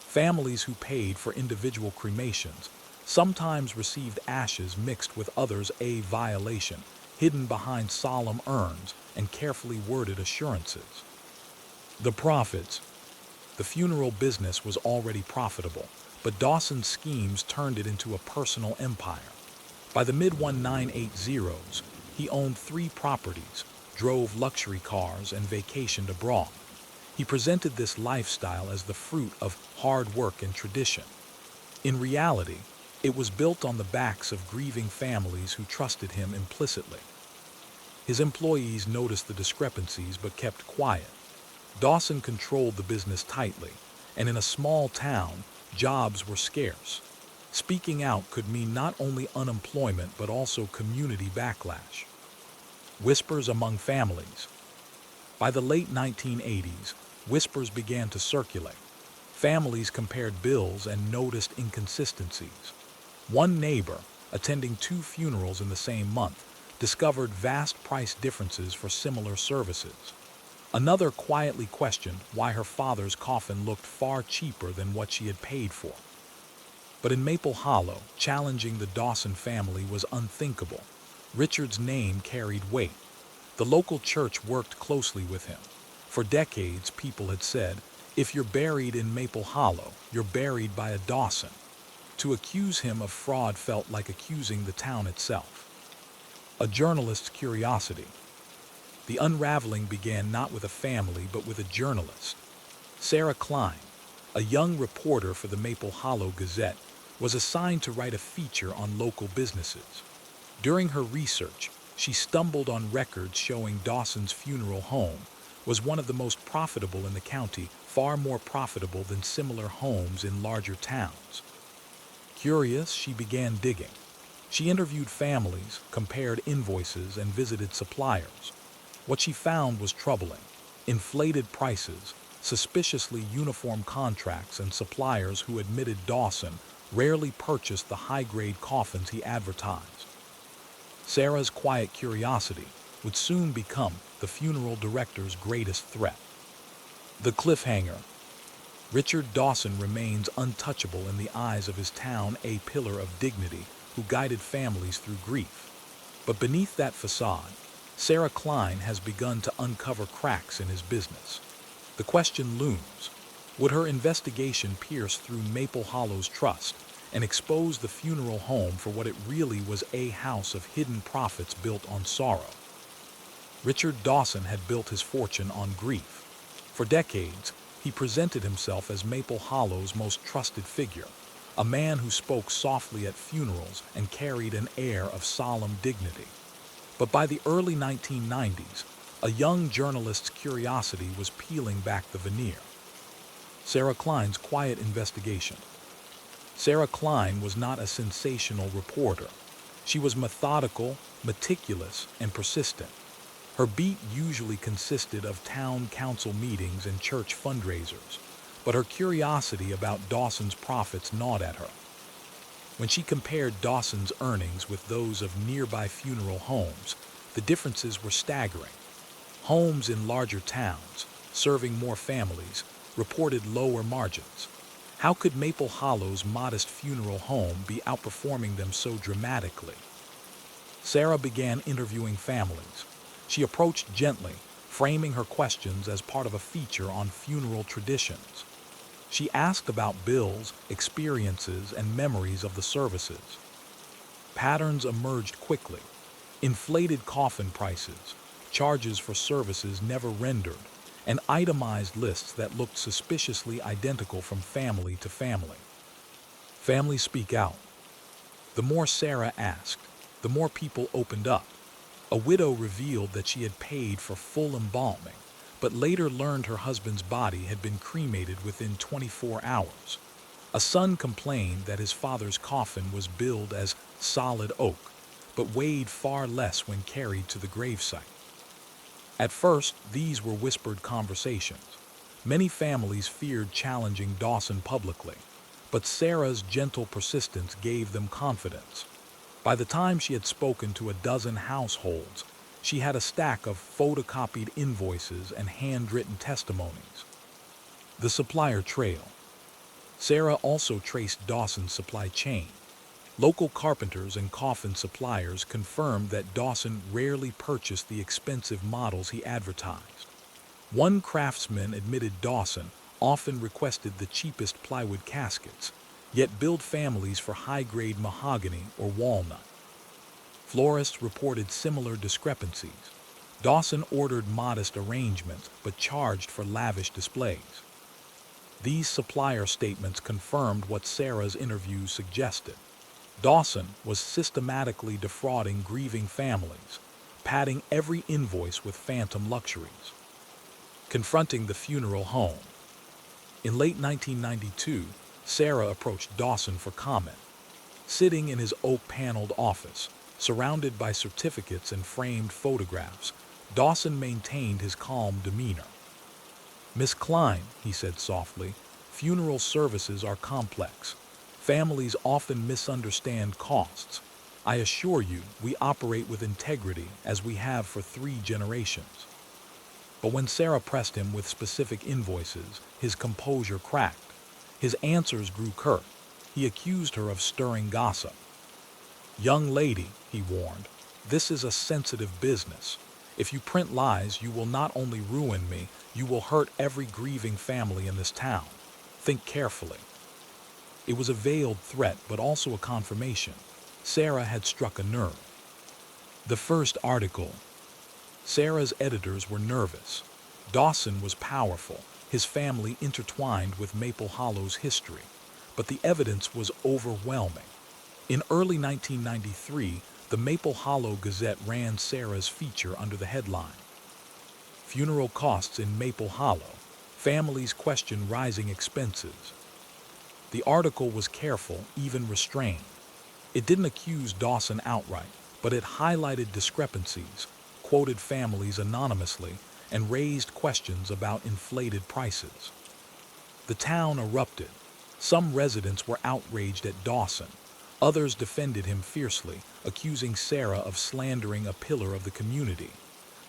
Families who paid for individual cremations sometimes received ashes mixed with others, a violation, hidden behind solemn urns and carefully worded assurances. The profits. The funeral business was already profitable, but Dawson's schemes turned it into a personal empire. By the mid-1980s, he owned 3 properties, drove luxury cars, and vacationed abroad. He presented this lifestyle as the fruit of hard work and tradition. In reality, it was built on the backs of grieving families who trusted him implicitly. His employees noticed the discrepancies but kept quiet. Dawson controlled the business tightly, and in a small town, jobs were scarce. Speaking out could mean not only unemployment but also community backlash. Whispers among families. By the late 1980s, whispers began to circulate. Families compared bills and noticed inconsistencies. One neighbor, attending 2 funerals in the same month, discovered vast price differences for similar services. Another quietly questioned why her father's coffin looked far cheaper than what she had paid for. But in Maple Hollow, challenging the Dawson family was unthinkable. Richard's name carried weight. The local church worked closely with him. For decades, people had said, If you're buried in Maple Hollow, you're buried by a Dawson. To accuse him of fraud felt like accusing the town itself. A journalist's curiosity. The unraveling began not with a family, but with a journalist. Sarah Klein, a young reporter for the Maple Hollow Gazette, was assigned to write a feature on local businesses. During her research, she stumbled on records showing Dawson's funeral home was one of the most profitable in the county, far more profitable than similar homes in larger towns. Curious, she began digging. She interviewed families, compared invoices, and visited suppliers. What she found was troubling. Inflated prices, suspiciously uniform contracts, and suppliers who admitted Dawson rarely purchased the high-grade coffins he advertised. Sarah's quiet curiosity would soon become the funeral director's greatest threat. The cliffhanger. Richard Dawson remains untouchable in the eyes of his town, a pillar of dignity who guided families through grief. But beneath that facade, Sarah Klein has begun to uncover cracks in his business. The question looms: would her investigation pierce through Maple Hollow's trust and expose the funeral home for what it really was, a house of hidden profits built on sorrow? Richard Dawson had built his fortune on grief. For decades, he presented himself as Maple Hollow's most trusted figure, a man who spoke softly at funerals and carried an air of solemn dignity. But by the early 1990s, a young journalist's curiosity was peeling back the veneer. Sarah Klein's quiet investigation. Sarah Klein was not a sensational reporter. She was methodical, meticulous, and persistent. Her beat usually consisted of town council meetings and church fundraisers, but her curiosity about Dawson's profits gnawed at her. When she compared Dawson's earnings with those of nearby funeral homes, the differences were staggering. Homes in larger towns, serving more families, reported lower margins. How could Maple Hollow's modest funeral home be outperforming them so dramatically? Sarah began interviewing families. She approached gently, framing her questions as part of a feature on funeral traditions. She asked about bills, experiences, and memories of the services. Patterns emerged quickly: inflated coffin prices, charges for services never rendered, and itemized lists that looked suspiciously identical from family to family. Families speak out. The more Sarah asked, the more people opened up. A widow revealed that she had paid for full embalming, but later learned her husband's body had been cremated within 24 hours. A son complained that his father's coffin was billed as solid oak, but weighed far less when carried to the gravesite. At first, these were whispered conversations. Many families feared challenging Dawson publicly, but Sarah's gentle persistence gave them confidence. By the time she had spoken to a dozen households, she had a stack of photocopied invoices and handwritten testimonies. The supplier trail. Sarah also traced Dawson's supply chain. Local carpenters and coffin suppliers confirmed that Dawson rarely purchased the expensive models he advertised. One craftsman admitted Dawson often requested the cheapest plywood caskets, yet billed families for high-grade mahogany or walnut. Florists reported similar discrepancies. Dawson ordered modest arrangements but charged for lavish displays. These supplier statements confirmed what Sarah's interviews suggested. Dawson was systematically defrauding grieving families, padding every invoice with phantom luxuries. Confronting the funeral home. In late 1992, Sarah approached Dawson for comment. Sitting in his oak-paneled office, surrounded by certificates and framed photographs, Dawson maintained his calm demeanor. "Miss Klein," he said softly, "funeral services are complex. Families often misunderstand costs. I assure you, we operate with integrity, as we have for 3 generations." But when Sarah pressed him with specific invoices, his composure cracked. His answers grew curt. He accused her of stirring gossip. "Young lady," he warned, "this is a sensitive business. If you print lies, you will not only ruin me, you will hurt every grieving family in this town. Think carefully. It was a veiled threat, but also a confirmation. Sarah had struck a nerve. The first article. Sarah's editors were nervous. Dawson was powerful, his family intertwined with Maple Hollow's history, but the evidence was overwhelming. In early 1993, the Maple Hollow Gazette ran Sarah's feature under the headline, "Funeral Costs in Maple Hollow. Families Question Rising Expenses." The article was careful, even restrained. It didn't accuse Dawson outright, but it highlighted discrepancies, quoted families anonymously, and raised questions about inflated prices. The town erupted. Some residents were outraged at Dawson. Others defended him fiercely, accusing Sarah of slandering a pillar of the community.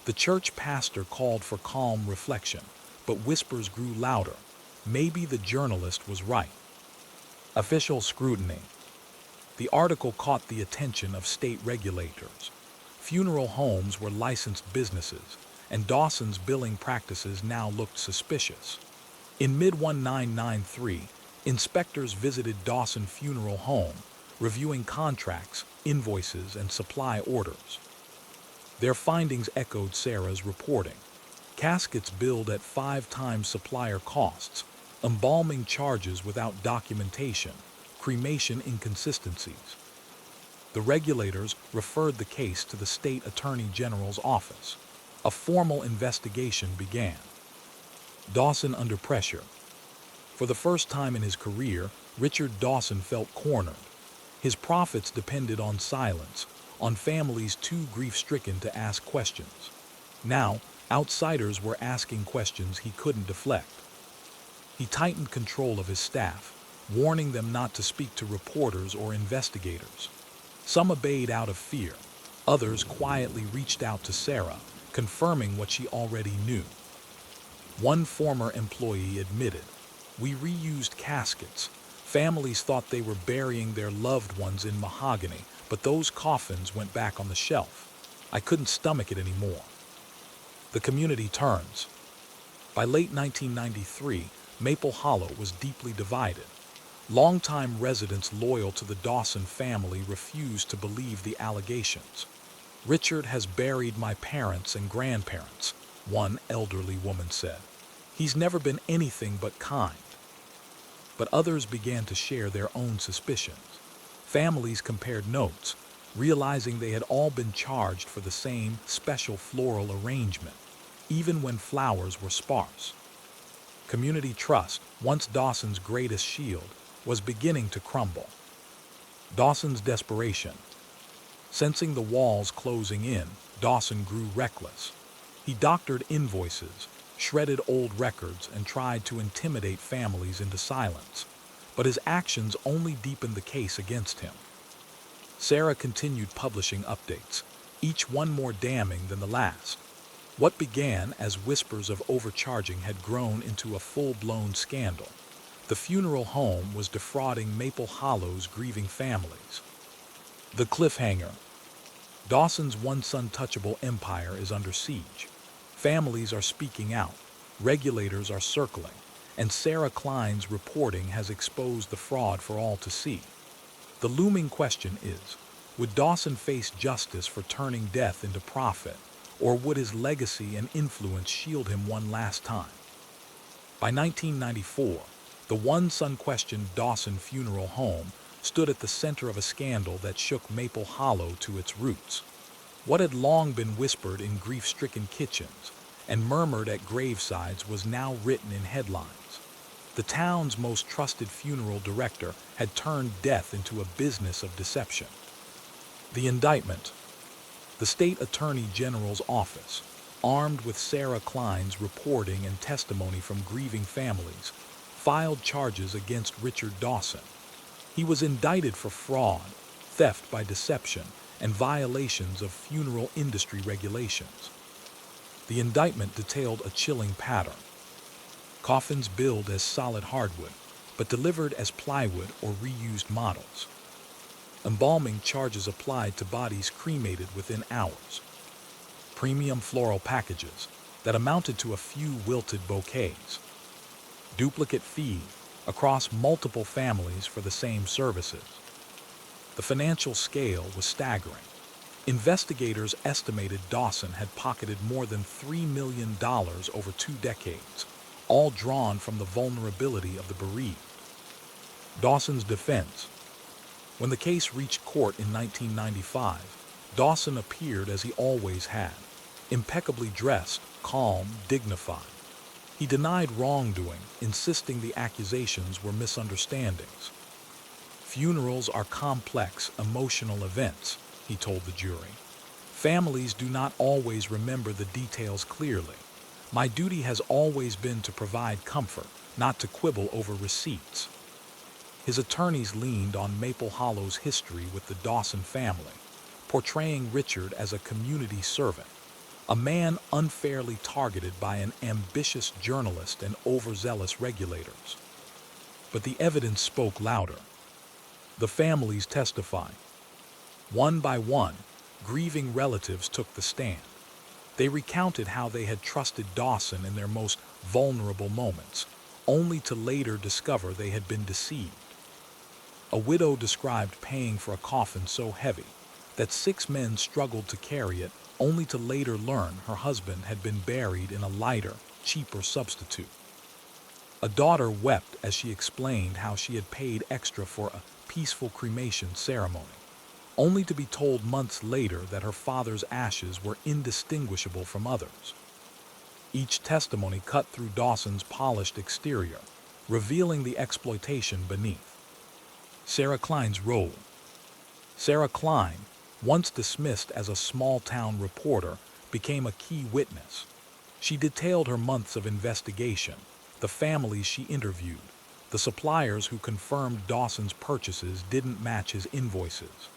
The church pastor called for calm reflection, but whispers grew louder. Maybe the journalist was right. Official scrutiny. The article caught the attention of state regulators. Funeral homes were licensed businesses, and Dawson's billing practices now looked suspicious. In mid-1993, inspectors visited Dawson Funeral Home, reviewing contracts, invoices, and supply orders. Their findings echoed Sarah's reporting. Caskets billed at 5 times supplier costs, embalming charges without documentation, cremation inconsistencies. The regulators referred the case to the state attorney general's office. A formal investigation began. Dawson under pressure. For the first time in his career, Richard Dawson felt cornered. His profits depended on silence, on families too grief-stricken to ask questions. Now, outsiders were asking questions he couldn't deflect. He tightened control of his staff, warning them not to speak to reporters or investigators. Some obeyed out of fear. Others quietly reached out to Sarah, confirming what she already knew. One former employee admitted, "We reused caskets. Families thought they were burying their loved ones in mahogany, but those coffins went back on the shelf. I couldn't stomach it anymore." The community turns. By late 1993, Maple Hollow was deeply divided. Longtime residents loyal to the Dawson family refused to believe the allegations. "Richard has buried my parents and grandparents," one elderly woman said. "He's never been anything but kind." But others began to share their own suspicions. Families compared notes, realizing they had all been charged for the same special floral arrangement, even when flowers were sparse. Community trust, once Dawson's greatest shield, was beginning to crumble. Dawson's desperation. Sensing the walls closing in, Dawson grew reckless. He doctored invoices, shredded old records, and tried to intimidate families into silence. But his actions only deepened the case against him. Sarah continued publishing updates, each one more damning than the last. What began as whispers of overcharging had grown into a full-blown scandal. The funeral home was defrauding Maple Hollow's grieving families. The cliffhanger. Dawson's once untouchable empire is under siege. Families are speaking out, regulators are circling, and Sarah Klein's reporting has exposed the fraud for all to see. The looming question is, would Dawson face justice for turning death into profit, or would his legacy and influence shield him one last time? By 1994, the once unquestioned Dawson Funeral Home stood at the center of a scandal that shook Maple Hollow to its roots. What had long been whispered in grief-stricken kitchens and murmured at gravesides was now written in headlines. The town's most trusted funeral director had turned death into a business of deception. The indictment. The state attorney general's office, armed with Sarah Klein's reporting and testimony from grieving families, filed charges against Richard Dawson. He was indicted for fraud, theft by deception, and violations of funeral industry regulations. The indictment detailed a chilling pattern. Coffins billed as solid hardwood, but delivered as plywood or reused models. Embalming charges applied to bodies cremated within hours. premium floral packages that amounted to a few wilted bouquets, duplicate fees across multiple families for the same services. The financial scale was staggering. Investigators estimated Dawson had pocketed more than $3 million over 2 decades, all drawn from the vulnerability of the bereaved. Dawson's defense. When the case reached court in 1995, Dawson appeared as he always had, impeccably dressed, calm, dignified. He denied wrongdoing, insisting the accusations were misunderstandings. Funerals are complex, emotional events, he told the jury. Families do not always remember the details clearly. My duty has always been to provide comfort, not to quibble over receipts. His attorneys leaned on Maple Hollow's history with the Dawson family, portraying Richard as a community servant, a man unfairly targeted by an ambitious journalist and overzealous regulators. But the evidence spoke louder. The families testified. One by one, grieving relatives took the stand. They recounted how they had trusted Dawson in their most vulnerable moments, only to later discover they had been deceived. A widow described paying for a coffin so heavy that 6 men struggled to carry it, only to later learn her husband had been buried in a lighter, cheaper substitute. A daughter wept as she explained how she had paid extra for a peaceful cremation ceremony, only to be told months later that her father's ashes were indistinguishable from others. Each testimony cut through Dawson's polished exterior, revealing the exploitation beneath. Sarah Klein's role. Sarah Klein, once dismissed as a small-town reporter, became a key witness. She detailed her months of investigation, the families she interviewed, the suppliers who confirmed Dawson's purchases didn't match his invoices.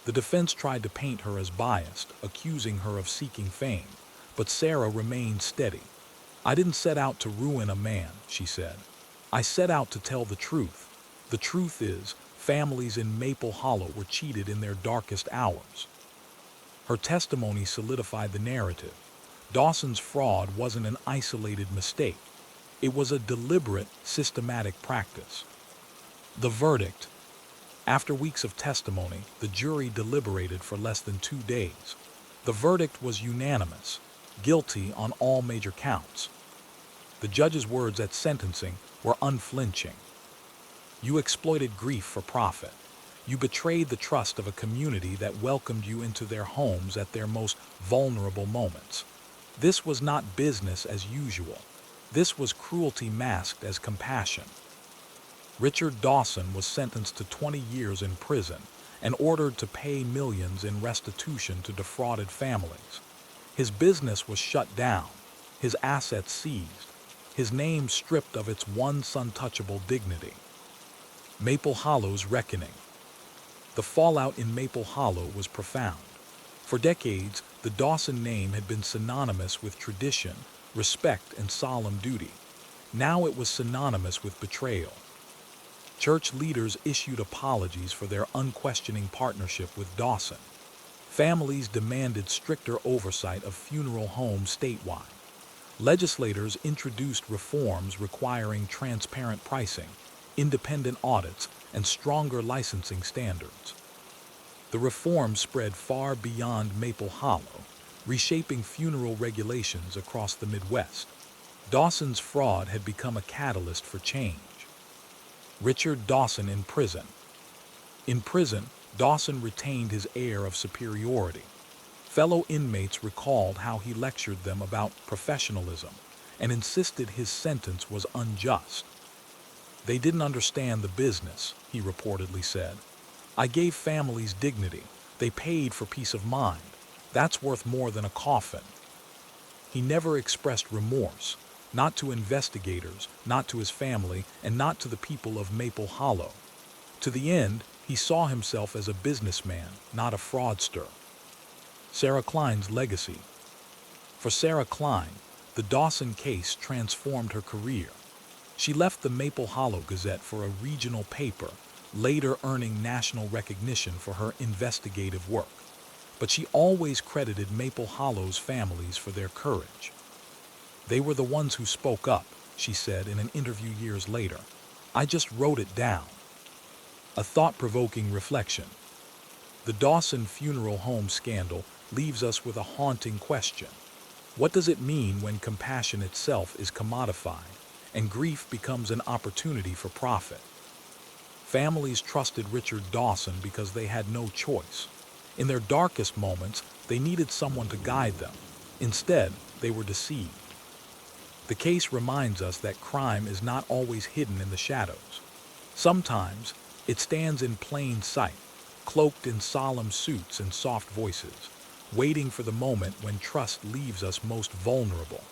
The defense tried to paint her as biased, accusing her of seeking fame, but Sarah remained steady. I didn't set out to ruin a man, she said. I set out to tell the truth. The truth is, families in Maple Hollow were cheated in their darkest hours. Her testimony solidified the narrative. Dawson's fraud wasn't an isolated mistake. It was a deliberate, systematic practice. The verdict. After weeks of testimony, the jury deliberated for less than 2 days. The verdict was unanimous, guilty on all major counts. The judge's words at sentencing were unflinching. You exploited grief for profit. You betrayed the trust of a community that welcomed you into their homes at their most vulnerable moments. This was not business as usual. This was cruelty masked as compassion. Richard Dawson was sentenced to 20 years in prison and ordered to pay millions in restitution to defrauded families. His business was shut down, his assets seized, his name stripped of its once untouchable dignity. Maple Hollow's reckoning. The fallout in Maple Hollow was profound. For decades, the Dawson name had been synonymous with tradition, respect, and solemn duty. Now it was synonymous with betrayal. Church leaders issued apologies for their unquestioning partnership with Dawson. Families demanded stricter oversight of funeral homes statewide. Legislators introduced reforms requiring transparent pricing, independent audits, and stronger licensing standards. The reforms spread far beyond Maple Hollow, reshaping funeral regulations across the Midwest. Dawson's fraud had become a catalyst for change. Richard Dawson in prison. In prison, Dawson retained his air of superiority. Fellow inmates recalled how he lectured them about professionalism and insisted his sentence was unjust. They didn't understand the business, he reportedly said. I gave families dignity. They paid for peace of mind. That's worth more than a coffin. He never expressed remorse, not to investigators, not to his family, and not to the people of Maple Hollow. To the end, he saw himself as a businessman, not a fraudster. Sarah Klein's legacy. For Sarah Klein, the Dawson case transformed her career. She left the Maple Hollow Gazette for a regional paper, later earning national recognition for her investigative work. but she always credited Maple Hollow's families for their courage. "They were the ones who spoke up," she said in an interview years later. "I just wrote it down." A thought-provoking reflection. The Dawson Funeral Home scandal leaves us with a haunting question. What does it mean when compassion itself is commodified and grief becomes an opportunity for profit? Families trusted Richard Dawson because they had no choice. In their darkest moments, they needed someone to guide them. Instead, they were deceived. The case reminds us that crime is not always hidden in the shadows. Sometimes, it stands in plain sight, cloaked in solemn suits and soft voices, waiting for the moment when trust leaves us most vulnerable.